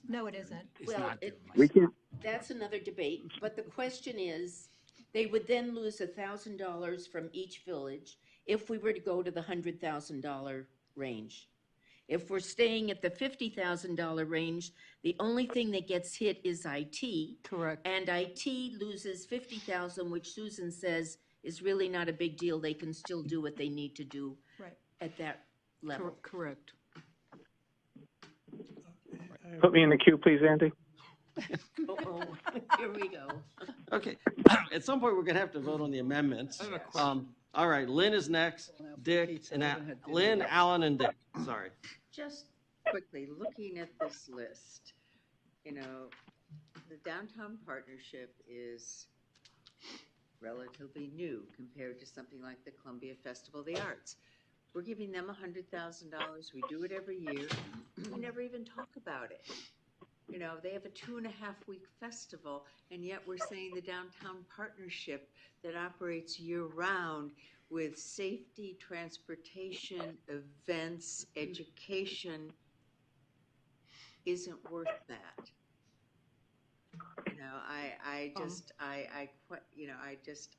[SPEAKER 13] No, it isn't.
[SPEAKER 17] Well,
[SPEAKER 4] We can.
[SPEAKER 17] that's another debate, but the question is, they would then lose $1,000 from each village if we were to go to the $100,000 range. If we're staying at the $50,000 range, the only thing that gets hit is IT.
[SPEAKER 3] Correct.
[SPEAKER 17] And IT loses $50,000, which Susan says is really not a big deal. They can still do what they need to do
[SPEAKER 13] Right.
[SPEAKER 17] at that level.
[SPEAKER 3] Correct.
[SPEAKER 4] Put me in the queue, please, Andy.
[SPEAKER 17] Uh-oh, here we go.
[SPEAKER 1] Okay, at some point, we're gonna have to vote on the amendments. All right, Lynn is next, Dick, and Lynn, Alan, and Dick, sorry.
[SPEAKER 6] Just quickly, looking at this list, the downtown partnership is relatively new compared to something like the Columbia Festival of the Arts. We're giving them $100,000. We do it every year. We never even talk about it. They have a 2.5-week festival, and yet we're saying the downtown partnership that operates year-round with safety, transportation, events, education isn't worth that.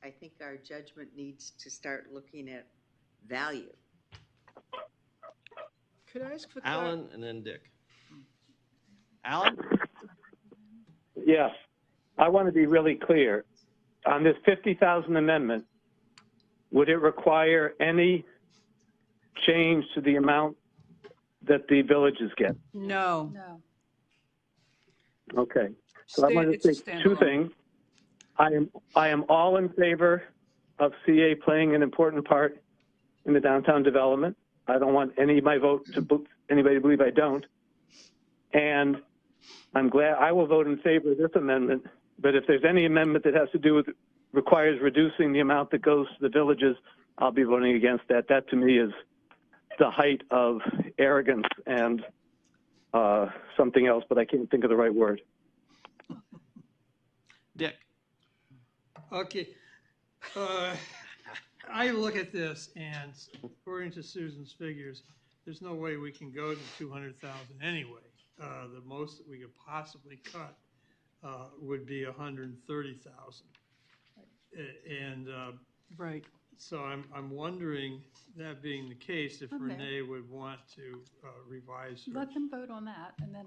[SPEAKER 6] I think our judgment needs to start looking at value.
[SPEAKER 3] Could I ask for
[SPEAKER 1] Alan, and then Dick. Alan?
[SPEAKER 4] Yes, I want to be really clear. On this 50,000 amendment, would it require any change to the amount that the villages get?
[SPEAKER 3] No.
[SPEAKER 8] No.
[SPEAKER 4] Okay. So I want to say two things. I am all in favor of CA playing an important part in the downtown development. I don't want any of my vote to anybody to believe I don't. And I'm glad I will vote in favor of this amendment. But if there's any amendment that has to do with requires reducing the amount that goes to the villages, I'll be voting against that. That to me is the height of arrogance and something else, but I can't think of the right word.
[SPEAKER 1] Dick.
[SPEAKER 15] Okay. I look at this, and according to Susan's figures, there's no way we can go to 200,000 anyway. The most that we could possibly cut would be 130,000. And
[SPEAKER 3] Right.
[SPEAKER 15] So I'm wondering, that being the case, if
[SPEAKER 8] I'm there.
[SPEAKER 15] Renee would want to revise her.
[SPEAKER 8] Let them vote on that, and then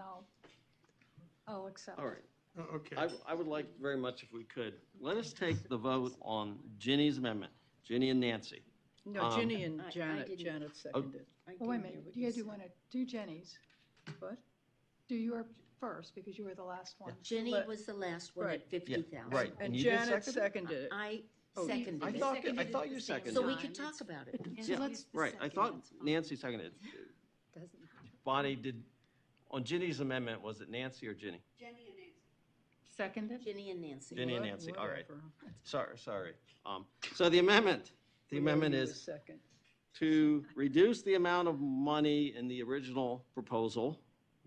[SPEAKER 8] I'll accept.
[SPEAKER 1] All right.
[SPEAKER 15] Oh, okay.
[SPEAKER 1] I would like very much if we could, let us take the vote on Ginny's amendment, Ginny and Nancy.
[SPEAKER 3] No, Ginny and
[SPEAKER 6] I
[SPEAKER 3] Janet,
[SPEAKER 6] didn't-
[SPEAKER 3] Janet seconded.
[SPEAKER 8] Oh, wait a minute, you do want to do Jenny's.
[SPEAKER 3] What?
[SPEAKER 8] Do your first, because you were the last one.
[SPEAKER 17] Jenny
[SPEAKER 8] But-
[SPEAKER 17] was the last one
[SPEAKER 3] Right.
[SPEAKER 17] at 50,000.
[SPEAKER 1] Right.
[SPEAKER 3] And
[SPEAKER 1] you did
[SPEAKER 3] Janet
[SPEAKER 1] second it?
[SPEAKER 3] seconded it.
[SPEAKER 17] I
[SPEAKER 3] Oh,
[SPEAKER 17] seconded
[SPEAKER 1] I
[SPEAKER 17] it.
[SPEAKER 1] thought, you seconded
[SPEAKER 17] So
[SPEAKER 1] it.
[SPEAKER 17] we could talk about it.
[SPEAKER 8] So let's,
[SPEAKER 1] Right, I thought Nancy seconded it. Bonnie, on Ginny's amendment, was it Nancy or Ginny?
[SPEAKER 18] Jenny and Nancy.
[SPEAKER 8] seconded?
[SPEAKER 17] Ginny and Nancy.
[SPEAKER 1] Ginny and Nancy, all right.
[SPEAKER 3] Whatever.
[SPEAKER 1] Sorry. So the amendment
[SPEAKER 3] Whoever was
[SPEAKER 1] is
[SPEAKER 3] second.
[SPEAKER 1] to reduce the amount of money in the original proposal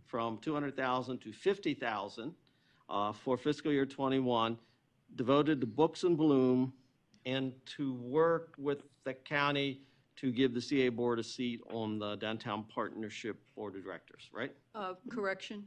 [SPEAKER 1] from 200,000 to 50,000 for fiscal year '21, devoted to books and bloom, and to work with the county to give the CA board a seat on the Downtown Partnership Board of Directors, right?
[SPEAKER 3] Correction.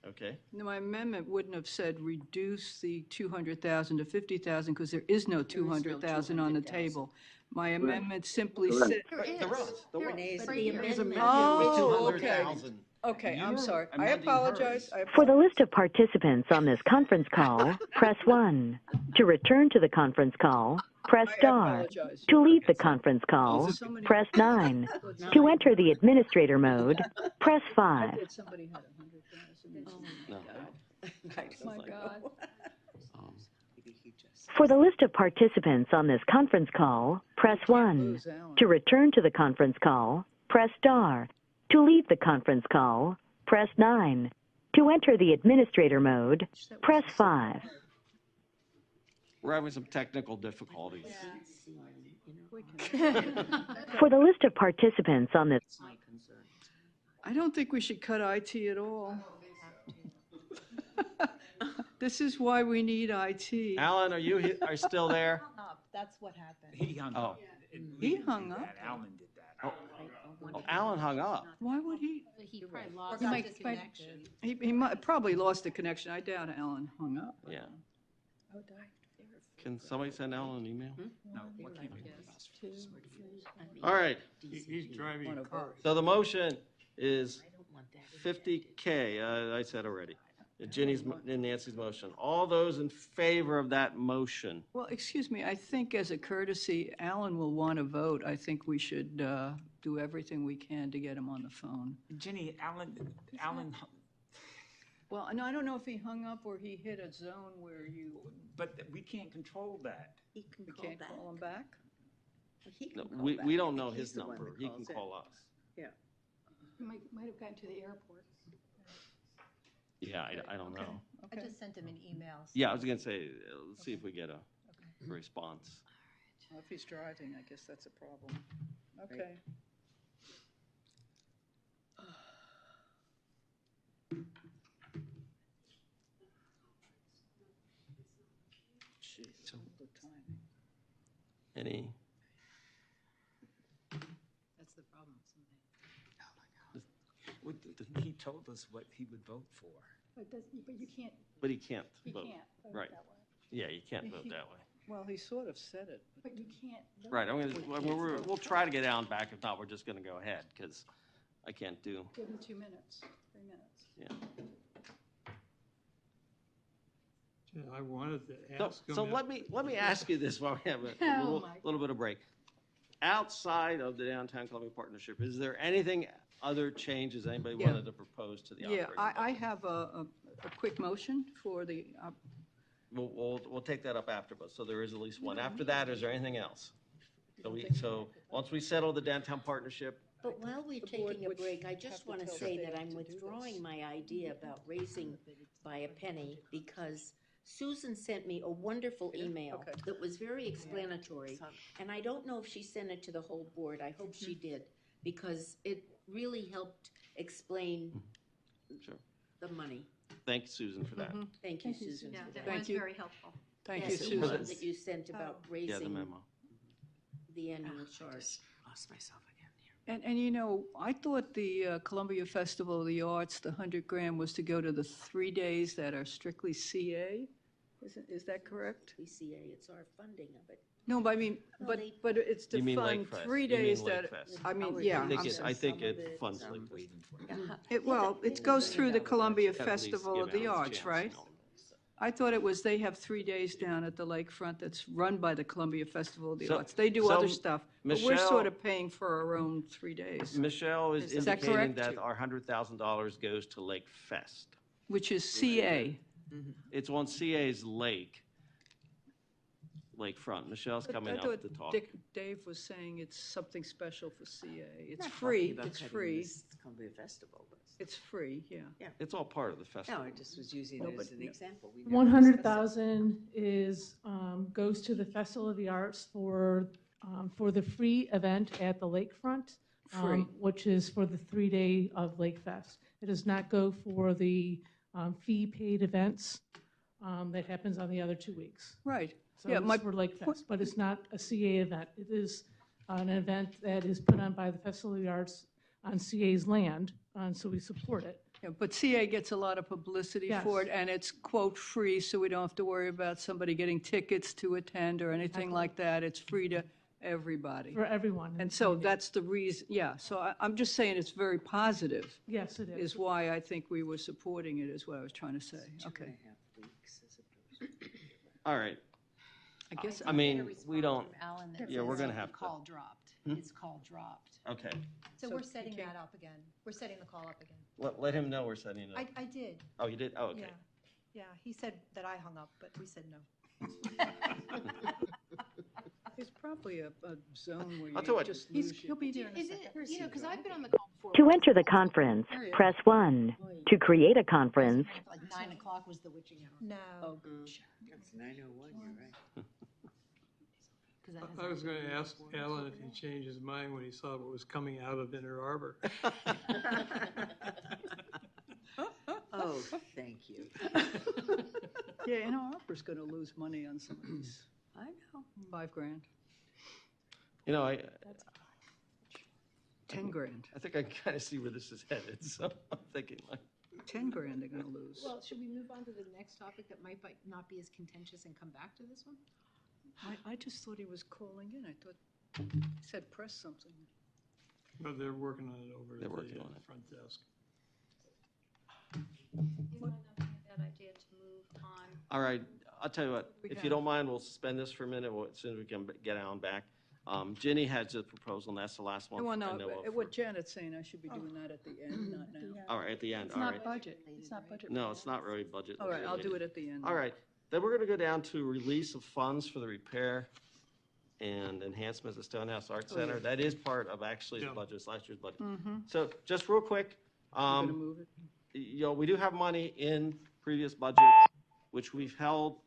[SPEAKER 1] Okay.
[SPEAKER 3] No, my amendment wouldn't have said reduce the 200,000 to 50,000 because there is no 200,000 on the
[SPEAKER 17] 200,000.
[SPEAKER 3] table. My amendment simply
[SPEAKER 17] Correct.
[SPEAKER 3] said.
[SPEAKER 8] There is.
[SPEAKER 1] There was.
[SPEAKER 17] Renee's,
[SPEAKER 8] Right
[SPEAKER 17] the
[SPEAKER 8] here.
[SPEAKER 1] His
[SPEAKER 17] amendment.
[SPEAKER 1] amendment was
[SPEAKER 3] Oh,
[SPEAKER 1] 200,000.
[SPEAKER 3] Okay, I'm
[SPEAKER 1] You're
[SPEAKER 3] sorry. I
[SPEAKER 1] amending
[SPEAKER 3] apologize.
[SPEAKER 1] hers.
[SPEAKER 21] For the list of participants on this conference call, press 1. To return to the conference call, press
[SPEAKER 3] I
[SPEAKER 21] star.
[SPEAKER 3] apologize.
[SPEAKER 21] To leave the conference call,
[SPEAKER 3] so many-
[SPEAKER 21] press 9. To enter the administrator mode, press
[SPEAKER 3] I
[SPEAKER 21] 5.
[SPEAKER 3] thought somebody had 100,000.
[SPEAKER 17] Oh
[SPEAKER 1] No.
[SPEAKER 8] My God.
[SPEAKER 21] For the list of participants on this conference call, press 1.
[SPEAKER 3] Lose Alan.
[SPEAKER 21] To return to the conference call, press star. To leave the conference call, press 9. To enter the administrator mode, press 5.
[SPEAKER 1] We're having some technical difficulties.
[SPEAKER 21] For the list of participants on this,
[SPEAKER 17] My concern.
[SPEAKER 3] I don't think we should cut IT at all. This is why we need IT.
[SPEAKER 1] Alan, are still there?
[SPEAKER 13] That's what happened.
[SPEAKER 16] He hung
[SPEAKER 1] Oh.
[SPEAKER 16] up.
[SPEAKER 3] He hung up.
[SPEAKER 16] Alan did that.
[SPEAKER 1] Oh, Alan hung up.
[SPEAKER 3] Why would he?
[SPEAKER 11] He probably lost
[SPEAKER 8] He might-
[SPEAKER 11] his connection.
[SPEAKER 3] He might, probably lost the connection. I doubt Alan hung up.
[SPEAKER 1] Yeah.
[SPEAKER 8] Oh, die.
[SPEAKER 1] Can somebody send Alan an email?
[SPEAKER 16] No, what came in?
[SPEAKER 1] All right.
[SPEAKER 15] He's driving a car.
[SPEAKER 1] So the motion is 50K, I said already. Ginny's and Nancy's motion. All those in favor of that motion?
[SPEAKER 3] Well, excuse me, I think as a courtesy, Alan will want to vote. I think we should do everything we can to get him on the phone.
[SPEAKER 16] Jenny, Alan,
[SPEAKER 3] Well, no, I don't know if he hung up or he hit a zone where you,
[SPEAKER 16] but we can't control that.
[SPEAKER 17] He can
[SPEAKER 3] we
[SPEAKER 17] call
[SPEAKER 3] can't
[SPEAKER 17] back.
[SPEAKER 3] call him back?
[SPEAKER 17] He can
[SPEAKER 1] No,
[SPEAKER 17] call
[SPEAKER 1] we
[SPEAKER 17] back.
[SPEAKER 1] don't know
[SPEAKER 17] He's
[SPEAKER 1] his
[SPEAKER 17] the one
[SPEAKER 1] number.
[SPEAKER 17] that
[SPEAKER 1] He can
[SPEAKER 17] calls in.
[SPEAKER 1] call us.
[SPEAKER 8] He might have gotten to the airport.
[SPEAKER 1] Yeah, I don't know.
[SPEAKER 11] I just sent him an email. so-
[SPEAKER 1] Yeah, I was gonna say, let's see if we get a response.
[SPEAKER 3] Well, if he's driving, I guess that's a problem. Okay. Jeez, the timing.
[SPEAKER 1] Any,
[SPEAKER 11] That's the problem.
[SPEAKER 16] He told us what he would vote for.
[SPEAKER 8] But you can't,
[SPEAKER 1] but he can't
[SPEAKER 8] you
[SPEAKER 1] vote.
[SPEAKER 8] can't vote
[SPEAKER 1] Right.
[SPEAKER 8] that way.
[SPEAKER 1] Yeah, you can't vote that way.
[SPEAKER 3] Well, he sort of said it.
[SPEAKER 8] But you can't. vote.
[SPEAKER 1] Right, we'll try to get Alan back. If not, we're just gonna go ahead, because I can't do,
[SPEAKER 8] Give him 2 minutes, 3 minutes.
[SPEAKER 1] yeah.
[SPEAKER 15] Yeah, I wanted to
[SPEAKER 1] So,
[SPEAKER 15] ask him.
[SPEAKER 1] so
[SPEAKER 15] if-
[SPEAKER 1] let me ask you this while we have a
[SPEAKER 8] Oh, my
[SPEAKER 1] little bit of break. Outside of the Downtown Columbia Partnership, is there anything, other changes anybody
[SPEAKER 3] Yeah.
[SPEAKER 1] wanted to propose to the
[SPEAKER 3] Yeah,
[SPEAKER 1] operating budget?
[SPEAKER 3] I have a quick motion for the,
[SPEAKER 1] We'll take that up after, but, so there is at least one. After that, is there anything else? So, once we settle the Downtown Partnership,
[SPEAKER 17] But while we're
[SPEAKER 3] The board
[SPEAKER 17] taking a
[SPEAKER 3] would
[SPEAKER 17] break, I
[SPEAKER 3] have
[SPEAKER 17] just
[SPEAKER 3] to
[SPEAKER 17] want to
[SPEAKER 3] tell
[SPEAKER 17] say
[SPEAKER 3] the
[SPEAKER 17] that
[SPEAKER 3] state
[SPEAKER 17] I'm
[SPEAKER 3] to do this.
[SPEAKER 17] withdrawing my idea about raising by a penny because Susan sent me a wonderful email
[SPEAKER 3] Okay.
[SPEAKER 17] that was very explanatory. And I don't know if she sent it to the whole board. I hope she did, because it really helped explain
[SPEAKER 1] sure.
[SPEAKER 17] the money.
[SPEAKER 1] Thank Susan for that.
[SPEAKER 17] Thank you, Susan.
[SPEAKER 12] Yeah,
[SPEAKER 17] for
[SPEAKER 12] that
[SPEAKER 17] that.
[SPEAKER 12] was very helpful.
[SPEAKER 3] thank you,
[SPEAKER 17] Yes, the one
[SPEAKER 3] Susan.
[SPEAKER 17] that you sent about
[SPEAKER 1] Yeah, the
[SPEAKER 17] raising
[SPEAKER 1] memo.
[SPEAKER 17] the annual charge.
[SPEAKER 6] Lost myself again.
[SPEAKER 3] And you know, I thought the Columbia Festival of the Arts, the 100 grand was to go to the 3 days that are strictly CA? Is that correct?
[SPEAKER 17] PCA, it's our funding of it.
[SPEAKER 3] No, but I mean, but it's to
[SPEAKER 1] You mean
[SPEAKER 3] fund
[SPEAKER 1] Lake Fest.
[SPEAKER 3] 3
[SPEAKER 1] You mean
[SPEAKER 3] days
[SPEAKER 1] Lake
[SPEAKER 3] that,
[SPEAKER 1] Fest.
[SPEAKER 3] I mean, yeah.
[SPEAKER 1] I think it funds Lake Fest.
[SPEAKER 3] Well, it goes through the Columbia
[SPEAKER 1] At least
[SPEAKER 3] Festival
[SPEAKER 1] give
[SPEAKER 3] of the
[SPEAKER 1] Alan a
[SPEAKER 3] Arts,
[SPEAKER 1] chance,
[SPEAKER 3] right? I thought it was, they have 3 days down at the lakefront that's run by the Columbia Festival of the
[SPEAKER 1] So-
[SPEAKER 3] Arts. They do
[SPEAKER 1] so
[SPEAKER 3] other stuff, but we're
[SPEAKER 1] Michelle-
[SPEAKER 3] sort of paying for our own 3 days.
[SPEAKER 1] Michelle is
[SPEAKER 3] Is that
[SPEAKER 1] indicating
[SPEAKER 3] correct?
[SPEAKER 1] that our $100,000 goes to Lake Fest.
[SPEAKER 3] Which is CA.
[SPEAKER 1] It's on CA's lakefront. Michelle's coming
[SPEAKER 3] I
[SPEAKER 1] up
[SPEAKER 3] thought
[SPEAKER 1] to talk.
[SPEAKER 3] Dave was saying it's something special for CA. It's
[SPEAKER 6] Not
[SPEAKER 3] free,
[SPEAKER 6] talking about
[SPEAKER 3] it's
[SPEAKER 6] cutting
[SPEAKER 3] free.
[SPEAKER 6] this Columbia Festival.
[SPEAKER 3] It's free, yeah.
[SPEAKER 1] It's all part of the
[SPEAKER 6] No,
[SPEAKER 1] festival.
[SPEAKER 6] I just was using it as an example. We never discussed it.
[SPEAKER 2] 100,000 is, goes to the Festival of the Arts for the free event at the lakefront.
[SPEAKER 3] Free.
[SPEAKER 2] Which is for the 3-day of Lake Fest. It does not go for the fee-paid events that happens on the other 2 weeks.
[SPEAKER 3] Right.
[SPEAKER 2] So
[SPEAKER 3] Yeah,
[SPEAKER 2] it's for Lake Fest, but it's not a CA event. It is an event that is put on by the Festival of the Arts on CA's land, so we support it.
[SPEAKER 3] Yeah, but CA gets a lot of publicity for it,
[SPEAKER 2] Yes.
[SPEAKER 3] and it's quote free, so we don't have to worry about somebody getting tickets to attend or anything like that. It's free to everybody.
[SPEAKER 2] For everyone.
[SPEAKER 3] And so that's the reason, yeah, so I'm just saying it's very positive.
[SPEAKER 2] Yes, it is.
[SPEAKER 3] Is why I think we were supporting it, is what I was trying to say. Okay.
[SPEAKER 1] All right.
[SPEAKER 3] I guess.
[SPEAKER 1] I mean, we don't,
[SPEAKER 11] Alan that
[SPEAKER 1] yeah, we're
[SPEAKER 11] says
[SPEAKER 1] going to have to.
[SPEAKER 11] Call dropped.
[SPEAKER 1] Hmm?
[SPEAKER 11] It's call dropped.
[SPEAKER 1] Okay.
[SPEAKER 13] So we're setting that up again. We're setting the call up again.
[SPEAKER 1] Let him know we're setting it up.
[SPEAKER 13] I did.
[SPEAKER 1] Oh, you did? Oh, okay.
[SPEAKER 13] Yeah. Yeah, he said that I hung up, but we said no.
[SPEAKER 3] There's probably a zone where
[SPEAKER 1] I'll tell
[SPEAKER 3] you
[SPEAKER 1] what.
[SPEAKER 3] just
[SPEAKER 11] He's,
[SPEAKER 3] lose
[SPEAKER 11] he'll
[SPEAKER 3] you.
[SPEAKER 11] be there in a second. You know, because I've been on the call before.
[SPEAKER 21] To enter the conference, press 1. To create a conference,
[SPEAKER 11] Like 9 o'clock was the witching hour.
[SPEAKER 13] No.
[SPEAKER 11] Oh,
[SPEAKER 6] It's 9:01, you're right.
[SPEAKER 15] I was going to ask Alan if he changed his mind when he saw what was coming out of Inner Harbor.
[SPEAKER 6] Oh, thank you.
[SPEAKER 3] Yeah, Ann Arbor's going to lose money on some of these.
[SPEAKER 6] I know.
[SPEAKER 3] $5,000,
[SPEAKER 1] You know,
[SPEAKER 3] 10 grand.
[SPEAKER 1] I think I kind of see where this is headed, so I'm thinking like.
[SPEAKER 3] 10 grand they're going to lose.
[SPEAKER 11] Well, should we move on to the next topic that might not be as contentious and come back to this one?
[SPEAKER 3] I just thought he was calling in. I thought he said press something.
[SPEAKER 15] But they're working on it over
[SPEAKER 1] They're
[SPEAKER 15] at
[SPEAKER 1] working
[SPEAKER 15] the
[SPEAKER 1] on it.
[SPEAKER 15] front desk.
[SPEAKER 12] It might not be a bad idea to move on.
[SPEAKER 1] All right, I'll tell you what,
[SPEAKER 3] We
[SPEAKER 1] if
[SPEAKER 3] have-
[SPEAKER 1] you don't mind, we'll suspend this for a minute, as soon as we can get Alan back. Ginny has a proposal, and that's the last one
[SPEAKER 3] Well,
[SPEAKER 1] I
[SPEAKER 3] no,
[SPEAKER 1] know of.
[SPEAKER 3] what Janet's saying, I should be doing that at the end, not now.
[SPEAKER 1] All right, at the end,
[SPEAKER 8] It's
[SPEAKER 1] all
[SPEAKER 8] not
[SPEAKER 1] right.
[SPEAKER 8] budget. It's not budget.
[SPEAKER 1] No, it's not really budget.
[SPEAKER 3] All right, I'll do
[SPEAKER 1] related.
[SPEAKER 3] it at the end.
[SPEAKER 1] All right, then we're gonna go down to release of funds for the repair and enhancement of the Stonehouse Art
[SPEAKER 3] Oh,
[SPEAKER 1] Center.
[SPEAKER 3] yeah.
[SPEAKER 1] That is part of actually the
[SPEAKER 15] Yeah.
[SPEAKER 1] budget, it's last year's budget.
[SPEAKER 3] Mm-hmm.
[SPEAKER 1] So just real quick,
[SPEAKER 3] We're going to move it.
[SPEAKER 1] you know, we do have money in previous budgets, which we've held,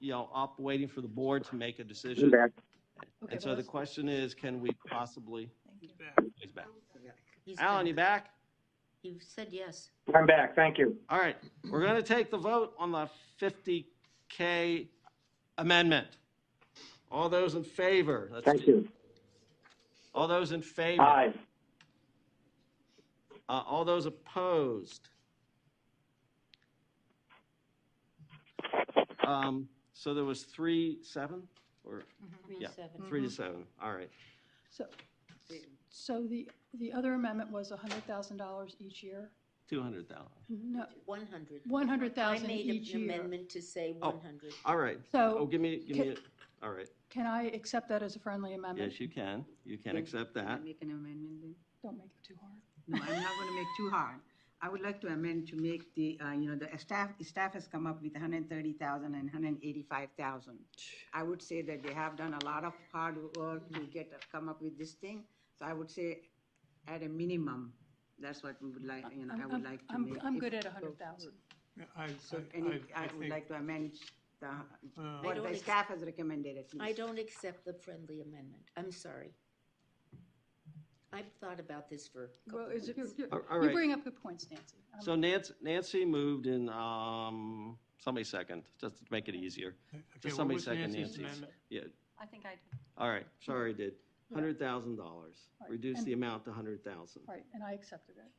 [SPEAKER 1] you know, up waiting for the board to make a decision. And so the question is, can we possibly? He's back.
[SPEAKER 17] He's
[SPEAKER 1] Alan,
[SPEAKER 17] back.
[SPEAKER 1] you back?
[SPEAKER 17] You said yes.
[SPEAKER 22] I'm back, thank you.
[SPEAKER 1] All right, we're going to take the vote on the 50K amendment. All those in favor?
[SPEAKER 22] Thank you.
[SPEAKER 1] All those in favor?
[SPEAKER 22] Aye.
[SPEAKER 1] All those opposed? So there was 3-7, or? Yeah,
[SPEAKER 17] 3-7.
[SPEAKER 1] 3-7, all right.
[SPEAKER 8] So the other amendment was $100,000 each year?
[SPEAKER 1] 200,000.
[SPEAKER 8] No,
[SPEAKER 17] 100.
[SPEAKER 8] 100,000
[SPEAKER 17] I made
[SPEAKER 8] each
[SPEAKER 17] an
[SPEAKER 8] year.
[SPEAKER 17] amendment to say
[SPEAKER 1] Oh.
[SPEAKER 17] 100.
[SPEAKER 1] All right.
[SPEAKER 8] So
[SPEAKER 1] Oh, give me, all right.
[SPEAKER 8] Can I accept that as a friendly amendment?
[SPEAKER 1] Yes, you can. You can accept that.
[SPEAKER 10] Make an amendment then?
[SPEAKER 8] Don't make it too hard.
[SPEAKER 10] No, I'm not going to make too hard. I would like to amend to make the, the staff has come up with 130,000 and 185,000. I would say that they have done a lot of hard work to come up with this thing. So I would say at a minimum, that's what we would like, I would like to make.
[SPEAKER 8] I'm good at 100,000.
[SPEAKER 10] I would
[SPEAKER 15] think-
[SPEAKER 10] like to amend the,
[SPEAKER 17] I
[SPEAKER 10] what
[SPEAKER 17] don't
[SPEAKER 10] the
[SPEAKER 17] ex-
[SPEAKER 10] staff has recommended at least.
[SPEAKER 17] I don't accept the friendly amendment. I'm sorry. I've thought about this for a couple
[SPEAKER 3] Well, is it,
[SPEAKER 17] weeks.
[SPEAKER 1] All
[SPEAKER 8] You
[SPEAKER 1] right.
[SPEAKER 8] bring up good points, Nancy.
[SPEAKER 1] So Nancy moved in, somebody second, just to make it easier.
[SPEAKER 15] Okay,
[SPEAKER 1] Just
[SPEAKER 15] what
[SPEAKER 1] somebody
[SPEAKER 15] was
[SPEAKER 1] second
[SPEAKER 15] Nancy's
[SPEAKER 1] Nancy's.
[SPEAKER 15] amendment?
[SPEAKER 1] Yeah,
[SPEAKER 11] I think I did.
[SPEAKER 1] all right, sorry, did. $100,000,
[SPEAKER 8] Right,
[SPEAKER 1] reduce
[SPEAKER 8] and-
[SPEAKER 1] the amount to 100,000.
[SPEAKER 8] Right, and I accepted it.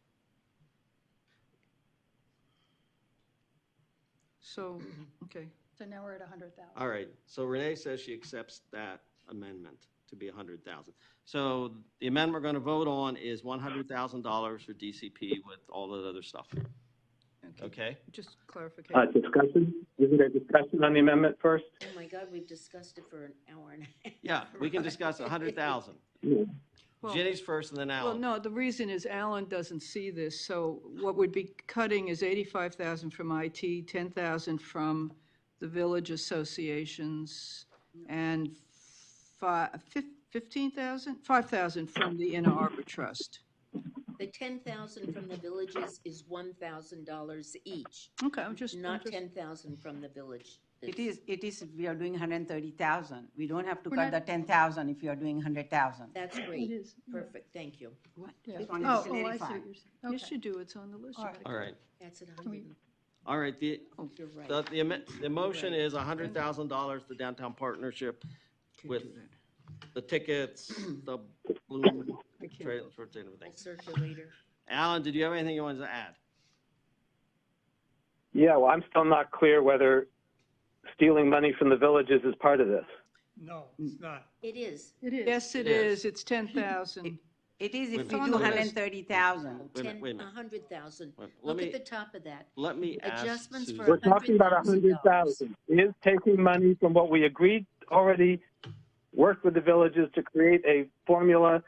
[SPEAKER 3] so, okay,
[SPEAKER 8] So now we're at 100,000.
[SPEAKER 1] All right, so Renee says she accepts that amendment to be 100,000. So the amendment we're going to vote on is $100,000 for DCP with all that other stuff. Okay?
[SPEAKER 3] Just clarification.
[SPEAKER 5] Discussion? Is it a discussion on the amendment first?
[SPEAKER 17] Oh my God, we've discussed it for an hour and a half.
[SPEAKER 1] Yeah, we can discuss 100,000.
[SPEAKER 3] Well-
[SPEAKER 1] Ginny's first and then
[SPEAKER 3] Well,
[SPEAKER 1] Alan.
[SPEAKER 3] no, the reason is Alan doesn't see this, so what would be cutting is 85,000 from IT, 10,000 from the village associations, and 15,000? 5,000 from the Inner Harbor Trust.
[SPEAKER 17] The 10,000 from the villages is $1,000 each.
[SPEAKER 3] Okay, I'm just.
[SPEAKER 17] Not 10,000 from the village.
[SPEAKER 7] It is, we are doing 130,000. We don't have to
[SPEAKER 17] We're
[SPEAKER 7] cut
[SPEAKER 17] not-
[SPEAKER 7] the 10,000 if you are doing 100,000.
[SPEAKER 17] That's great. Perfect, thank you.
[SPEAKER 3] What?
[SPEAKER 7] This
[SPEAKER 3] Oh,
[SPEAKER 7] one
[SPEAKER 3] oh,
[SPEAKER 7] is still
[SPEAKER 3] I see
[SPEAKER 7] 85.
[SPEAKER 3] what you're saying. Yes, you do, it's on the list.
[SPEAKER 1] All right.
[SPEAKER 17] That's at 100.
[SPEAKER 1] All right, the,
[SPEAKER 17] You're right.
[SPEAKER 1] the motion is $100,000 to downtown partnership with the tickets, the balloon trails, and everything.
[SPEAKER 17] Circulator.
[SPEAKER 1] Alan, did you have anything you wanted to add?
[SPEAKER 5] Yeah, well, I'm still not clear whether stealing money from the villages is part of this.
[SPEAKER 15] No, it's not.
[SPEAKER 17] It is.
[SPEAKER 3] It is. Yes, it is, it's 10,000.
[SPEAKER 7] It is
[SPEAKER 1] Wait
[SPEAKER 7] if
[SPEAKER 1] a
[SPEAKER 7] you
[SPEAKER 1] minute.
[SPEAKER 7] do 130,000.
[SPEAKER 1] Wait a minute, wait a minute.
[SPEAKER 17] 100,000.
[SPEAKER 1] Let
[SPEAKER 17] Look
[SPEAKER 1] me-
[SPEAKER 17] at the top of that.
[SPEAKER 1] Let me ask
[SPEAKER 17] Adjustments
[SPEAKER 1] Susan.
[SPEAKER 17] for
[SPEAKER 5] We're talking about $100,000. Is taking money from what we agreed already, worked with the villages to create a formula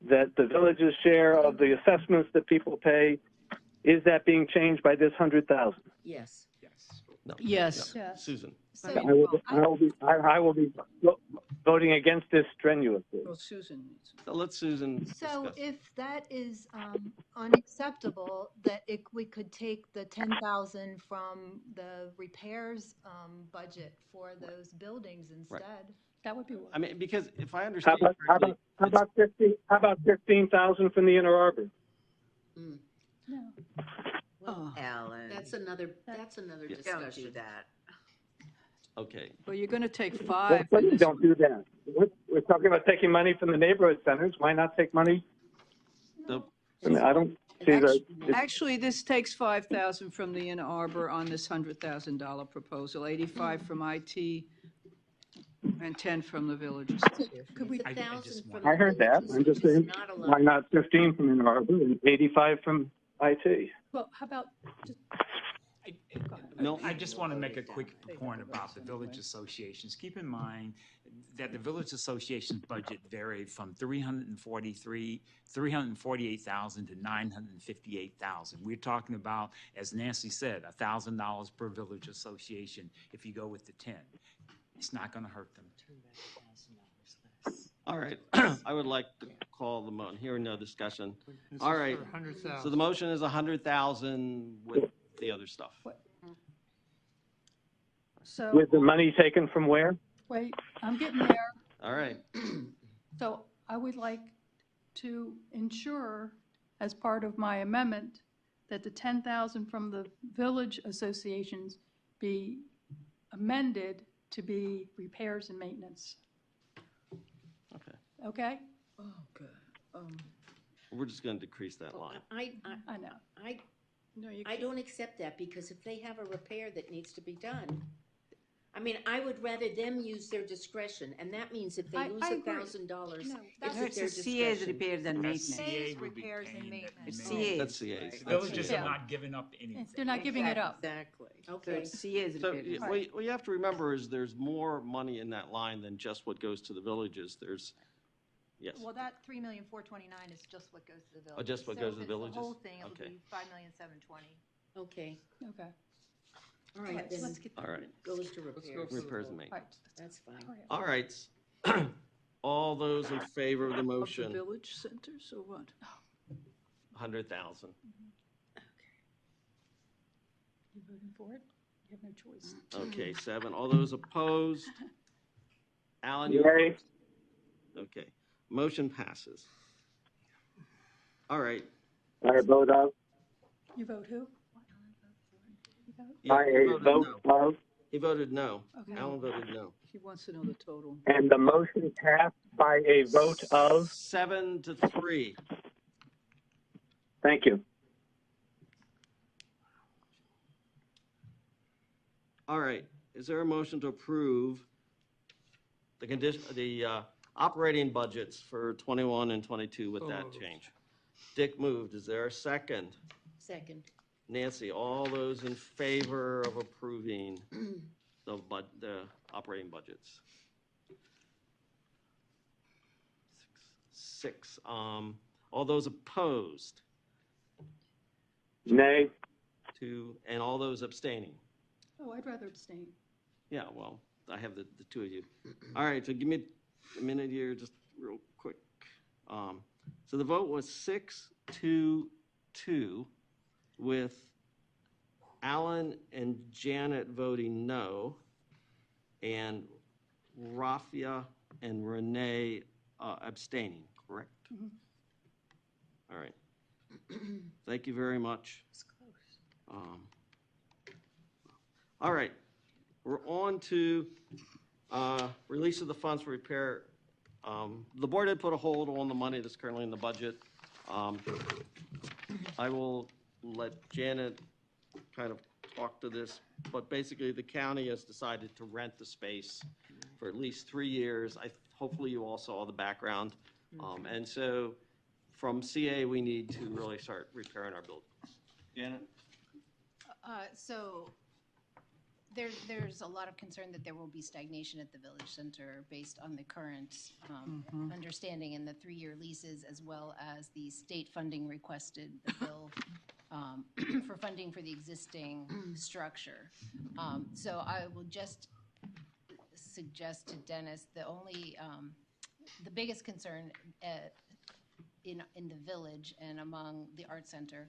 [SPEAKER 5] that the villages share of the assessments that people pay, is that being changed by this 100,000?
[SPEAKER 17] Yes.
[SPEAKER 1] No.
[SPEAKER 3] Yes.
[SPEAKER 1] No.
[SPEAKER 8] Yes.
[SPEAKER 1] Susan.
[SPEAKER 5] I will be voting against this strenuously.
[SPEAKER 3] Well, Susan.
[SPEAKER 1] So let Susan
[SPEAKER 13] So
[SPEAKER 1] discuss.
[SPEAKER 13] if that is unacceptable, that we could take the 10,000 from the repairs budget for those buildings instead.
[SPEAKER 8] That would be one.
[SPEAKER 1] I mean, because if I
[SPEAKER 5] How
[SPEAKER 1] understand
[SPEAKER 5] about,
[SPEAKER 1] correctly,
[SPEAKER 5] how about 15,000 from the Inner Harbor?
[SPEAKER 8] No.
[SPEAKER 17] Well,
[SPEAKER 6] Alan,
[SPEAKER 17] that's another
[SPEAKER 6] don't
[SPEAKER 17] discussion.
[SPEAKER 6] do that.
[SPEAKER 1] okay,
[SPEAKER 3] Well, you're going to take
[SPEAKER 5] Well,
[SPEAKER 3] 5.
[SPEAKER 5] please don't do that. We're talking about taking money from the neighborhood centers. Why not take money?
[SPEAKER 1] the,
[SPEAKER 5] I mean, I don't see the.
[SPEAKER 3] Actually, this takes 5,000 from the Inner Harbor on this $100,000 proposal, 85 from IT, and 10 from the villages.
[SPEAKER 8] Could we?
[SPEAKER 17] It's 1,000 from
[SPEAKER 5] I heard that.
[SPEAKER 17] villages,
[SPEAKER 5] I'm just
[SPEAKER 17] which is
[SPEAKER 5] saying,
[SPEAKER 17] not a lot.
[SPEAKER 5] why not 15 from Inner Harbor and 85 from IT?
[SPEAKER 8] Well, how about just
[SPEAKER 16] I just want to make a quick point about the village associations. Keep in mind that the village association's budget varied from $348,000 to $958,000. We're talking about, as Nancy said, $1,000 per village association if you go with the 10. It's not going to hurt them.
[SPEAKER 1] all right. I would like to call the motion. Hearing no discussion.
[SPEAKER 15] This
[SPEAKER 1] All
[SPEAKER 15] is
[SPEAKER 1] right.
[SPEAKER 15] for 100,000.
[SPEAKER 1] So the motion is 100,000 with the other stuff.
[SPEAKER 8] so?
[SPEAKER 5] With the money taken from where?
[SPEAKER 8] Wait, I'm getting there.
[SPEAKER 1] All right.
[SPEAKER 8] So I would like to ensure, as part of my amendment, that the 10,000 from the village associations be amended to be repairs and maintenance.
[SPEAKER 1] Okay.
[SPEAKER 8] Okay?
[SPEAKER 3] Oh, God.
[SPEAKER 1] We're just going to decrease that line.
[SPEAKER 8] I know.
[SPEAKER 3] No, you
[SPEAKER 17] I
[SPEAKER 3] can't.
[SPEAKER 17] don't accept that, because if they have a repair that needs to be done, I mean, I would rather them use their discretion, and that means if they lose
[SPEAKER 8] I agree.
[SPEAKER 17] $1,000,
[SPEAKER 13] No,
[SPEAKER 17] it's
[SPEAKER 13] that's
[SPEAKER 17] at their
[SPEAKER 7] It's a CA's
[SPEAKER 17] discretion.
[SPEAKER 7] repairs and maintenance.
[SPEAKER 13] CA's repairs and maintenance.
[SPEAKER 7] It's CA's.
[SPEAKER 1] That's CA's.
[SPEAKER 16] Villages
[SPEAKER 1] CA's.
[SPEAKER 16] are not giving up anything.
[SPEAKER 8] They're not giving it up.
[SPEAKER 17] Exactly.
[SPEAKER 7] So
[SPEAKER 17] Okay.
[SPEAKER 7] it's CA's
[SPEAKER 1] So
[SPEAKER 7] repairs.
[SPEAKER 1] what you have to remember is there's more money in that line than just what goes to the villages. There's, yes.
[SPEAKER 13] Well, that 3,429,000 is just what goes to the village.
[SPEAKER 1] Oh, just what goes to the villages?
[SPEAKER 13] The whole thing, it would
[SPEAKER 1] Okay.
[SPEAKER 13] be 5,720,000.
[SPEAKER 17] Okay.
[SPEAKER 8] Okay.
[SPEAKER 17] All right,
[SPEAKER 8] So
[SPEAKER 17] then
[SPEAKER 8] let's get
[SPEAKER 1] All right.
[SPEAKER 17] goes to repairs.
[SPEAKER 1] Repairs and
[SPEAKER 8] All right.
[SPEAKER 1] maintenance.
[SPEAKER 17] That's fine.
[SPEAKER 1] All right. All those in favor of the
[SPEAKER 3] Of the
[SPEAKER 1] motion,
[SPEAKER 3] village centers or what?
[SPEAKER 1] 100,000.
[SPEAKER 8] You voting for it? You have no choice.
[SPEAKER 1] Okay, 7. All those opposed? Alan, you
[SPEAKER 5] Yay.
[SPEAKER 1] opposed? Okay. Motion passes. All right.
[SPEAKER 5] I vote of,
[SPEAKER 8] You vote who?
[SPEAKER 1] Yeah,
[SPEAKER 5] by
[SPEAKER 1] he
[SPEAKER 5] a
[SPEAKER 1] voted
[SPEAKER 5] vote
[SPEAKER 1] no.
[SPEAKER 5] of,
[SPEAKER 1] He voted no.
[SPEAKER 8] Okay.
[SPEAKER 1] Alan voted no.
[SPEAKER 3] He wants to know the total.
[SPEAKER 5] and the motion passed by a vote of,
[SPEAKER 1] 7-3.
[SPEAKER 5] thank you.
[SPEAKER 1] All right. is there a motion to approve the condition, operating budgets for 21 and 22 with that change? Dick moved. Is there a second?
[SPEAKER 17] Second.
[SPEAKER 1] Nancy, all those in favor of approving the operating budgets? Six. All those opposed?
[SPEAKER 5] Nay.
[SPEAKER 1] Two. And all those abstaining?
[SPEAKER 8] Oh, I'd rather abstain.
[SPEAKER 1] Yeah, well, I have the two of you. All right, so give me a minute here, just real quick. So the vote was 6-2-2 with Alan and Janet voting no, and Rafia and Renee abstaining, correct?
[SPEAKER 8] Mm-hmm.
[SPEAKER 1] All right. Thank you very much.
[SPEAKER 17] It's close.
[SPEAKER 1] All right, we're on to release of the funds for repair. The board had put a hold on the money that's currently in the budget. I will let Janet kind of talk to this, but basically the county has decided to rent the space for at least 3 years. Hopefully you all saw the background. And so from CA, we need to really start repairing our buildings. Janet?
[SPEAKER 11] So there's a lot of concern that there will be stagnation at the Village Center based on the current understanding in the 3-year leases, as well as the state funding requested, the bill for funding for the existing structure. So I will just suggest to Dennis, the biggest concern in the village and among the art center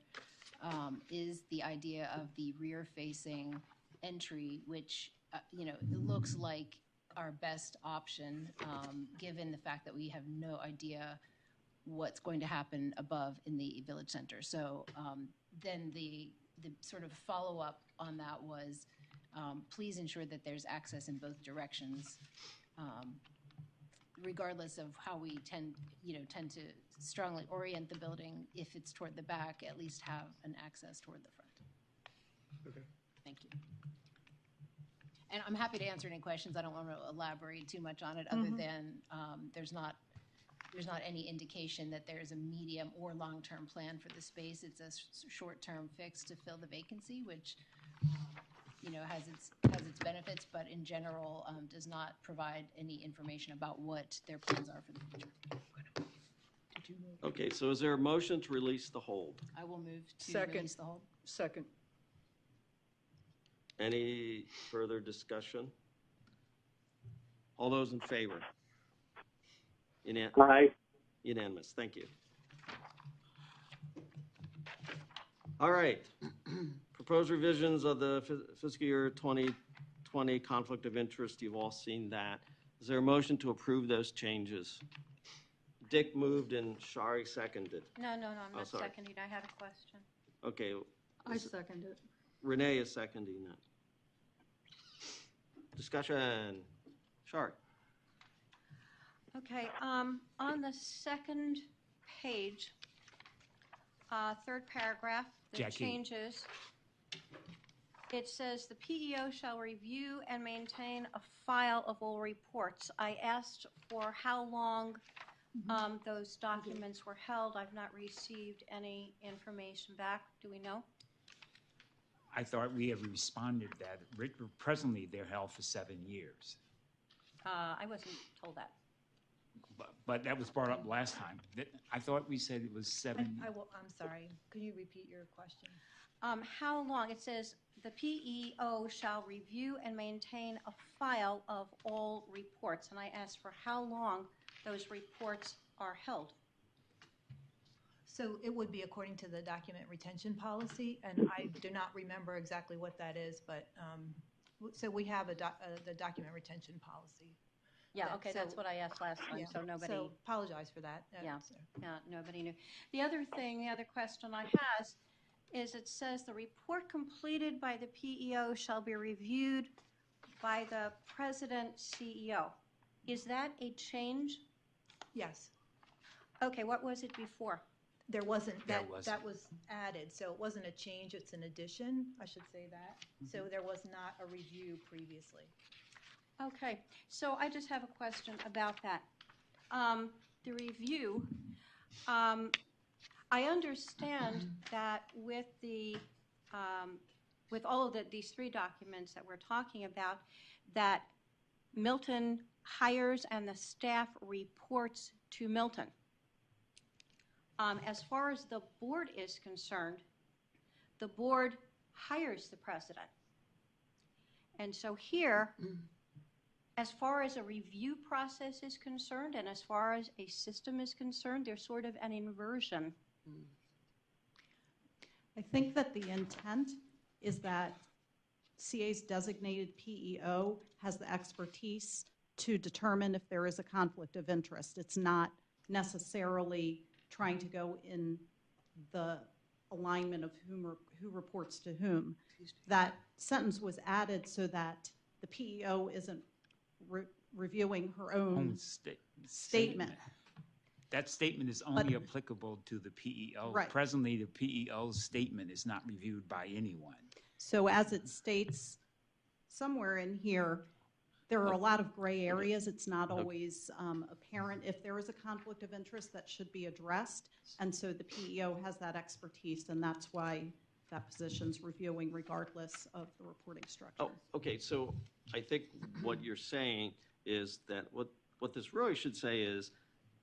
[SPEAKER 11] is the idea of the rear-facing entry, which it looks like our best option, given the fact that we have no idea what's going to happen above in the village center. So then the sort of follow-up on that was, please ensure that there's access in both directions, regardless of how we tend to strongly orient the building. If it's toward the back, at least have an access toward the front.
[SPEAKER 14] Okay.
[SPEAKER 11] Thank you. And I'm happy to answer any questions. I don't want to elaborate too much on it, other than there's not any indication that there's a medium or long-term plan for the space. It's a short-term fix to fill the vacancy, which has its benefits, but in general does not provide any information about what their plans are for the future.
[SPEAKER 1] Okay, so is there a motion to release the hold?
[SPEAKER 11] I will move to release the hold.
[SPEAKER 3] Second.
[SPEAKER 1] Any further discussion? All those in favor?
[SPEAKER 5] Aye.
[SPEAKER 1] Unanimous, thank you. All right. Proposed revisions of the fiscal year 2020 conflict of interest. You've all seen that. Is there a motion to approve those changes? Dick moved and Shari seconded.
[SPEAKER 12] No, I'm not
[SPEAKER 1] sorry.
[SPEAKER 12] seconding. I had a question.
[SPEAKER 1] Okay.
[SPEAKER 8] I second it.
[SPEAKER 1] Renee is seconding that. Discussion. Shari.
[SPEAKER 12] Okay, on the second page, third paragraph, the
[SPEAKER 16] Jackie.
[SPEAKER 12] changes, it says the PEO shall review and maintain a file of all reports. I asked for how long those documents were held. I've not received any information back. Do we know?
[SPEAKER 16] I thought we have responded that presently they're held for 7 years.
[SPEAKER 12] I wasn't told that.
[SPEAKER 16] But that was brought up last time. I thought we said it was 7.
[SPEAKER 13] I'm sorry. Can you repeat your question?
[SPEAKER 12] How long? It says the PEO shall review and maintain a file of all reports. And I asked for how long those reports are held.
[SPEAKER 13] So it would be according to the document retention policy, and I do not remember exactly what that is, but so we have the document retention policy.
[SPEAKER 12] Yeah, okay, that's what I asked last time, so nobody.
[SPEAKER 13] So apologize for that.
[SPEAKER 12] Yeah, nobody knew. The other question I has is it says the report completed by the PEO shall be reviewed by the president CEO. Is that a change?
[SPEAKER 13] Yes.
[SPEAKER 12] Okay, what was it before?
[SPEAKER 13] There wasn't,
[SPEAKER 16] There
[SPEAKER 13] that
[SPEAKER 16] wasn't.
[SPEAKER 13] was added, so it wasn't a change, it's an addition, I should say that. So there was not a review previously.
[SPEAKER 12] Okay, so I just have a question about that. The review, I understand that with with all of these three documents that we're talking about, that Milton hires and the staff reports to Milton. As far as the board is concerned, the board hires the president. And so here, as far as a review process is concerned and as far as a system is concerned, there's sort of an inversion.
[SPEAKER 9] I think that the intent is that CA's designated PEO has the expertise to determine if there is a conflict of interest. It's not necessarily trying to go in the alignment of who reports to whom. That sentence was added so that the PEO isn't reviewing her own statement.
[SPEAKER 16] That statement is only applicable to the PEO.
[SPEAKER 9] Right.
[SPEAKER 16] Presently, the PEO's statement is not reviewed by anyone.
[SPEAKER 9] So as it states somewhere in here, there are a lot of gray areas. It's not always apparent. If there is a conflict of interest, that should be addressed. And so the PEO has that expertise, and that's why that position's reviewing regardless of the reporting structure.
[SPEAKER 1] Oh, okay, so I think what you're saying is that what this really should say is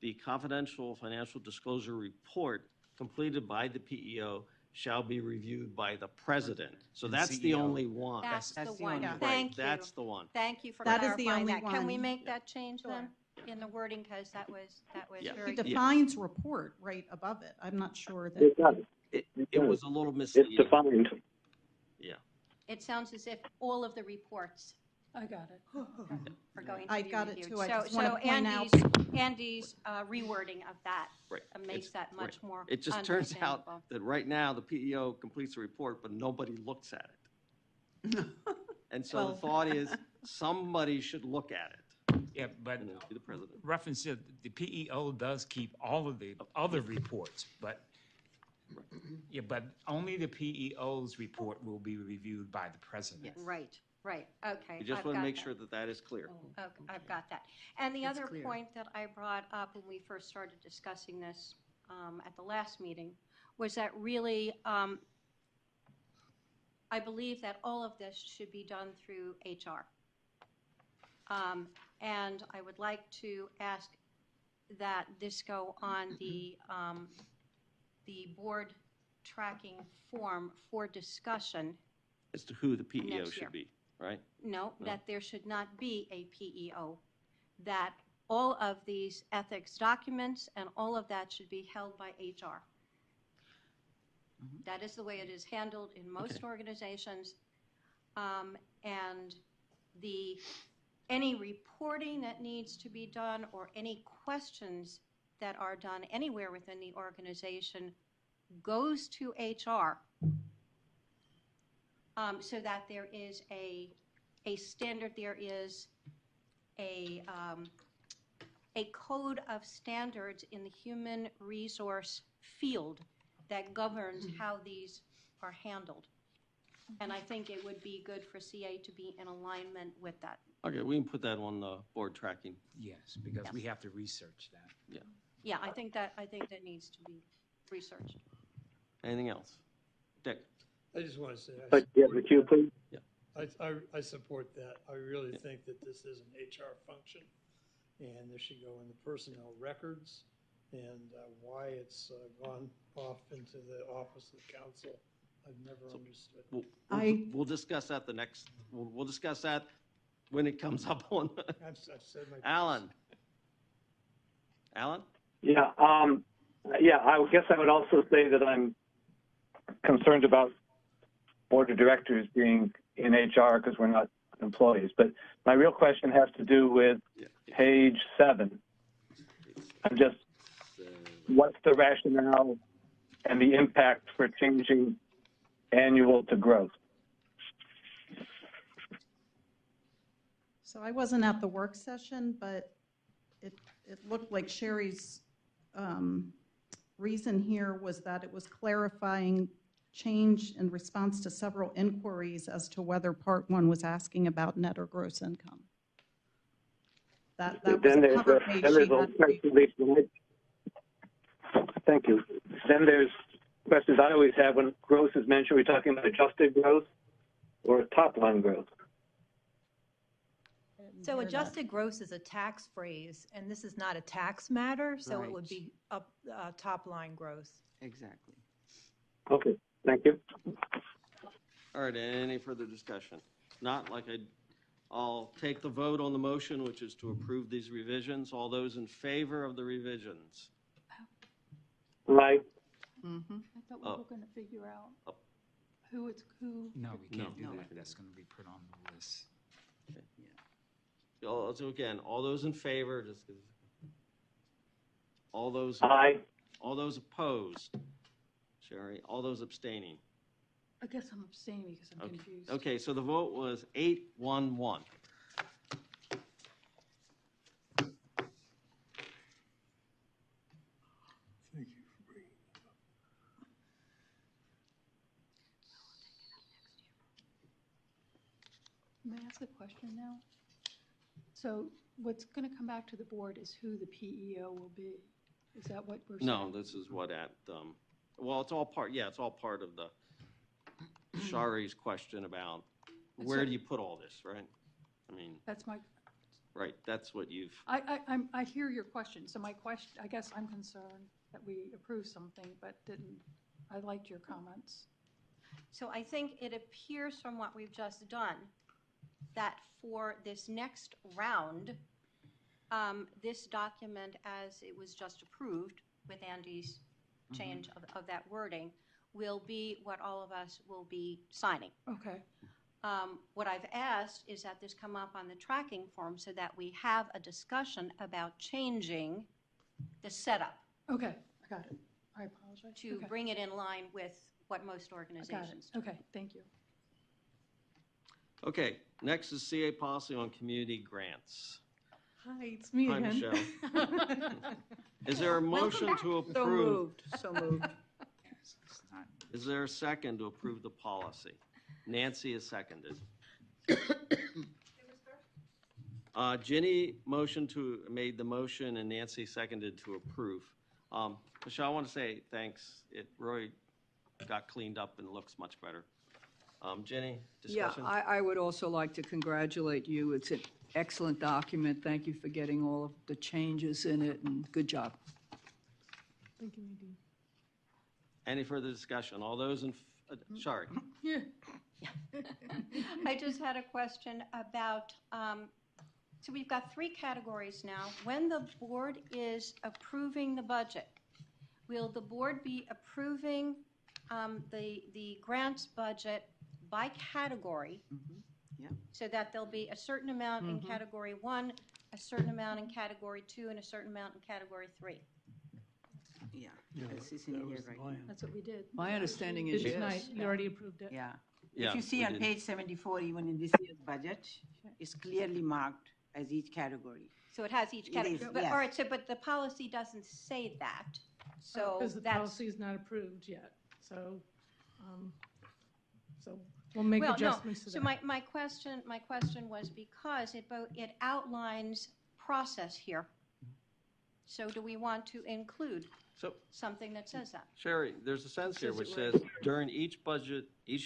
[SPEAKER 1] the confidential financial disclosure report completed by the PEO shall be reviewed by the president. So
[SPEAKER 16] And
[SPEAKER 1] that's the
[SPEAKER 16] CEO.
[SPEAKER 1] only one.
[SPEAKER 12] That's the one.
[SPEAKER 1] Right,
[SPEAKER 12] Thank you.
[SPEAKER 1] that's the one.
[SPEAKER 12] Thank you for
[SPEAKER 9] That is the
[SPEAKER 12] clarifying
[SPEAKER 9] only
[SPEAKER 12] that. Can we
[SPEAKER 9] one.
[SPEAKER 12] make that change then in the wording, because that was
[SPEAKER 1] Yeah.
[SPEAKER 12] very.
[SPEAKER 9] It defines report right above it. I'm not sure that.
[SPEAKER 5] It does.
[SPEAKER 1] It was a little misleading.
[SPEAKER 5] It's defined.
[SPEAKER 1] Yeah.
[SPEAKER 12] It sounds as if all of the reports
[SPEAKER 8] I got it.
[SPEAKER 12] are going to
[SPEAKER 9] I
[SPEAKER 12] be
[SPEAKER 9] got it
[SPEAKER 12] reviewed.
[SPEAKER 9] too. I
[SPEAKER 12] So,
[SPEAKER 9] just wanna
[SPEAKER 12] so
[SPEAKER 9] point out-
[SPEAKER 12] Andy's rewording of that
[SPEAKER 1] Right.
[SPEAKER 12] makes
[SPEAKER 1] It's-
[SPEAKER 12] that much
[SPEAKER 1] right.
[SPEAKER 12] more
[SPEAKER 1] It just turns out
[SPEAKER 12] understandable.
[SPEAKER 1] that right now, the PEO completes the report, but nobody looks at it. And so the
[SPEAKER 9] Well-
[SPEAKER 1] thought is, somebody should look at it.
[SPEAKER 16] Yeah, but
[SPEAKER 1] And it would be the president.
[SPEAKER 16] reference to the PEO does keep all of the other reports, but yeah, but only the PEO's report will be reviewed by the president.
[SPEAKER 12] Right, right, okay.
[SPEAKER 1] We just
[SPEAKER 12] I've
[SPEAKER 1] want to
[SPEAKER 12] got
[SPEAKER 1] make
[SPEAKER 12] that.
[SPEAKER 1] sure that that is clear.
[SPEAKER 12] Okay, I've got that. And the
[SPEAKER 6] That's
[SPEAKER 12] other
[SPEAKER 6] clear.
[SPEAKER 12] point that I brought up when we first started discussing this at the last meeting was that really, I believe that all of this should be done through HR. And I would like to ask that this go on the board tracking form for discussion.
[SPEAKER 1] As to who the PEO
[SPEAKER 12] Next year.
[SPEAKER 1] should be, right?
[SPEAKER 12] No,
[SPEAKER 1] No.
[SPEAKER 12] that there should not be a PEO, that all of these ethics documents and all of that should be held by HR. That is the way it is handled in most organizations. And any reporting that needs to be done or any questions that are done anywhere within the organization goes to HR. So that there is a standard, there is a code of standards in the human resource field that governs how these are handled. And I think it would be good for CA to be in alignment with that.
[SPEAKER 1] Okay, we can put that on the board tracking.
[SPEAKER 16] Yes, because we have to research that.
[SPEAKER 1] Yeah.
[SPEAKER 12] Yeah, I think that needs to be researched.
[SPEAKER 1] Anything else? Dick?
[SPEAKER 15] I just want to say.
[SPEAKER 5] But you have the queue, please.
[SPEAKER 1] Yeah.
[SPEAKER 15] I support that. I really think that this is an HR function, and this should go in the personnel records, and why it's gone off into the office of counsel, I've never understood.
[SPEAKER 1] We'll discuss that we'll discuss that when it comes up on.
[SPEAKER 15] I've said my.
[SPEAKER 1] Alan?
[SPEAKER 5] Yeah, I guess I would also say that I'm concerned about board of directors being in HR because we're not employees. But my real question has to do with page 7. What's the rationale and the impact for changing annual to growth?
[SPEAKER 9] So I wasn't at the work session, but it looked like Sherry's reason here was that it was clarifying change in response to several inquiries as to whether Part 1 was asking about net or gross income. That was
[SPEAKER 5] Then
[SPEAKER 9] a cover page
[SPEAKER 5] then
[SPEAKER 9] she
[SPEAKER 5] there's a
[SPEAKER 9] had.
[SPEAKER 5] press release. Thank you. Then there's questions I always have when gross is mentioned. We're talking about adjusted growth or top line growth.
[SPEAKER 13] So adjusted gross is a tax phrase, and this is not a tax matter, so it would
[SPEAKER 6] Right.
[SPEAKER 13] be up, top line growth.
[SPEAKER 6] Exactly.
[SPEAKER 5] Okay, thank you.
[SPEAKER 1] All right, any further discussion? Not like I'll take the vote on the motion, which is to approve these revisions. All those in favor of the revisions?
[SPEAKER 5] Right.
[SPEAKER 8] I thought we were going to figure out who.
[SPEAKER 16] No, we can't
[SPEAKER 1] No.
[SPEAKER 16] do that. That's going to be put on the list.
[SPEAKER 1] So again, all those in favor, all those.
[SPEAKER 5] Aye.
[SPEAKER 1] All those opposed? Sherry, all those abstaining?
[SPEAKER 8] I guess I'm abstaining because I'm confused.
[SPEAKER 1] Okay, so the vote was 8-1-1.
[SPEAKER 15] Thank you for bringing it up.
[SPEAKER 8] May I ask a question now? So what's going to come back to the board is who the PEO will be. Is that what we're saying?
[SPEAKER 1] No, this is what well, it's all part of the Shari's question about where do you put all this, right? I mean,
[SPEAKER 8] That's my,
[SPEAKER 1] right, that's what you've,
[SPEAKER 8] I hear your question. So my question, I guess I'm concerned that we approve something but didn't. I liked your comments.
[SPEAKER 12] So I think it appears from what we've just done that for this next round, this document, as it was just approved with Andy's change of that wording, will be what all of us will be signing.
[SPEAKER 8] Okay.
[SPEAKER 12] What I've asked is that this come up on the tracking form so that we have a discussion about changing the setup.
[SPEAKER 8] Okay, I got it. I apologize.
[SPEAKER 12] To bring it in line with what most organizations do.
[SPEAKER 8] Okay, thank you.
[SPEAKER 1] okay, next is CA policy on community grants.
[SPEAKER 2] Hi, it's me
[SPEAKER 1] Hi,
[SPEAKER 2] again.
[SPEAKER 1] Michelle. Is there a motion to
[SPEAKER 3] So
[SPEAKER 1] approve?
[SPEAKER 3] moved, so moved.
[SPEAKER 1] Is there a second to approve the policy? Nancy is seconded. Ginny made the motion and Nancy seconded to approve. Michelle, I want to say thanks. It really got cleaned up and looks much better. Jenny, discussion?
[SPEAKER 3] Yeah, I would also like to congratulate you. It's an excellent document. Thank you for getting all of the changes in it, and good job.
[SPEAKER 2] Thank you, Nadine.
[SPEAKER 1] Any further discussion? All those in, sorry.
[SPEAKER 8] Yeah.
[SPEAKER 12] I just had a question about, so we've got 3 categories now. When the board is approving the budget, will the board be approving the grants budget by category?
[SPEAKER 6] Yeah.
[SPEAKER 12] So that there'll be a certain amount in category 1, a certain amount in category 2, and a certain amount in category 3?
[SPEAKER 10] Yeah,
[SPEAKER 15] Yeah,
[SPEAKER 10] this is in
[SPEAKER 15] that
[SPEAKER 10] here
[SPEAKER 15] was the
[SPEAKER 10] right
[SPEAKER 15] plan.
[SPEAKER 10] now.
[SPEAKER 8] That's what we did.
[SPEAKER 3] My understanding is
[SPEAKER 2] Tonight,
[SPEAKER 3] yes.
[SPEAKER 2] you already approved it.
[SPEAKER 10] Yeah.
[SPEAKER 1] Yeah,
[SPEAKER 10] If you see
[SPEAKER 1] we
[SPEAKER 10] on
[SPEAKER 1] did.
[SPEAKER 10] page 74, even in this year's budget, it's clearly marked as each category.
[SPEAKER 12] So it has each
[SPEAKER 10] It
[SPEAKER 12] category.
[SPEAKER 10] is,
[SPEAKER 12] But,
[SPEAKER 10] yes.
[SPEAKER 12] all right, so, but the policy doesn't say that. So
[SPEAKER 2] Because the
[SPEAKER 12] that's,
[SPEAKER 2] policy is not approved yet, so we'll make
[SPEAKER 12] well, no.
[SPEAKER 2] adjustments to
[SPEAKER 12] So
[SPEAKER 2] that.
[SPEAKER 12] my question was because it outlines process here. So do we want to include
[SPEAKER 1] So,
[SPEAKER 12] something that says that?
[SPEAKER 1] Sherry, there's a sentence here
[SPEAKER 3] Says
[SPEAKER 1] which
[SPEAKER 3] it
[SPEAKER 1] says, during each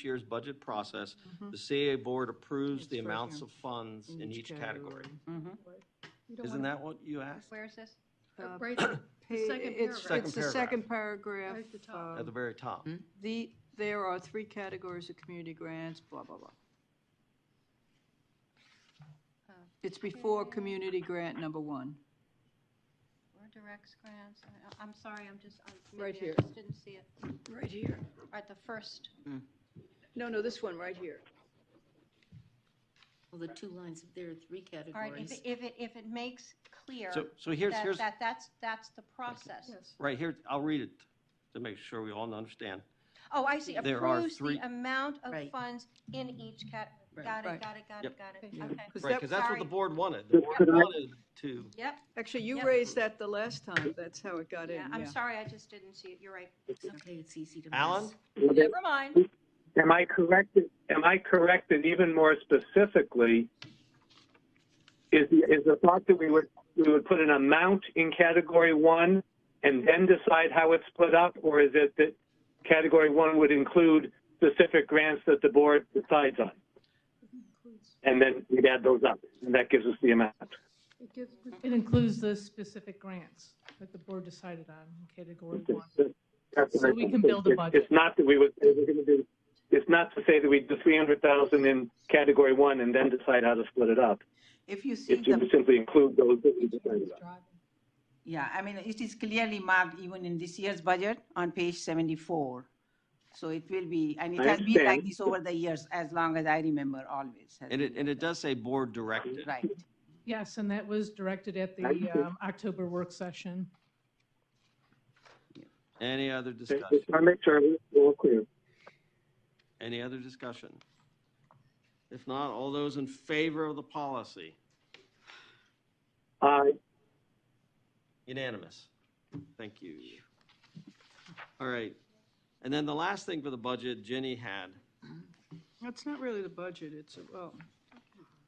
[SPEAKER 1] year's budget process, the CAA board approves the
[SPEAKER 3] It's right
[SPEAKER 1] amounts
[SPEAKER 3] here.
[SPEAKER 1] of funds in each category.
[SPEAKER 8] You don't
[SPEAKER 1] Isn't
[SPEAKER 8] wanna-
[SPEAKER 1] that what you asked?
[SPEAKER 12] Where is this?
[SPEAKER 8] Right, the second
[SPEAKER 3] It's
[SPEAKER 8] paragraph.
[SPEAKER 3] the second paragraph.
[SPEAKER 8] Right at the top.
[SPEAKER 1] At the very top.
[SPEAKER 3] There are 3 categories of community grants, blah, blah, blah. It's before community grant number 1.
[SPEAKER 12] Or directs grants? I'm sorry,
[SPEAKER 3] Right
[SPEAKER 12] maybe
[SPEAKER 3] here.
[SPEAKER 12] I just didn't see it.
[SPEAKER 3] Right here.
[SPEAKER 12] Right, the first.
[SPEAKER 3] No, this one right here.
[SPEAKER 17] Well, the 2 lines, there are 3
[SPEAKER 12] All right,
[SPEAKER 17] categories.
[SPEAKER 12] if it makes clear
[SPEAKER 1] So here's,
[SPEAKER 12] that's the process.
[SPEAKER 8] Yes.
[SPEAKER 1] right here, I'll read it to make sure we all understand.
[SPEAKER 12] Oh, I see.
[SPEAKER 1] There are
[SPEAKER 12] Approves
[SPEAKER 1] 3
[SPEAKER 12] the amount of
[SPEAKER 17] Right.
[SPEAKER 12] funds in each category. Got
[SPEAKER 3] Right.
[SPEAKER 12] it, got it, got
[SPEAKER 1] Yep.
[SPEAKER 12] it, got it.
[SPEAKER 3] Yeah.
[SPEAKER 12] Okay.
[SPEAKER 1] Right, because that's what
[SPEAKER 12] Sorry.
[SPEAKER 1] the board wanted. The board wanted to,
[SPEAKER 12] Yep.
[SPEAKER 3] Actually, you
[SPEAKER 12] Yep.
[SPEAKER 3] raised that the last time. That's how it got in,
[SPEAKER 12] Yeah,
[SPEAKER 3] yeah.
[SPEAKER 12] I'm sorry, I just didn't see it. You're right.
[SPEAKER 17] It's okay, it's easy to miss.
[SPEAKER 1] Alan?
[SPEAKER 12] Never mind.
[SPEAKER 5] Am I correct that even more specifically, is the thought that we would put an amount in category 1 and then decide how it's split up, or is it that category 1 would include specific grants that the board decides on? And then we'd add those up, and that gives us the amount.
[SPEAKER 2] It includes the specific grants that the board decided on in category 1. So we can build a budget.
[SPEAKER 5] It's not that we're going to do. It's not to say that we do 300,000 in category 1 and then decide how to split it up.
[SPEAKER 7] If you see
[SPEAKER 5] It should simply include those that we decided on.
[SPEAKER 7] Yeah, I mean, it is clearly marked even in this year's budget on page 74. So it will be, and it
[SPEAKER 5] I
[SPEAKER 7] has been like
[SPEAKER 5] understand.
[SPEAKER 7] this over the years, as long as I remember, always.
[SPEAKER 1] and it does say board directed.
[SPEAKER 7] Right.
[SPEAKER 2] Yes, and that was directed at the October work session.
[SPEAKER 1] Any other
[SPEAKER 5] Just
[SPEAKER 1] discussion?
[SPEAKER 5] want to make sure we're all clear.
[SPEAKER 1] Any other discussion? If not, all those in favor of the policy?
[SPEAKER 5] Aye.
[SPEAKER 1] Unanimous. Thank you. All right. And then the last thing for the budget, Jenny had.
[SPEAKER 3] That's not really the budget, it's, well,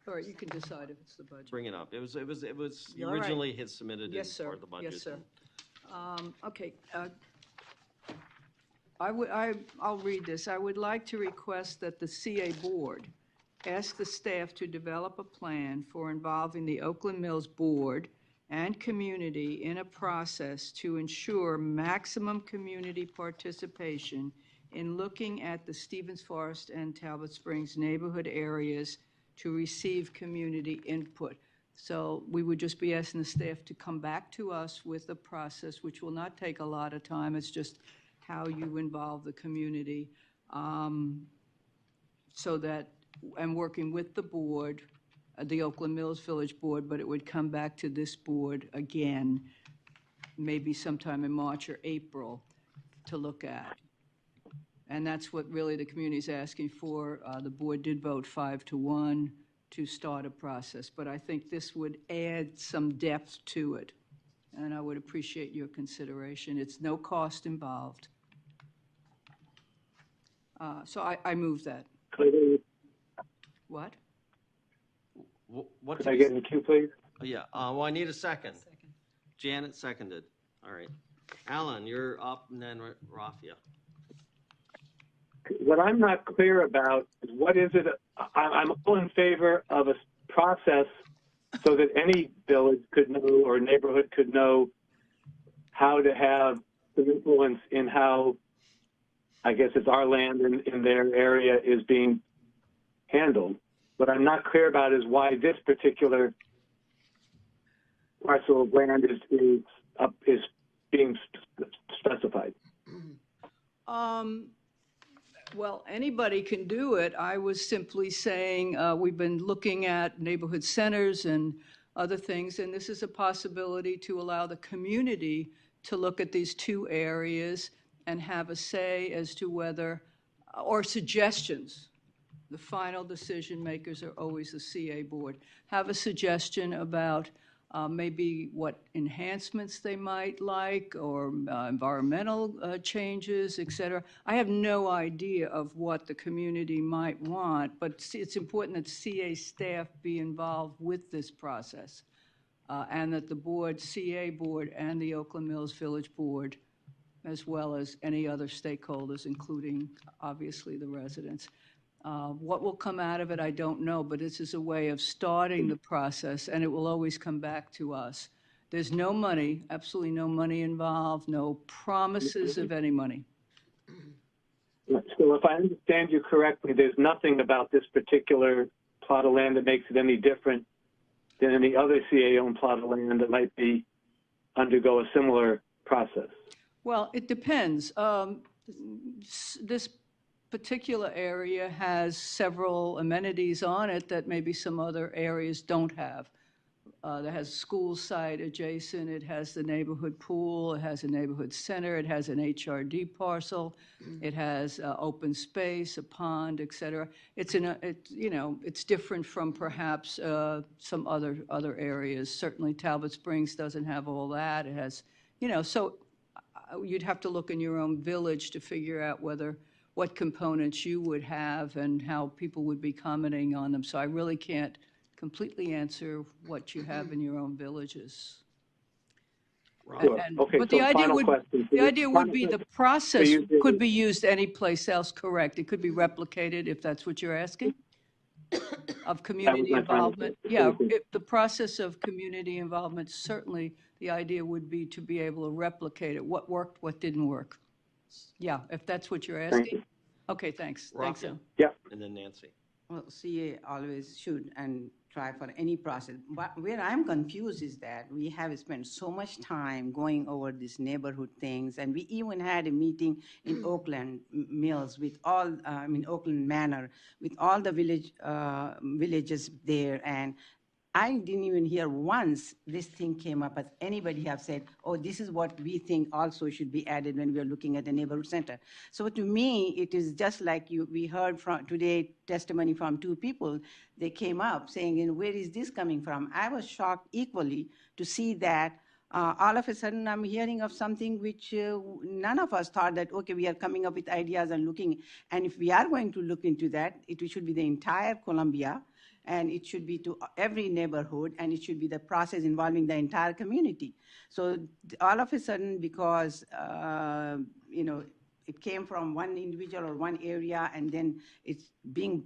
[SPEAKER 3] all right, you can decide if it's the budget.
[SPEAKER 1] Bring it up. It was
[SPEAKER 3] All right.
[SPEAKER 1] originally had submitted
[SPEAKER 3] Yes,
[SPEAKER 1] as
[SPEAKER 3] sir.
[SPEAKER 1] part of the budget.
[SPEAKER 3] Yes, sir. Okay. I'll read this. I would like to request that the CA Board ask the staff to develop a plan for involving the Oakland Mills Board and community in a process to ensure maximum community participation in looking at the Stevens Forest and Talbot Springs neighborhood areas to receive community input. So we would just be asking the staff to come back to us with a process, which will not take a lot of time. It's just how you involve the community, so that, and working with the board, the Oakland Mills Village Board, but it would come back to this board again, maybe sometime in March or April, to look at. And that's what really the community's asking for. The board did vote 5-1 to start a process, but I think this would add some depth to it, and I would appreciate your consideration. It's no cost involved. So I move that. What?
[SPEAKER 1] What
[SPEAKER 5] Can I get in the queue, please?
[SPEAKER 1] Oh, yeah. Well, I need a second. Janet seconded. All right. Alan, you're up, and then Rafia.
[SPEAKER 5] What I'm not clear about is what is it, I'm all in favor of a process so that any village could know or neighborhood could know how to have some influence in how, I guess it's our land in their area, is being handled. What I'm not clear about is why this particular parcel of land is being specified.
[SPEAKER 3] Well, anybody can do it. I was simply saying, we've been looking at neighborhood centers and other things, and this is a possibility to allow the community to look at these two areas and have a say as to whether, or suggestions. The final decision makers are always the CA board. Have a suggestion about maybe what enhancements they might like, or environmental changes, et cetera. I have no idea of what the community might want, but it's important that CA staff be involved with this process, and that the board, CA board, and the Oakland Mills Village Board, as well as any other stakeholders, including obviously the residents. What will come out of it, I don't know, but this is a way of starting the process, and it will always come back to us. There's no money, absolutely no money involved, no promises of any money.
[SPEAKER 5] So if I understand you correctly, there's nothing about this particular plot of land that makes it any different than any other CA-owned plot of land that might undergo a similar process.
[SPEAKER 3] Well, it depends. This particular area has several amenities on it that maybe some other areas don't have. that has school site adjacent, it has the neighborhood pool, it has a neighborhood center, it has an HRD parcel, it has open space, a pond, et cetera. It's it's different from perhaps some other areas. Certainly Talbot Springs doesn't have all that. It has, so you'd have to look in your own village to figure out what components you would have and how people would be commenting on them. So I really can't completely answer what you have in your own villages.
[SPEAKER 5] Sure. Okay,
[SPEAKER 3] But the
[SPEAKER 5] so
[SPEAKER 3] idea
[SPEAKER 5] final question.
[SPEAKER 3] would be the process could be used anyplace else, correct? It could be replicated if that's what you're asking? Of community
[SPEAKER 5] my final
[SPEAKER 3] involvement?
[SPEAKER 5] question.
[SPEAKER 3] Yeah,
[SPEAKER 5] Thank you.
[SPEAKER 3] the process of community involvement, certainly the idea would be to be able to replicate it, what worked, what didn't work. Yeah, if that's what you're
[SPEAKER 5] Thank
[SPEAKER 3] asking.
[SPEAKER 5] you.
[SPEAKER 3] Okay, thanks. Thanks,
[SPEAKER 1] Rafi.
[SPEAKER 3] Al.
[SPEAKER 5] Yeah.
[SPEAKER 1] And then Nancy.
[SPEAKER 10] Well, CA always should and try for any process. But where I'm confused is that we have spent so much time going over these neighborhood things, and we even had a meeting in Oakland Mills with all, Oakland Manor, with all the villages there, and I didn't even hear once this thing came up as anybody have said, oh, this is what we think also should be added when we are looking at the neighborhood center. So to me, it is just like we heard from today testimony from two people. They came up saying, where is this coming from? I was shocked equally to see that all of a sudden I'm hearing of something which none of us thought that, okay, we are coming up with ideas and looking. And if we are going to look into that, it should be the entire Columbia, and it should be to every neighborhood, and it should be the process involving the entire community. So all of a sudden, because it came from one individual or one area, and then it's being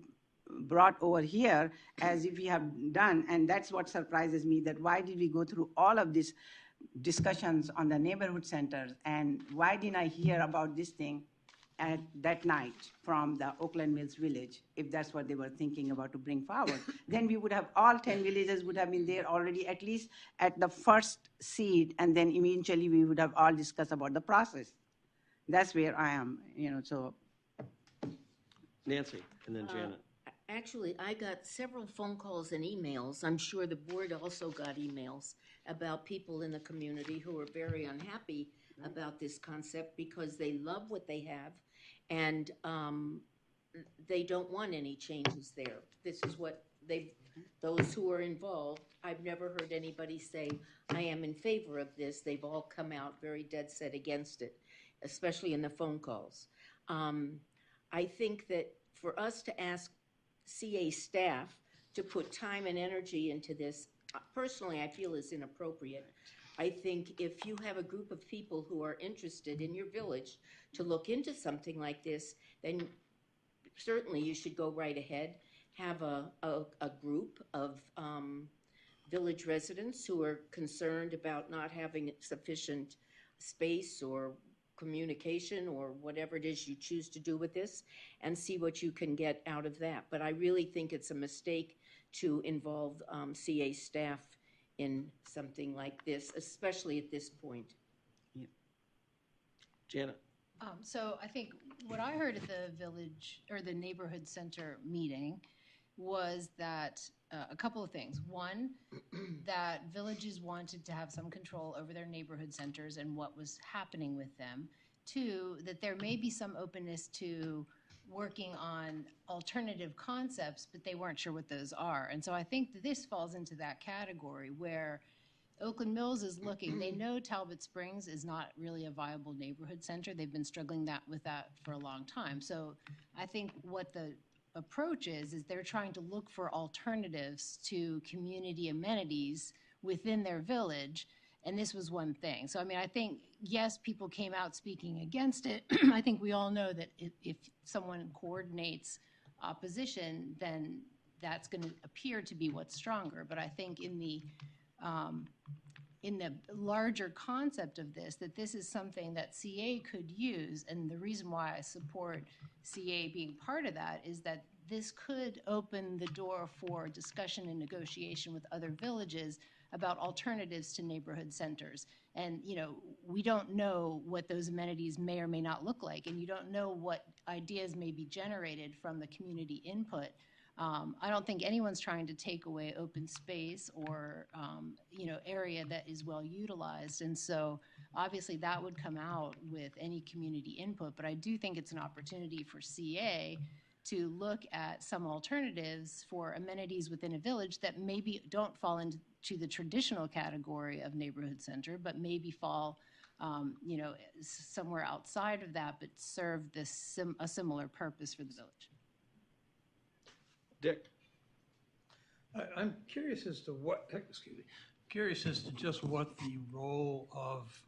[SPEAKER 10] brought over here as if we have done, and that's what surprises me, that why did we go through all of these discussions on the neighborhood centers, and why didn't I hear about this thing at that night from the Oakland Mills village, if that's what they were thinking about to bring forward? Then we would have, all 10 villages would have been there already, at least at the first seed, and then eventually we would have all discussed about the process. That's where I am, so.
[SPEAKER 1] Nancy, and then Janet.
[SPEAKER 17] Actually, I got several phone calls and emails. I'm sure the board also got emails about people in the community who are very unhappy about this concept because they love what they have, and they don't want any changes there. This is what those who are involved, I've never heard anybody say, I am in favor of this. They've all come out very dead set against it, especially in the phone calls. I think that for us to ask CA staff to put time and energy into this, personally, I feel is inappropriate. I think if you have a group of people who are interested in your village to look into something like this, then certainly you should go right ahead. Have a group of village residents who are concerned about not having sufficient space or communication or whatever it is you choose to do with this, and see what you can get out of that. But I really think it's a mistake to involve CA staff in something like this, especially at this point.
[SPEAKER 1] Yeah. Janet.
[SPEAKER 11] So I think what I heard at the village or the neighborhood center meeting was that a couple of things. One, that villages wanted to have some control over their neighborhood centers and what was happening with them. Two, that there may be some openness to working on alternative concepts, but they weren't sure what those are. And so I think that this falls into that category where Oakland Mills is looking. They know Talbot Springs is not really a viable neighborhood center. They've been struggling with that for a long time. So I think what the approach is they're trying to look for alternatives to community amenities within their village, and this was one thing. So, I mean, I think, yes, people came out speaking against it. I think we all know that if someone coordinates opposition, then that's going to appear to be what's stronger. But I think in the larger concept of this, that this is something that CA could use, and the reason why I support CA being part of that is that this could open the door for discussion and negotiation with other villages about alternatives to neighborhood centers. And, we don't know what those amenities may or may not look like, and you don't know what ideas may be generated from the community input. I don't think anyone's trying to take away open space or, area that is well utilized. And so obviously that would come out with any community input, but I do think it's an opportunity for CA to look at some alternatives for amenities within a village that maybe don't fall into the traditional category of neighborhood center, but maybe fall somewhere outside of that, but serve a similar purpose for the village.
[SPEAKER 1] Dick?
[SPEAKER 15] I'm curious as to just what the role of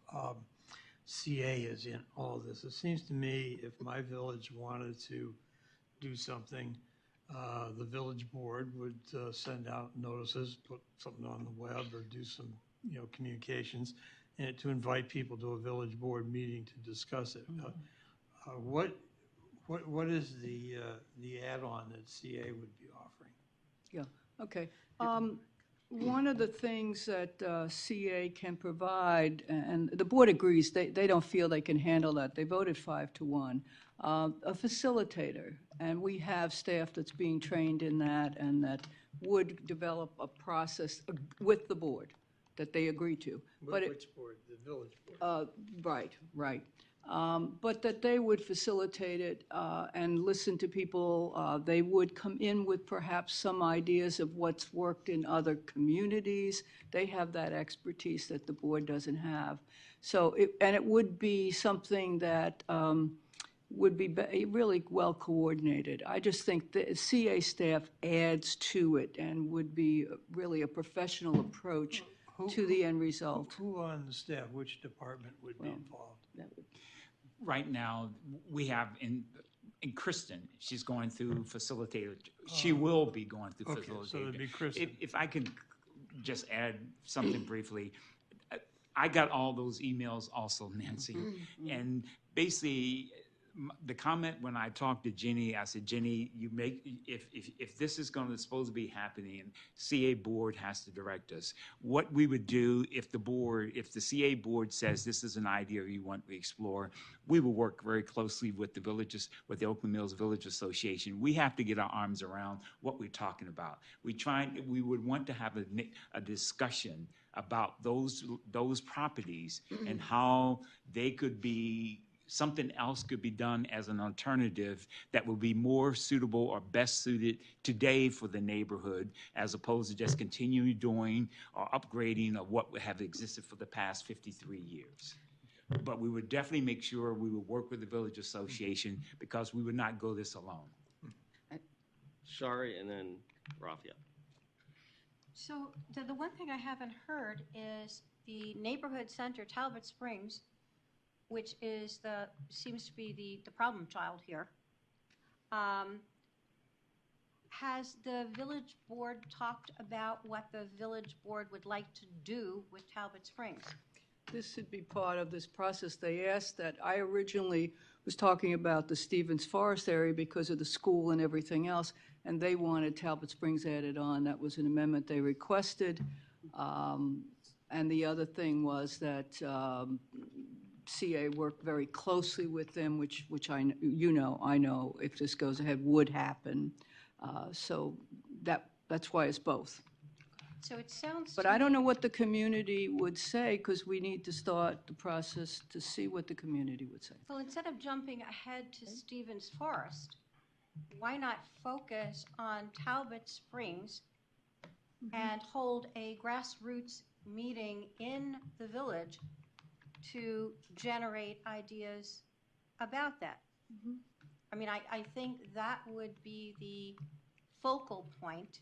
[SPEAKER 15] CA is in all this. It seems to me if my village wanted to do something, the village board would send out notices, put something on the web, or do some communications, and to invite people to a village board meeting to discuss it. What is the add-on that CA would be offering?
[SPEAKER 3] Yeah, okay. One of the things that CA can provide, and the board agrees, they don't feel they can handle that. They voted 5-1. A facilitator, and we have staff that's being trained in that and that would develop a process with the board that they agree to.
[SPEAKER 15] Which board? The village board?
[SPEAKER 3] Right. But that they would facilitate it and listen to people. They would come in with perhaps some ideas of what's worked in other communities. They have that expertise that the board doesn't have. So, it would be something that would be really well coordinated. I just think the CA staff adds to it and would be really a professional approach to the end result.
[SPEAKER 15] Who on the staff, which department would be involved?
[SPEAKER 16] Right now, we have in Kristen, she's going through facilitator. She will be going through facilitator.
[SPEAKER 15] Okay, so it'd be Kristen.
[SPEAKER 16] If I could just add something briefly, I got all those emails also, Nancy, and basically the comment when I talked to Jenny, I said, Jenny, if this is supposed to be happening, and CA board has to direct us, what we would do if the CA board says this is an idea you want to explore, we will work very closely with the villages, with the Oakland Mills Village Association. We have to get our arms around what we're talking about. We would want to have a discussion about those properties and how they could be, something else could be done as an alternative that would be more suitable or best suited today for the neighborhood, as opposed to just continuing doing or upgrading of what have existed for the past 53 years. But we would definitely make sure we would work with the Village Association, because we would not go this alone.
[SPEAKER 1] Shari and then Raphael.
[SPEAKER 12] So the one thing I haven't heard is the neighborhood center, Talbot Springs, which is seems to be the problem child here. Has the village board talked about what the village board would like to do with Talbot Springs?
[SPEAKER 3] This should be part of this process. They asked that. I originally was talking about the Stevens Forest area because of the school and everything else, and they wanted Talbot Springs added on. That was an amendment they requested. And the other thing was that CA worked very closely with them, which I know if this goes ahead would happen. So that's why it's both.
[SPEAKER 12] So it sounds.
[SPEAKER 3] But I don't know what the community would say, because we need to start the process to see what the community would say.
[SPEAKER 12] Well, instead of jumping ahead to Stevens Forest, why not focus on Talbot Springs and hold a grassroots meeting in the village to generate ideas about that? I mean, I think that would be the focal point.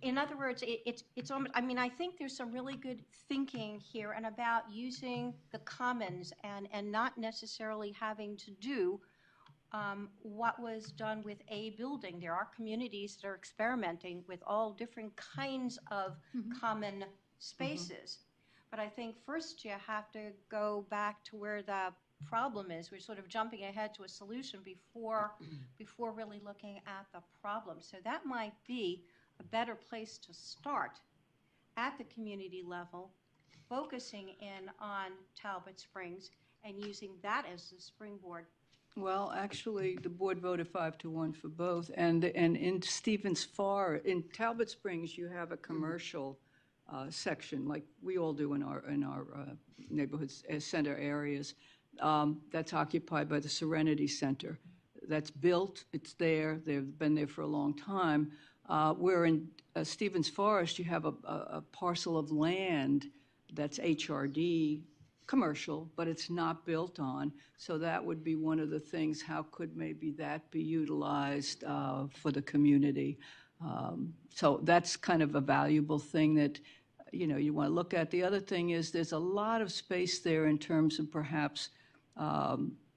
[SPEAKER 12] In other words, it's almost, I mean, I think there's some really good thinking here and about using the commons and not necessarily having to do what was done with a building. There are communities that are experimenting with all different kinds of common spaces. But I think first you have to go back to where the problem is. We're sort of jumping ahead to a solution before really looking at the problem. So that might be a better place to start at the community level, focusing in on Talbot Springs and using that as the springboard
[SPEAKER 3] Well, actually, the board voted 5-1 for both, and in Stevens Far, in Talbot Springs, you have a commercial section, like we all do in our neighborhoods, center areas, that's occupied by the Serenity Center. That's built, it's there, they've been there for a long time. Where in Stevens Forest, you have a parcel of land that's HRD, commercial, but it's not built on. So that would be one of the things, how could maybe that be utilized for the community? So that's kind of a valuable thing that, you know, you want to look at. The other thing is there's a lot of space there in terms of perhaps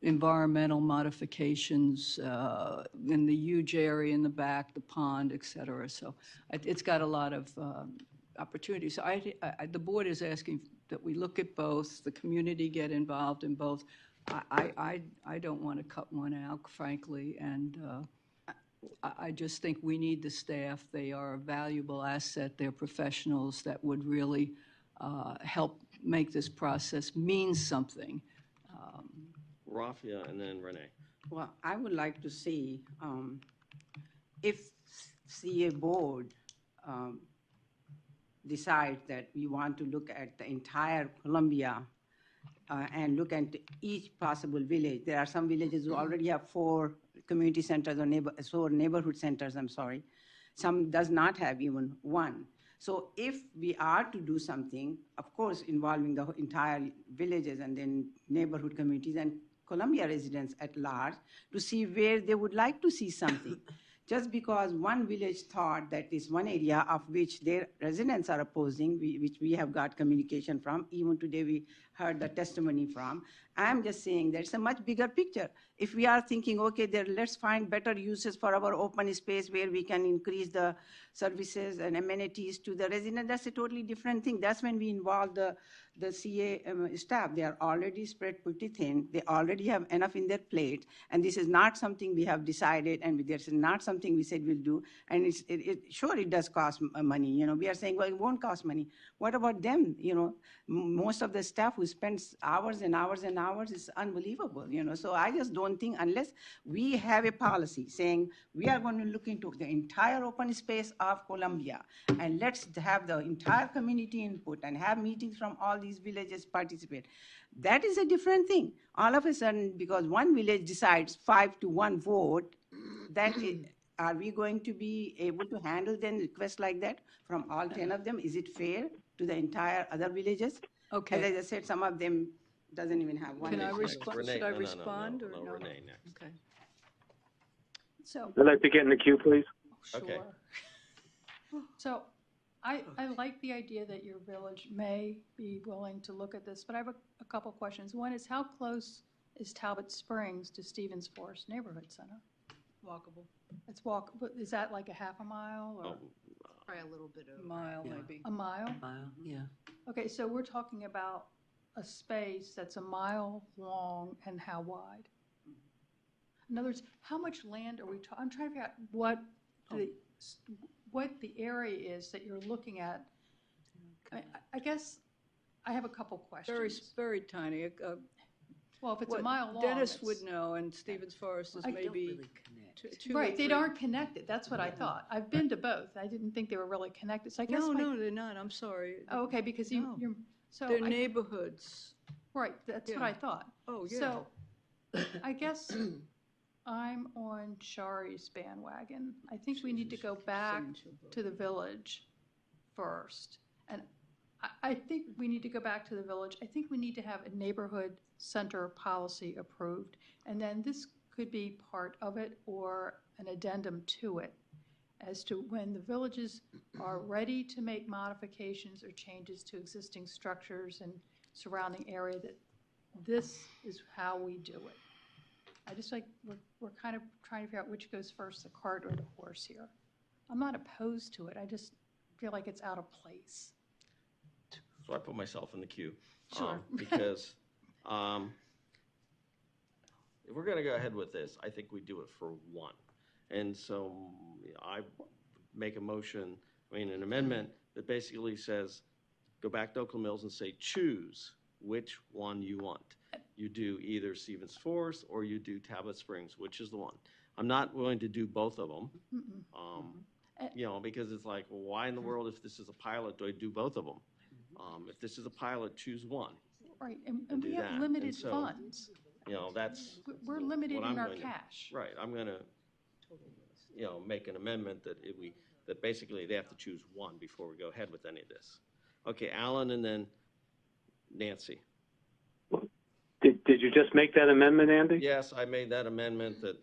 [SPEAKER 3] environmental modifications in the huge area in the back, the pond, et cetera. So it's got a lot of opportunities. So the board is asking that we look at both, the community get involved in both. I don't want to cut one out, frankly, and I just think we need the staff. They are a valuable asset. They're professionals that would really help make this process mean something.
[SPEAKER 1] Rafia and then Renee.
[SPEAKER 10] Well, I would like to see if CA board decides that we want to look at the entire Columbia and look at each possible village. There are some villages who already have 4 community centers or 4 neighborhood centers, I'm sorry. Some does not have even 1. So if we are to do something, of course, involving the entire villages and then neighborhood communities and Columbia residents at large, to see where they would like to see something. Just because one village thought that is one area of which their residents are opposing, which we have got communication from, even today we heard the testimony from, I'm just saying there's a much bigger picture. If we are thinking, okay, let's find better uses for our open space where we can increase the services and amenities to the resident, that's a totally different thing. That's when we involve the CA staff. They are already spread pretty thin. They already have enough in their plate. And this is not something we have decided, and this is not something we said we'll do. And sure, it does cost money. You know, we are saying, well, it won't cost money. What about them? You know, most of the staff who spends hours and hours and hours is unbelievable. You know, so I just don't think, unless we have a policy saying we are going to look into the entire open space of Columbia, and let's have the entire community input and have meetings from all these villages participate. That is a different thing. All of a sudden, because one village decides 5-1 vote, are we going to be able to handle then requests like that from all 10 of them? Is it fair to the entire other villages?
[SPEAKER 3] Okay.
[SPEAKER 10] As I just said, some of them doesn't even have one.
[SPEAKER 3] Can I respond?
[SPEAKER 1] Renee,
[SPEAKER 3] Should I
[SPEAKER 1] no,
[SPEAKER 3] respond
[SPEAKER 1] no,
[SPEAKER 3] or no?
[SPEAKER 1] Renee next.
[SPEAKER 3] Okay. So.
[SPEAKER 5] I'd like to get in the queue, please.
[SPEAKER 1] Okay.
[SPEAKER 8] So I like the idea that your village may be willing to look at this, but I have a couple questions. One is, how close is Talbot Springs to Stevens Forest Neighborhood Center?
[SPEAKER 3] Walkable.
[SPEAKER 8] It's walkable. Is that like a half a mile or?
[SPEAKER 6] Probably a little bit over.
[SPEAKER 3] Mile, maybe.
[SPEAKER 8] A mile?
[SPEAKER 6] Yeah.
[SPEAKER 8] Okay, so we're talking about a space that's a mile long and how wide? In other words, how much land are we talking? I'm trying to figure out what the area is that you're looking at. I guess I have a couple questions.
[SPEAKER 3] Very, very tiny.
[SPEAKER 8] Well, if it's a mile long.
[SPEAKER 3] Dennis would know, and Stevens Forest is maybe
[SPEAKER 8] right, they aren't connected. That's what I thought. I've been to both. I didn't think they were really connected. So I guess
[SPEAKER 3] no, they're not. I'm sorry.
[SPEAKER 8] Oh, okay, because you're so
[SPEAKER 3] they're neighborhoods.
[SPEAKER 8] Right, that's what I thought.
[SPEAKER 3] Oh, yeah.
[SPEAKER 8] So I guess I'm on Shari's bandwagon. I think we need to go back to the village first. And I think we need to go back to the village. I think we need to have a neighborhood center policy approved. And then this could be part of it or an addendum to it as to when the villages are ready to make modifications or changes to existing structures and surrounding area, that this is how we do it. I just we're kind of trying to figure out which goes first, the cart or the horse here. I'm not opposed to it. I just feel like it's out of place.
[SPEAKER 1] So I put myself in the queue.
[SPEAKER 8] Sure.
[SPEAKER 1] Because if we're going to go ahead with this, I think we do it for one. And so I make a motion, an amendment that basically says, go back to Oakland Mills and say, choose which one you want. you do either Stevens Forest or you do Talbot Springs, which is the one. I'm not willing to do both of them. Because it's like, well, why in the world, if this is a pilot, do I do both of them? If this is a pilot, choose one.
[SPEAKER 8] Right, and we have limited funds.
[SPEAKER 1] That's.
[SPEAKER 8] We're limited
[SPEAKER 1] what
[SPEAKER 8] in our
[SPEAKER 1] going to-
[SPEAKER 8] cash.
[SPEAKER 1] Right, I'm gonna, make an amendment that that basically they have to choose one before we go ahead with any of this. Okay, Alan and then Nancy.
[SPEAKER 5] Did you just make that amendment, Andy?
[SPEAKER 1] Yes, I made that amendment that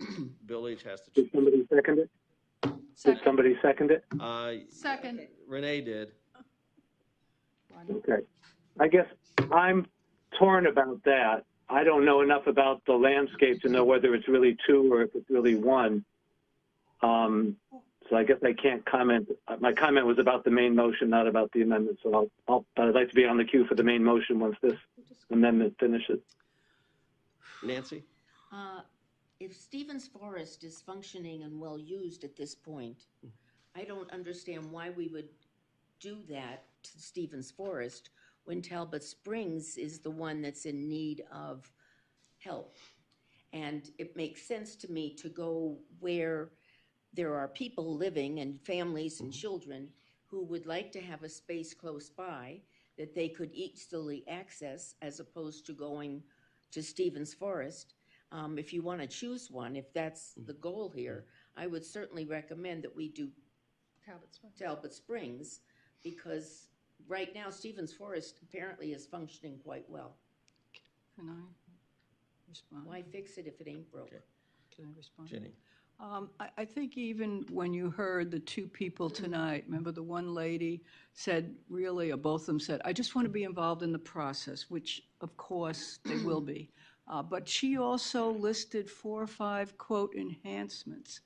[SPEAKER 1] Village has to
[SPEAKER 5] Did
[SPEAKER 1] choose.
[SPEAKER 5] somebody second it? Did somebody second it?
[SPEAKER 8] Second.
[SPEAKER 1] Renee did.
[SPEAKER 5] Okay. I guess I'm torn about that. I don't know enough about the landscape to know whether it's really two or if it's really one. So I guess I can't comment. My comment was about the main motion, not about the amendment. So but I'd like to be on the queue for the main motion once this amendment finishes.
[SPEAKER 1] Nancy?
[SPEAKER 17] If Stevens Forest is functioning and well used at this point, I don't understand why we would do that to Stevens Forest when Talbot Springs is the one that's in need of help. And it makes sense to me to go where there are people living and families and children who would like to have a space close by that they could easily access, as opposed to going to Stevens Forest. If you want to choose one, if that's the goal here, I would certainly recommend that we do Talbot Springs, because right now Stevens Forest apparently is functioning quite well.
[SPEAKER 3] Can I respond?
[SPEAKER 17] Why fix it if it ain't broke?
[SPEAKER 3] Can I respond?
[SPEAKER 1] Jenny?
[SPEAKER 3] I think even when you heard the two people tonight, remember the one lady said, really, or both of them said, I just want to be involved in the process, which of course they will be. But she also listed 4 or 5, quote, enhancements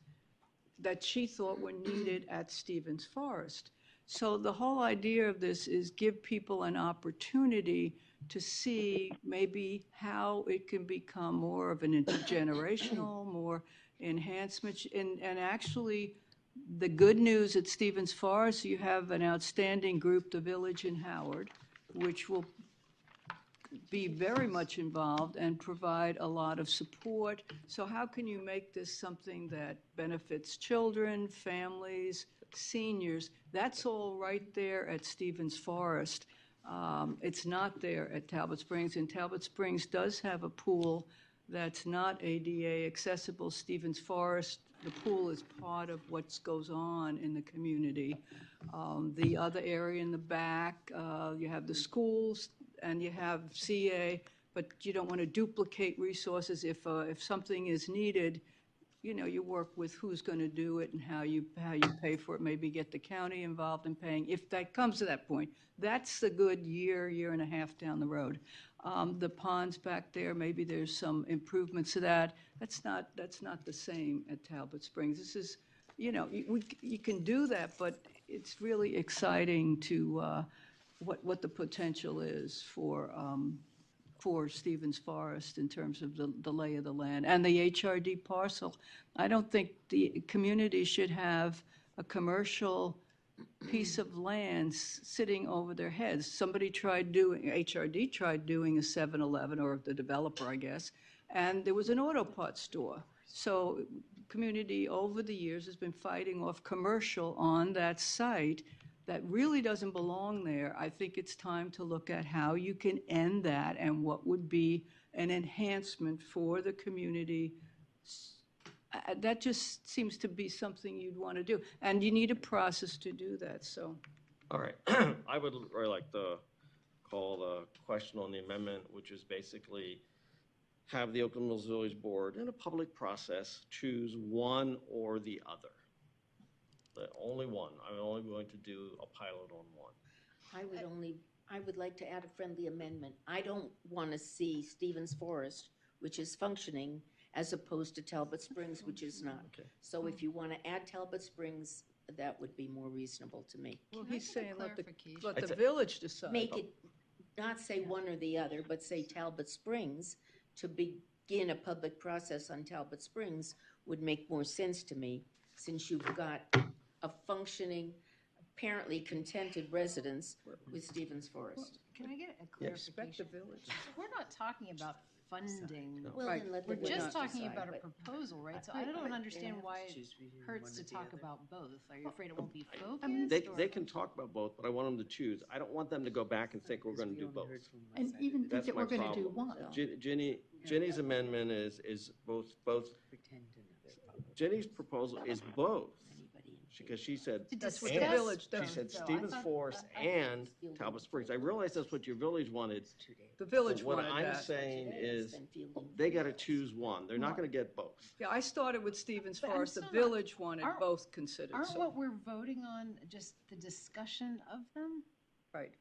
[SPEAKER 3] that she thought were needed at Stevens Forest. So the whole idea of this is give people an opportunity to see maybe how it can become more of an intergenerational, more enhancement. And actually, the good news at Stevens Forest, you have an outstanding group, the Village in Howard, which will be very much involved and provide a lot of support. So how can you make this something that benefits children, families, seniors? That's all right there at Stevens Forest. It's not there at Talbot Springs, and Talbot Springs does have a pool that's not ADA accessible. Stevens Forest, the pool is part of what goes on in the community. The other area in the back, you have the schools and you have CA, but you don't want to duplicate resources. If something is needed, you work with who's going to do it and how you pay for it. Maybe get the county involved in paying, if that comes to that point. That's a good year and a half down the road. The ponds back there, maybe there's some improvements to that. That's not the same at Talbot Springs. This is, you can do that, but it's really exciting to what the potential is for Stevens Forest in terms of the lay of the land and the HRD parcel. I don't think the community should have a commercial piece of land sitting over their heads. HRD tried doing a 7-Eleven, or the developer, I guess, and there was an auto parts store. So community over the years has been fighting off commercial on that site that really doesn't belong there. I think it's time to look at how you can end that and what would be an enhancement for the community. That just seems to be something you'd want to do. And you need a process to do that, so.
[SPEAKER 1] All right. I would really like to call the question on the amendment, which is basically have the Oakland Mills Village Board in a public process choose one or the other. The only one. I'm only going to do a pilot on one.
[SPEAKER 17] I would like to add a friendly amendment. I don't want to see Stevens Forest, which is functioning, as opposed to Talbot Springs, which is not.
[SPEAKER 1] Okay.
[SPEAKER 17] So if you want to add Talbot Springs, that would be more reasonable to me.
[SPEAKER 3] Well, he's saying let the village decide.
[SPEAKER 17] Make it, not say one or the other, but say Talbot Springs. To begin a public process on Talbot Springs would make more sense to me, since you've got a functioning apparently contented residents with Stevens Forest.
[SPEAKER 11] Can I get a
[SPEAKER 3] Respect the
[SPEAKER 11] clarification?
[SPEAKER 3] village.
[SPEAKER 11] So we're not talking about funding.
[SPEAKER 17] Well, then let the
[SPEAKER 11] We're just
[SPEAKER 17] village
[SPEAKER 11] talking
[SPEAKER 17] decide,
[SPEAKER 11] about a
[SPEAKER 17] but-
[SPEAKER 11] proposal, right? So I don't understand why it hurts to talk about both. Are you afraid it won't be focused?
[SPEAKER 1] They can talk about both, but I want them to choose. I don't want them to go back and think we're gonna do both.
[SPEAKER 8] And even think
[SPEAKER 1] That's
[SPEAKER 8] that
[SPEAKER 1] my
[SPEAKER 8] we're gonna do
[SPEAKER 1] problem.
[SPEAKER 8] one.
[SPEAKER 1] Jenny's amendment is both. Jenny's proposal is both, because she said,
[SPEAKER 3] That's
[SPEAKER 11] what
[SPEAKER 1] and.
[SPEAKER 11] the village
[SPEAKER 1] She
[SPEAKER 11] does,
[SPEAKER 1] said
[SPEAKER 11] though. I
[SPEAKER 1] Stevens
[SPEAKER 11] thought-
[SPEAKER 1] Forest and Talbot Springs. I realize that's what your village wanted.
[SPEAKER 3] The village
[SPEAKER 1] but what
[SPEAKER 3] wanted
[SPEAKER 1] I'm
[SPEAKER 3] that.
[SPEAKER 1] saying is, they gotta choose one. They're not gonna get both.
[SPEAKER 3] Yeah, I started with Stevens
[SPEAKER 11] But I'm
[SPEAKER 3] Forest. The
[SPEAKER 11] still not-
[SPEAKER 3] village wanted
[SPEAKER 11] aren't-
[SPEAKER 3] both considered.
[SPEAKER 11] Aren't
[SPEAKER 3] So,
[SPEAKER 11] what we're voting on just the discussion of them?
[SPEAKER 3] right.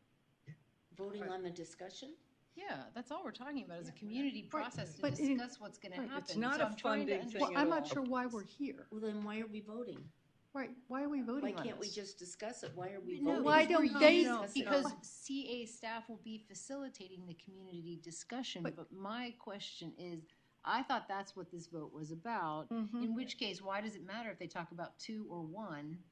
[SPEAKER 17] Voting on the discussion?
[SPEAKER 11] Yeah, that's all we're talking about is a community process to
[SPEAKER 8] but in-
[SPEAKER 11] discuss what's gonna
[SPEAKER 8] right,
[SPEAKER 11] happen.
[SPEAKER 3] it's not
[SPEAKER 11] So
[SPEAKER 3] a
[SPEAKER 11] I'm trying to
[SPEAKER 3] funding thing
[SPEAKER 11] understand-
[SPEAKER 3] at
[SPEAKER 8] I'm not
[SPEAKER 3] all.
[SPEAKER 8] sure why we're here.
[SPEAKER 17] Well, then why are we voting?
[SPEAKER 8] Right, why are we voting
[SPEAKER 17] Why
[SPEAKER 8] on
[SPEAKER 17] can't we
[SPEAKER 8] this?
[SPEAKER 17] just discuss it? Why are we
[SPEAKER 11] No,
[SPEAKER 17] voting?
[SPEAKER 8] Why
[SPEAKER 11] because
[SPEAKER 8] don't
[SPEAKER 11] we're
[SPEAKER 8] they-
[SPEAKER 11] using-
[SPEAKER 3] No.
[SPEAKER 11] Because CA staff will be facilitating the community discussion, but my question is, I thought that's what this vote was about. In which case, why does it matter if they talk about two or one?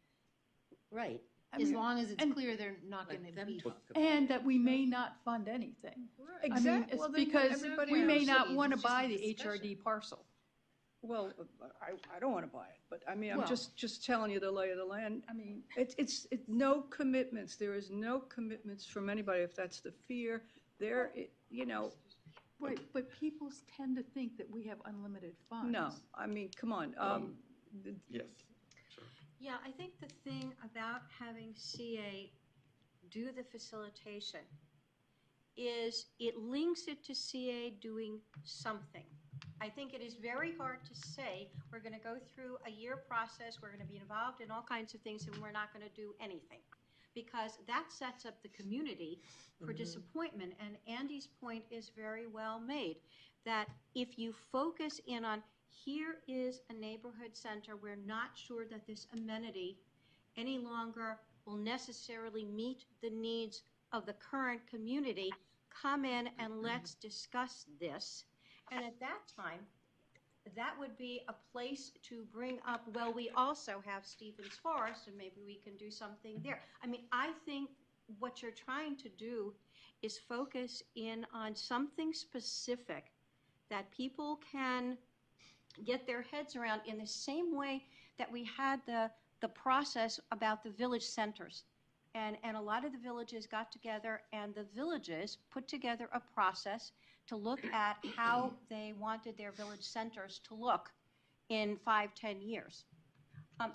[SPEAKER 17] Right.
[SPEAKER 11] As long as it's clear they're not gonna be.
[SPEAKER 8] And that we may not fund anything. I mean,
[SPEAKER 3] Exactly.
[SPEAKER 8] it's
[SPEAKER 3] Well, then
[SPEAKER 8] because
[SPEAKER 3] everybody
[SPEAKER 8] we may
[SPEAKER 11] else
[SPEAKER 8] not
[SPEAKER 11] sees,
[SPEAKER 8] want to
[SPEAKER 11] it's just a
[SPEAKER 8] buy the
[SPEAKER 11] discussion.
[SPEAKER 8] HRD parcel.
[SPEAKER 3] Well, I don't want to buy it, but I mean, I'm
[SPEAKER 8] Well-
[SPEAKER 3] just telling you the lay of the land. I mean, it's no commitments. There is no commitments from anybody if that's the fear. You know,
[SPEAKER 8] Right, but people tend to think that we have unlimited funds.
[SPEAKER 3] no, I mean, come on.
[SPEAKER 1] Yes.
[SPEAKER 12] Yeah, I think the thing about having CA do the facilitation is it links it to CA doing something. I think it is very hard to say, we're going to go through a year process, we're going to be involved in all kinds of things, and we're not going to do anything. Because that sets up the community for disappointment. And Andy's point is very well made, that if you focus in on, here is a neighborhood center, we're not sure that this amenity any longer will necessarily meet the needs of the current community, come in and let's discuss this. And at that time, that would be a place to bring up, well, we also have Stevens Forest, and maybe we can do something there. I mean, I think what you're trying to do is focus in on something specific that people can get their heads around in the same way that we had the process about the village centers. And a lot of the villages got together, and the villages put together a process to look at how they wanted their village centers to look in 5-10 years.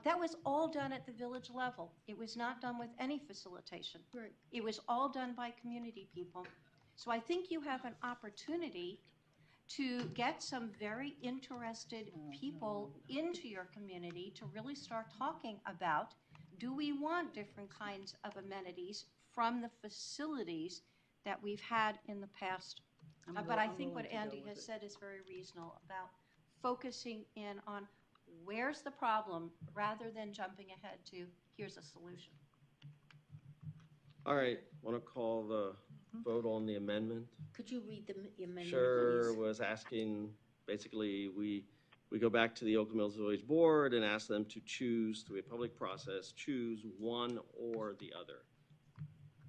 [SPEAKER 12] That was all done at the village level. It was not done with any facilitation.
[SPEAKER 8] Right.
[SPEAKER 12] It was all done by community people. So I think you have an opportunity to get some very interested people into your community to really start talking about, do we want different kinds of amenities from the facilities that we've had in the past? But I think what Andy has said is very reasonable about focusing in on where's the problem rather than jumping ahead to here's a solution.
[SPEAKER 1] All right, want to call the vote on the amendment?
[SPEAKER 17] Could you read the amendment,
[SPEAKER 1] Sure,
[SPEAKER 17] please?
[SPEAKER 1] was asking, basically, we go back to the Oakland Mills Village Board and ask them to choose, through a public process, choose one or the other.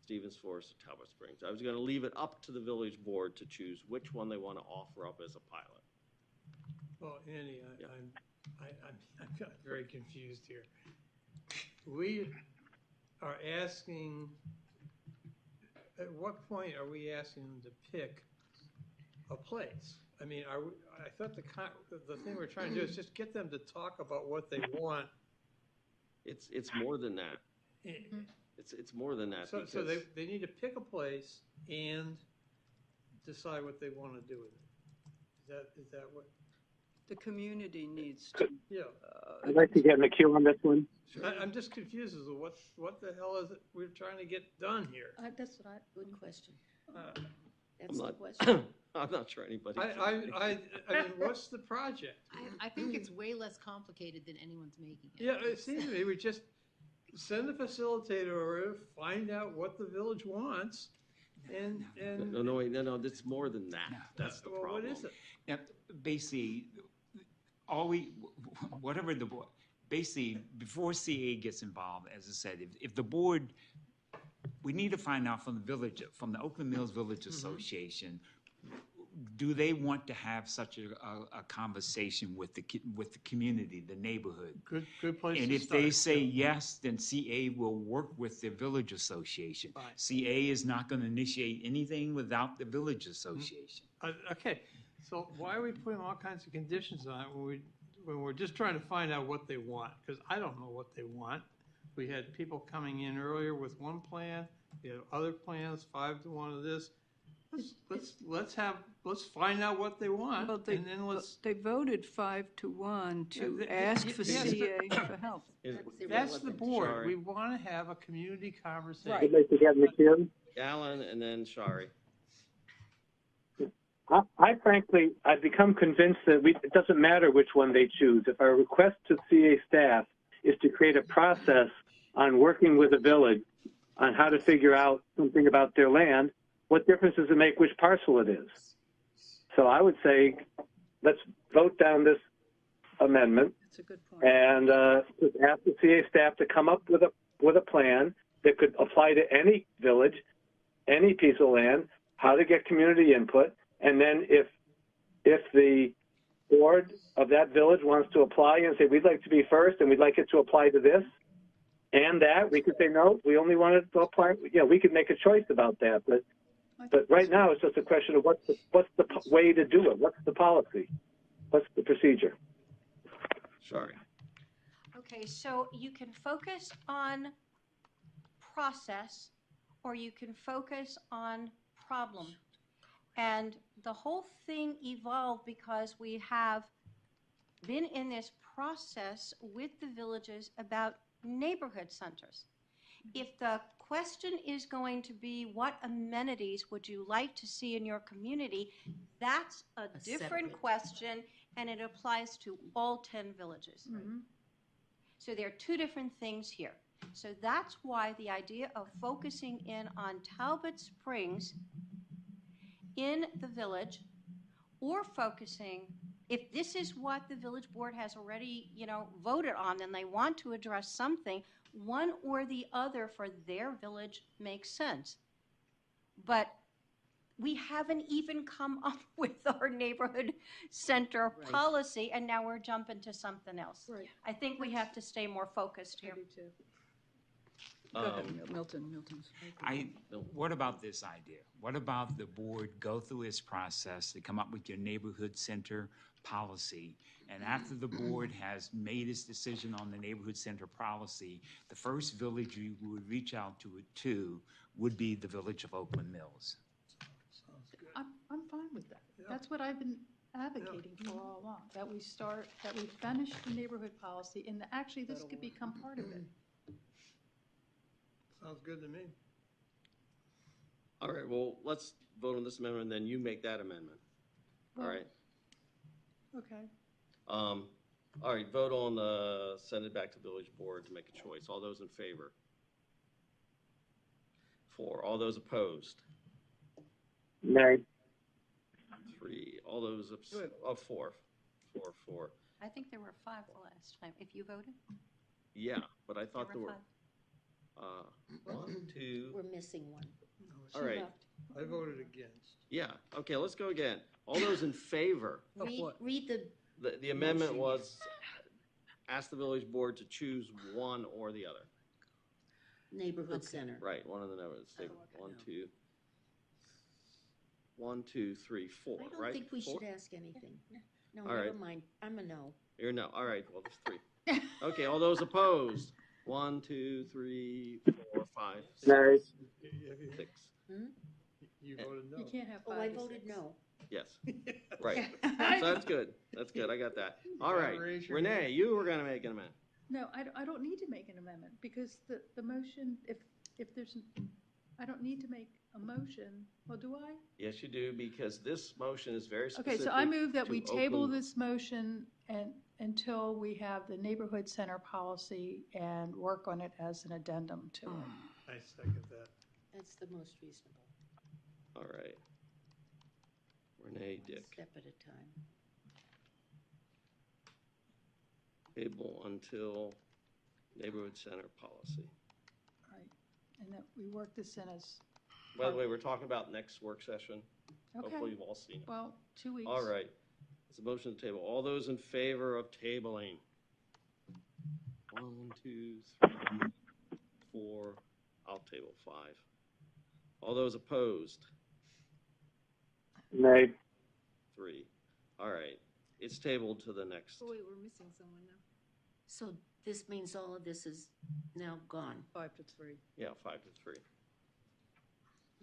[SPEAKER 1] Stevens Forest or Talbot Springs. I was going to leave it up to the village board to choose which one they want to offer up as a pilot.
[SPEAKER 15] Well, Andy, I'm got very confused here. We are asking, at what point are we asking them to pick a place? I mean, I thought the thing we're trying to do is just get them to talk about what they want.
[SPEAKER 1] It's more than that. It's more than that.
[SPEAKER 15] So they need to pick a place and decide what they want to do with it. Is that what?
[SPEAKER 3] The community needs to.
[SPEAKER 15] Yeah.
[SPEAKER 5] I'd like to get in the queue on this one.
[SPEAKER 15] I'm just confused as to what the hell is it we're trying to get done here?
[SPEAKER 8] That's what
[SPEAKER 17] Good question.
[SPEAKER 1] I'm not, I'm not sure anybody.
[SPEAKER 15] I mean, what's the project?
[SPEAKER 11] I think it's way less complicated than anyone's making it.
[SPEAKER 15] Yeah, it seems to me we just send a facilitator over, find out what the village wants, and
[SPEAKER 1] No, that's more than that. That's the problem.
[SPEAKER 15] What is it?
[SPEAKER 16] Now, basically, whatever the board, basically, before CA gets involved, as I said, if the board, we need to find out from the village, from the Oakland Mills Village Association, do they want to have such a conversation with the community, the neighborhood?
[SPEAKER 15] Good place
[SPEAKER 16] And
[SPEAKER 15] to
[SPEAKER 16] if they
[SPEAKER 15] start.
[SPEAKER 16] say yes, then CA will work with the village association.
[SPEAKER 15] Right.
[SPEAKER 16] CA is not going to initiate anything without the village association.
[SPEAKER 15] Okay, so why are we putting all kinds of conditions on it when we're just trying to find out what they want? Because I don't know what they want. We had people coming in earlier with one plan, we have other plans, 5-1 of this. Let's find out what they want,
[SPEAKER 3] Well,
[SPEAKER 15] and then let's.
[SPEAKER 3] They voted 5-1 to
[SPEAKER 15] Yeah,
[SPEAKER 3] ask for
[SPEAKER 15] yes,
[SPEAKER 3] CA for help.
[SPEAKER 15] That's the board.
[SPEAKER 1] Sorry.
[SPEAKER 15] We want to have a community conversation.
[SPEAKER 5] I'd like to get McKim.
[SPEAKER 1] Alan and then Shari.
[SPEAKER 5] I've become convinced that it doesn't matter which one they choose. If our request to CA staff is to create a process on working with the village on how to figure out something about their land, what difference does it make which parcel it is? So I would say, let's vote down this amendment.
[SPEAKER 3] That's a good point.
[SPEAKER 5] And just ask the CA staff to come up with a plan that could apply to any village, any piece of land, how to get community input, and then if the board of that village wants to apply and say, we'd like to be first and we'd like it to apply to this and that, we could say, no, we only want it to apply. We could make a choice about that. But right now, it's just a question of what's the way to do it? What's the policy? What's the procedure?
[SPEAKER 1] Sorry.
[SPEAKER 12] Okay, so you can focus on process or you can focus on problem. And the whole thing evolved because we have been in this process with the villages about neighborhood centers. If the question is going to be what amenities would you like to see in your community, that's a different
[SPEAKER 17] separate
[SPEAKER 12] question, and it applies to all 10 villages. So there are two different things here. So that's why the idea of focusing in on Talbot Springs in the village, or focusing, if this is what the village board has already, voted on and they want to address something, one or the other for their village makes sense. But we haven't even come up with our neighborhood center policy, and now we're jumping to something else.
[SPEAKER 3] Right.
[SPEAKER 12] I think we have to stay more focused here.
[SPEAKER 3] Go ahead, Milton.
[SPEAKER 16] What about this idea? What about the board go through its process to come up with your neighborhood center policy, and after the board has made its decision on the neighborhood center policy, the first village you would reach out to would be the village of Oakland Mills?
[SPEAKER 8] I'm fine with that. That's what I've been advocating for all along, that we finish the neighborhood policy, and actually this could become part of it.
[SPEAKER 15] Sounds good to me.
[SPEAKER 1] All right, well, let's vote on this amendment, and then you make that amendment. All right?
[SPEAKER 8] Okay.
[SPEAKER 1] All right, vote on send it back to village board to make a choice. All those in favor? 4. All those opposed?
[SPEAKER 5] Nay.
[SPEAKER 1] 3. All those 4. 4.
[SPEAKER 12] I think there were 5 the last time. If you voted?
[SPEAKER 1] Yeah, but I thought there were
[SPEAKER 12] 5.
[SPEAKER 1] 1, 2.
[SPEAKER 17] We're missing one.
[SPEAKER 1] All right.
[SPEAKER 15] I voted against.
[SPEAKER 1] Yeah. Okay, let's go again. All those in favor?
[SPEAKER 17] Read
[SPEAKER 1] The amendment was ask the village board to choose one or the other.
[SPEAKER 17] neighborhood center.
[SPEAKER 1] Right, one of the neighborhoods. Say 1, 2. 1, 2, 3, 4.
[SPEAKER 17] I don't
[SPEAKER 1] right?
[SPEAKER 17] think we
[SPEAKER 1] 4?
[SPEAKER 17] should ask anything. No,
[SPEAKER 1] All
[SPEAKER 17] never
[SPEAKER 1] right.
[SPEAKER 17] mind. I'm a no.
[SPEAKER 1] You're no. All right. Well, there's 3. Okay. All those opposed? 1, 2, 3, 4, 5, 6.
[SPEAKER 5] Nay.
[SPEAKER 1] 6.
[SPEAKER 15] You voted no.
[SPEAKER 8] You can't have 5
[SPEAKER 17] Oh, I
[SPEAKER 8] to
[SPEAKER 17] voted
[SPEAKER 8] 6.
[SPEAKER 17] no.
[SPEAKER 1] Yes. Right. So that's good. That's good. I got that. All right.
[SPEAKER 15] Raise your
[SPEAKER 1] Renee,
[SPEAKER 15] hand.
[SPEAKER 1] you were going to make an amendment.
[SPEAKER 8] No, I don't need to make an amendment, because the motion, if there's, I don't need to make a motion. Well, do I?
[SPEAKER 1] Yes, you do, because this motion is very specific.
[SPEAKER 8] Okay, so I move that
[SPEAKER 1] to
[SPEAKER 8] we table
[SPEAKER 1] Oakland.
[SPEAKER 8] this motion until we have the neighborhood center policy and work on it as an addendum to it.
[SPEAKER 15] I second that.
[SPEAKER 17] That's the most reasonable.
[SPEAKER 1] All right. Renee,
[SPEAKER 17] One
[SPEAKER 1] Dick.
[SPEAKER 17] step at a time.
[SPEAKER 1] table until neighborhood center policy.
[SPEAKER 8] Right, and that we work this in as.
[SPEAKER 1] By the way, we're talking about next work session.
[SPEAKER 8] Okay.
[SPEAKER 1] Hopefully you've all seen it.
[SPEAKER 8] Well, 2 weeks.
[SPEAKER 1] All right. It's a motion to table. All those in favor of tabling? 1, 2, 3, 4. I'll table 5. All those opposed?
[SPEAKER 5] Nay.
[SPEAKER 1] 3. All right. It's tabled to the next.
[SPEAKER 17] Oh, wait, we're missing someone now. So this means all of this is now gone.
[SPEAKER 3] 5 to 3.
[SPEAKER 1] Yeah, 5 to 3.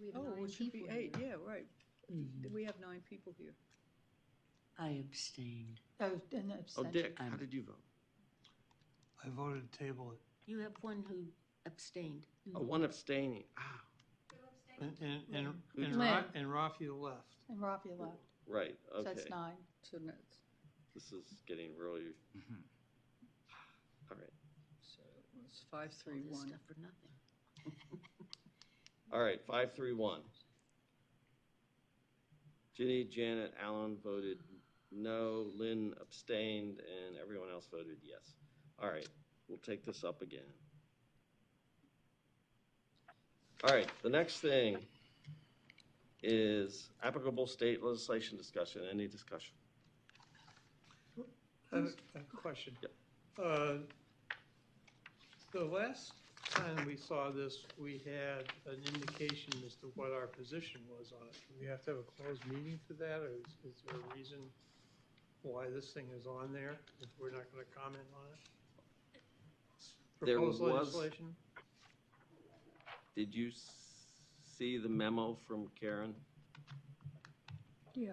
[SPEAKER 11] We have
[SPEAKER 3] Oh,
[SPEAKER 11] 9
[SPEAKER 3] it should be
[SPEAKER 11] people
[SPEAKER 3] 8,
[SPEAKER 11] here.
[SPEAKER 3] yeah, right. We have 9 people here.
[SPEAKER 6] I abstained.
[SPEAKER 8] Oh, and
[SPEAKER 1] Oh,
[SPEAKER 8] abstention.
[SPEAKER 1] Dick, how did you vote?
[SPEAKER 15] I voted to table it.
[SPEAKER 17] You have one who abstained.
[SPEAKER 1] Oh, 1 abstaining. Ah,
[SPEAKER 15] And
[SPEAKER 8] Lynn.
[SPEAKER 15] Rafi left.
[SPEAKER 8] And Rafi left.
[SPEAKER 1] right,
[SPEAKER 8] So
[SPEAKER 1] okay.
[SPEAKER 8] that's 9.
[SPEAKER 3] So that's,
[SPEAKER 1] This is getting really, all right.
[SPEAKER 3] so it's 5, 3,
[SPEAKER 17] All this
[SPEAKER 3] 1.
[SPEAKER 17] stuff for nothing.
[SPEAKER 1] All right, 5, 3, 1. Ginny, Janet, Alan voted no, Lynn abstained, and everyone else voted yes. All right, we'll take this up again. All right, the next thing is applicable state legislation discussion. Any discussion?
[SPEAKER 15] I have a question. The last time we saw this, we had an indication as to what our position was on it. Do we have to have a closed meeting for that, or is there a reason why this thing is on there if we're not going to comment on it?
[SPEAKER 1] There
[SPEAKER 15] Proposed
[SPEAKER 1] was-
[SPEAKER 15] legislation?
[SPEAKER 1] Did you see the memo from Karen?
[SPEAKER 8] Yeah.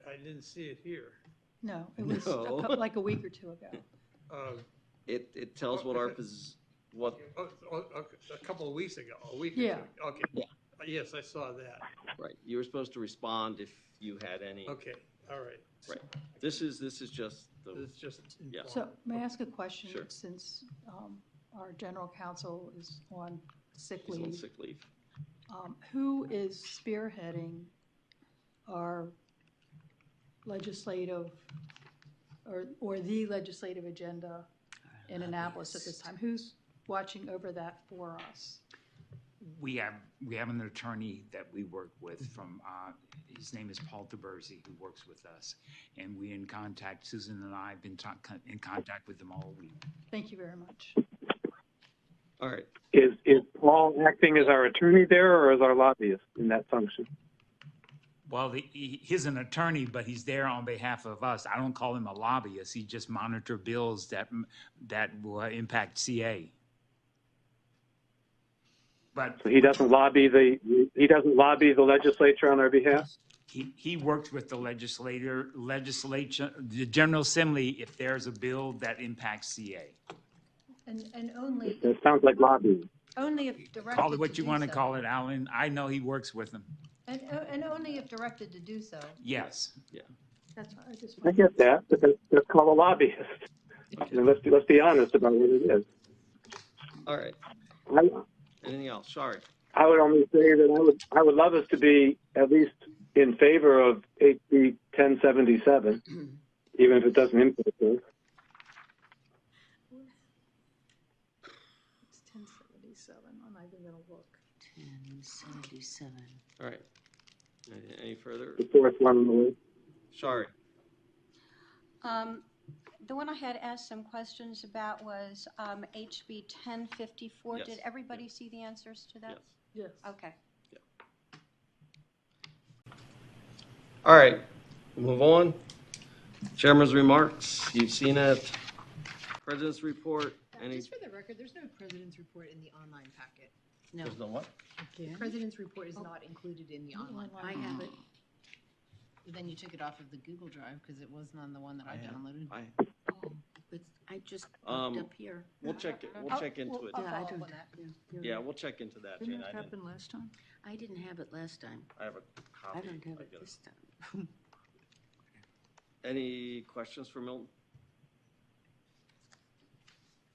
[SPEAKER 15] I didn't see it here.
[SPEAKER 8] No, it was
[SPEAKER 1] No.
[SPEAKER 8] like a week or 2 ago.
[SPEAKER 1] It tells what our what.
[SPEAKER 15] A couple of weeks ago, a week
[SPEAKER 8] Yeah.
[SPEAKER 15] or 2 ago. Okay. Yes, I saw that.
[SPEAKER 1] Right, you were supposed to respond if you had any.
[SPEAKER 15] Okay, all right.
[SPEAKER 1] Right, this is just the.
[SPEAKER 15] It's just.
[SPEAKER 1] Yeah.
[SPEAKER 8] So may I ask a question?
[SPEAKER 1] Sure.
[SPEAKER 8] Since our general counsel is on sick
[SPEAKER 1] He's on
[SPEAKER 8] leave,
[SPEAKER 1] sick leave.
[SPEAKER 8] who is spearheading our legislative or the legislative agenda in Annapolis at this time? Who's watching over that for us?
[SPEAKER 16] We have an attorney that we work with from, his name is Paul DeBerzi, who works with us. And we're in contact, Susan and I have been in contact with them all week.
[SPEAKER 8] Thank you very much.
[SPEAKER 1] All right.
[SPEAKER 5] Is Paul acting as our attorney there or as our lobbyist in that function?
[SPEAKER 16] Well, he's an attorney, but he's there on behalf of us. I don't call him a lobbyist. He just monitor bills that will impact CA. But
[SPEAKER 5] So he doesn't lobby the legislature on our behalf?
[SPEAKER 16] he works with the legislature, the General Assembly, if there's a bill that impacts CA.
[SPEAKER 13] And only,
[SPEAKER 5] That sounds like lobbying.
[SPEAKER 13] only if directed
[SPEAKER 16] Call it what
[SPEAKER 13] to
[SPEAKER 16] you
[SPEAKER 13] do
[SPEAKER 16] want to
[SPEAKER 13] so.
[SPEAKER 16] call it, Alan. I know he works with them.
[SPEAKER 13] And only if directed to do so.
[SPEAKER 16] Yes.
[SPEAKER 1] Yeah.
[SPEAKER 8] That's what I just.
[SPEAKER 5] I get that, but that's called a lobbyist. I mean, let's be honest about what it is.
[SPEAKER 1] All right. Anything else? Sorry.
[SPEAKER 5] I would only say that I would love us to be at least in favor of HB 1077, even if it doesn't impact us.
[SPEAKER 8] It's 1077. I'm not even going to look.
[SPEAKER 6] 1077.
[SPEAKER 1] All right. Any further?
[SPEAKER 5] The fourth one on the list.
[SPEAKER 1] Sorry.
[SPEAKER 12] The one I had asked some questions about was HB 1054.
[SPEAKER 1] Yes.
[SPEAKER 12] Did everybody see the answers to that?
[SPEAKER 8] Yes.
[SPEAKER 12] Okay.
[SPEAKER 1] All right. Move on. Chairman's remarks. You've seen it. President's report. Any?
[SPEAKER 11] Just for the record, there's no president's report in the online packet.
[SPEAKER 6] No,
[SPEAKER 1] There's no what?
[SPEAKER 11] The president's report is not included in the online
[SPEAKER 6] I
[SPEAKER 11] packet.
[SPEAKER 6] have it.
[SPEAKER 11] Then you took it off of the Google Drive because it wasn't on the one that I downloaded.
[SPEAKER 6] Oh, but I just looked up here.
[SPEAKER 1] We'll check it. We'll check into it.
[SPEAKER 11] I'll
[SPEAKER 6] Yeah, I
[SPEAKER 11] follow up
[SPEAKER 6] don't-
[SPEAKER 11] on that.
[SPEAKER 1] Yeah, we'll check into that, Jane. I didn't.
[SPEAKER 3] last time?
[SPEAKER 6] I didn't have it last time.
[SPEAKER 1] I have a copy.
[SPEAKER 6] I don't have it
[SPEAKER 1] got
[SPEAKER 6] this time.
[SPEAKER 1] Any questions for Milton?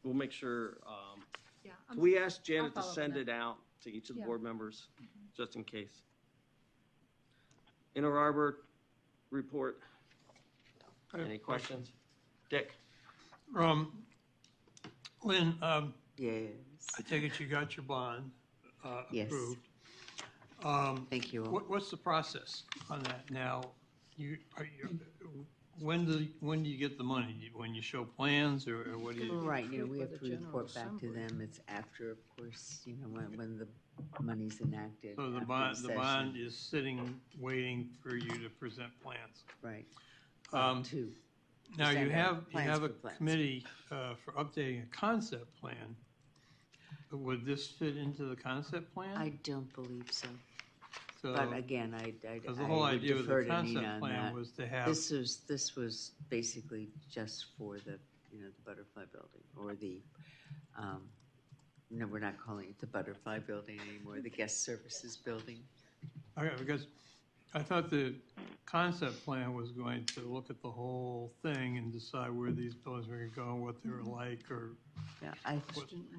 [SPEAKER 1] We'll make sure,
[SPEAKER 8] Yeah.
[SPEAKER 1] can we ask Janet to
[SPEAKER 8] follow up on
[SPEAKER 1] send
[SPEAKER 8] that.
[SPEAKER 1] it out to each of the
[SPEAKER 8] Yeah.
[SPEAKER 1] board members, just in case? Inter Arbor report. Any questions? Dick?
[SPEAKER 15] Lynn,
[SPEAKER 6] Yes.
[SPEAKER 15] I take it you got your bond
[SPEAKER 6] Yes.
[SPEAKER 15] approved.
[SPEAKER 6] Thank you all.
[SPEAKER 15] What's the process on that now? When do you get the money? When you show plans, or what do you?
[SPEAKER 6] Right, we have to report back to them. It's after, of course, when the money's enacted.
[SPEAKER 15] So the
[SPEAKER 6] after
[SPEAKER 15] bond
[SPEAKER 6] session.
[SPEAKER 15] is sitting, waiting for you to present plans.
[SPEAKER 6] Right.
[SPEAKER 15] Now, you
[SPEAKER 6] present
[SPEAKER 15] have
[SPEAKER 6] plans
[SPEAKER 15] a
[SPEAKER 6] for plans.
[SPEAKER 15] committee for updating a concept plan. Would this fit into the concept plan?
[SPEAKER 6] I don't believe so.
[SPEAKER 15] So-
[SPEAKER 6] But again, I
[SPEAKER 15] Because the whole
[SPEAKER 6] would
[SPEAKER 15] idea of
[SPEAKER 6] defer
[SPEAKER 15] the
[SPEAKER 6] to Nina
[SPEAKER 15] concept
[SPEAKER 6] on
[SPEAKER 15] plan
[SPEAKER 6] that.
[SPEAKER 15] was to have.
[SPEAKER 6] This was basically just for the Butterfly Building, or the, no, we're not calling it the Butterfly Building anymore, the Guest Services Building.
[SPEAKER 15] Okay, because I thought the concept plan was going to look at the whole thing and decide where these buildings were going to go, what they were like, or.
[SPEAKER 6] Yeah, the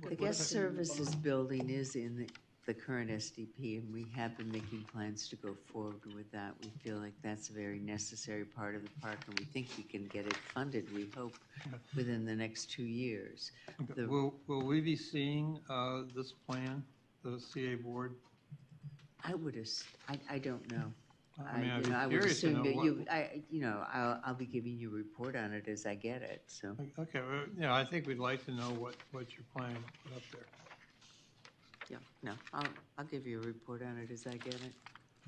[SPEAKER 15] what-
[SPEAKER 6] Guest Services Building is in the current SDP, and we have been making plans to go forward with that. We feel like that's a very necessary part of the park, and we think we can get it funded, we hope, within the next 2 years.
[SPEAKER 15] Okay. Will we be seeing this plan, the CA board?
[SPEAKER 6] I don't know.
[SPEAKER 15] I mean, I'd be
[SPEAKER 6] I would
[SPEAKER 15] curious to
[SPEAKER 6] assume
[SPEAKER 15] know
[SPEAKER 6] that I'll be giving you a report on it as I get it, so.
[SPEAKER 15] Okay, well, I think we'd like to know what you're planning to put up there.
[SPEAKER 6] Yeah, no, I'll give you a report on it as I get it.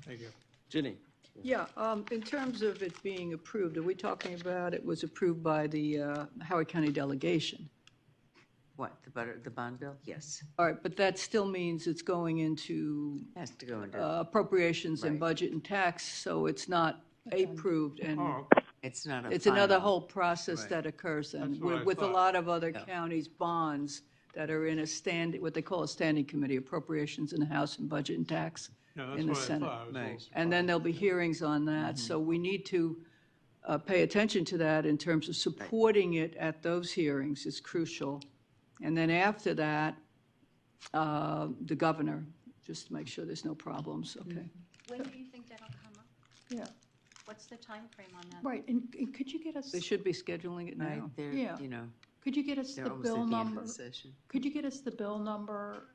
[SPEAKER 15] Thank you.
[SPEAKER 1] Ginny?
[SPEAKER 3] Yeah, in terms of it being approved, are we talking about it was approved by the Howard County delegation?
[SPEAKER 6] What, the bond bill? Yes.
[SPEAKER 3] All right, but that still means it's going into
[SPEAKER 6] Has to go into.
[SPEAKER 3] appropriations and
[SPEAKER 6] Right.
[SPEAKER 3] budget and tax, so it's not approved, and
[SPEAKER 6] It's not a
[SPEAKER 3] it's another
[SPEAKER 6] final.
[SPEAKER 3] whole process
[SPEAKER 6] Right.
[SPEAKER 3] that occurs, and
[SPEAKER 15] That's what I
[SPEAKER 3] with a
[SPEAKER 15] thought.
[SPEAKER 3] lot of other
[SPEAKER 6] Yeah.
[SPEAKER 3] counties' bonds that are in what they call a standing committee, appropriations in the House and budget and tax
[SPEAKER 15] Yeah, that's
[SPEAKER 3] in the
[SPEAKER 15] what I
[SPEAKER 3] Senate.
[SPEAKER 15] thought. I was a little
[SPEAKER 6] Right.
[SPEAKER 3] And then there'll be hearings on that, so we need to pay attention to that in terms of supporting it at those hearings is crucial. And then after that, the governor, just to make sure there's no problems, okay?
[SPEAKER 12] When do you think that'll come up?
[SPEAKER 8] Yeah,
[SPEAKER 12] What's the time frame on that?
[SPEAKER 8] right, and could you get us,
[SPEAKER 3] They should be scheduling it now.
[SPEAKER 6] Right, they're,
[SPEAKER 8] Yeah. could you get us
[SPEAKER 6] they're
[SPEAKER 8] the
[SPEAKER 6] almost
[SPEAKER 8] bill
[SPEAKER 6] at the end of
[SPEAKER 8] number?
[SPEAKER 6] the session.
[SPEAKER 8] Could you get us the bill number?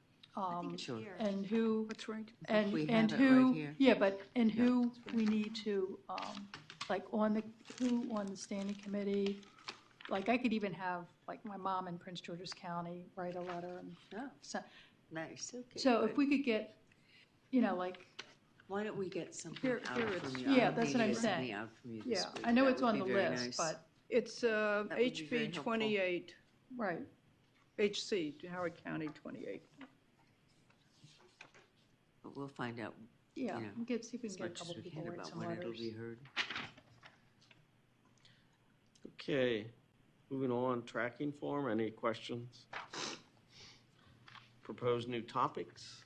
[SPEAKER 12] It's
[SPEAKER 6] Sure.
[SPEAKER 12] here.
[SPEAKER 8] And who?
[SPEAKER 3] That's right.
[SPEAKER 8] And,
[SPEAKER 6] We
[SPEAKER 8] and
[SPEAKER 6] have it right
[SPEAKER 8] who,
[SPEAKER 6] here.
[SPEAKER 8] yeah, but, and who we need to, like, who on the standing committee? Like, I could even have, like, my mom in Prince George's County write a letter and,
[SPEAKER 6] Oh,
[SPEAKER 8] so,
[SPEAKER 6] nice, okay.
[SPEAKER 8] so if
[SPEAKER 6] good.
[SPEAKER 8] we could get, like,
[SPEAKER 6] Why don't we get something
[SPEAKER 3] Here
[SPEAKER 6] out
[SPEAKER 3] it's-
[SPEAKER 6] from you?
[SPEAKER 8] yeah,
[SPEAKER 6] I'll
[SPEAKER 8] that's
[SPEAKER 6] maybe
[SPEAKER 8] what I'm
[SPEAKER 6] get something
[SPEAKER 8] saying.
[SPEAKER 6] out from you this
[SPEAKER 8] yeah,
[SPEAKER 6] week.
[SPEAKER 8] I know
[SPEAKER 6] That
[SPEAKER 8] it's
[SPEAKER 6] would
[SPEAKER 8] on
[SPEAKER 6] be
[SPEAKER 8] the
[SPEAKER 6] very
[SPEAKER 8] list,
[SPEAKER 6] nice.
[SPEAKER 8] but,
[SPEAKER 3] It's
[SPEAKER 6] would be very
[SPEAKER 3] HB
[SPEAKER 6] helpful.
[SPEAKER 3] 28,
[SPEAKER 8] right,
[SPEAKER 3] HC, Howard County 28.
[SPEAKER 6] But we'll find out,
[SPEAKER 8] yeah,
[SPEAKER 6] you know,
[SPEAKER 8] see if we
[SPEAKER 6] as
[SPEAKER 8] can get a
[SPEAKER 6] much as
[SPEAKER 8] couple
[SPEAKER 6] we
[SPEAKER 8] people
[SPEAKER 6] can
[SPEAKER 8] to write
[SPEAKER 6] about
[SPEAKER 8] some
[SPEAKER 6] when it'll
[SPEAKER 8] letters.
[SPEAKER 6] be heard.
[SPEAKER 1] Okay, moving on, tracking form, any questions? Proposed new topics?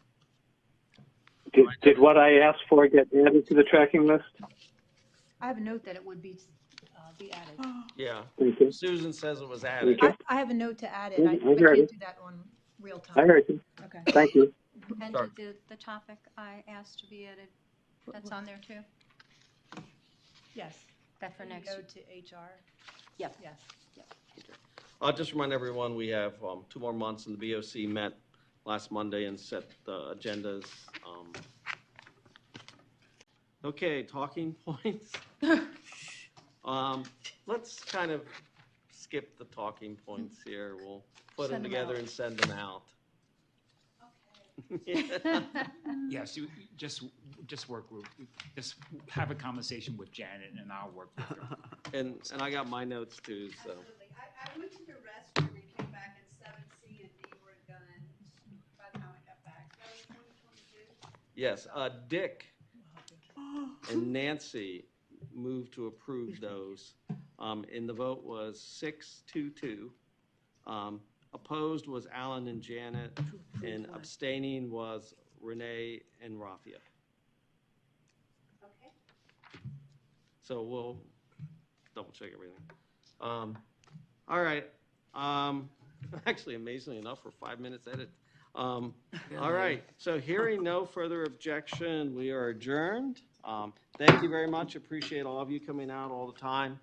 [SPEAKER 5] Did what I asked for get added to the tracking list?
[SPEAKER 13] I have a note that it would be added.
[SPEAKER 1] Yeah,
[SPEAKER 5] Thank you.
[SPEAKER 1] Susan says it was added.
[SPEAKER 13] I have a note to add it. I
[SPEAKER 5] I heard
[SPEAKER 13] can't
[SPEAKER 5] it.
[SPEAKER 13] do that on real
[SPEAKER 5] I
[SPEAKER 13] time.
[SPEAKER 5] heard you.
[SPEAKER 13] Okay.
[SPEAKER 5] Thank you.
[SPEAKER 12] And
[SPEAKER 1] Sorry.
[SPEAKER 12] the topic I asked to be added, that's on there too?
[SPEAKER 13] Yes.
[SPEAKER 12] That for next?
[SPEAKER 13] Go to HR.
[SPEAKER 6] Yep.
[SPEAKER 13] Yes.
[SPEAKER 1] I'll just remind everyone, we have 2 more months, and the BOC met last Monday and set the agendas. Okay, talking points. Let's kind of skip the talking points here. We'll put them
[SPEAKER 8] Send them
[SPEAKER 1] together
[SPEAKER 8] out.
[SPEAKER 1] and send them out.
[SPEAKER 16] Yes, you just work with, just have a conversation with Janet and I'll work with her.
[SPEAKER 1] And I got my notes too, so.
[SPEAKER 18] Absolutely. I went to the restroom and came back and 7C and D were done by the time I got back. That was 2022.
[SPEAKER 1] Yes, Dick and Nancy moved to approve those. And the vote was 6-2. Opposed was Alan and Janet, and abstaining was Renee and Rafia.
[SPEAKER 18] Okay.
[SPEAKER 1] So we'll double check everything. All right. Actually, amazingly enough, we're 5 minutes edit. All right. So hearing no further objection, we are adjourned. Thank you very much. Appreciate all of you coming out all the time.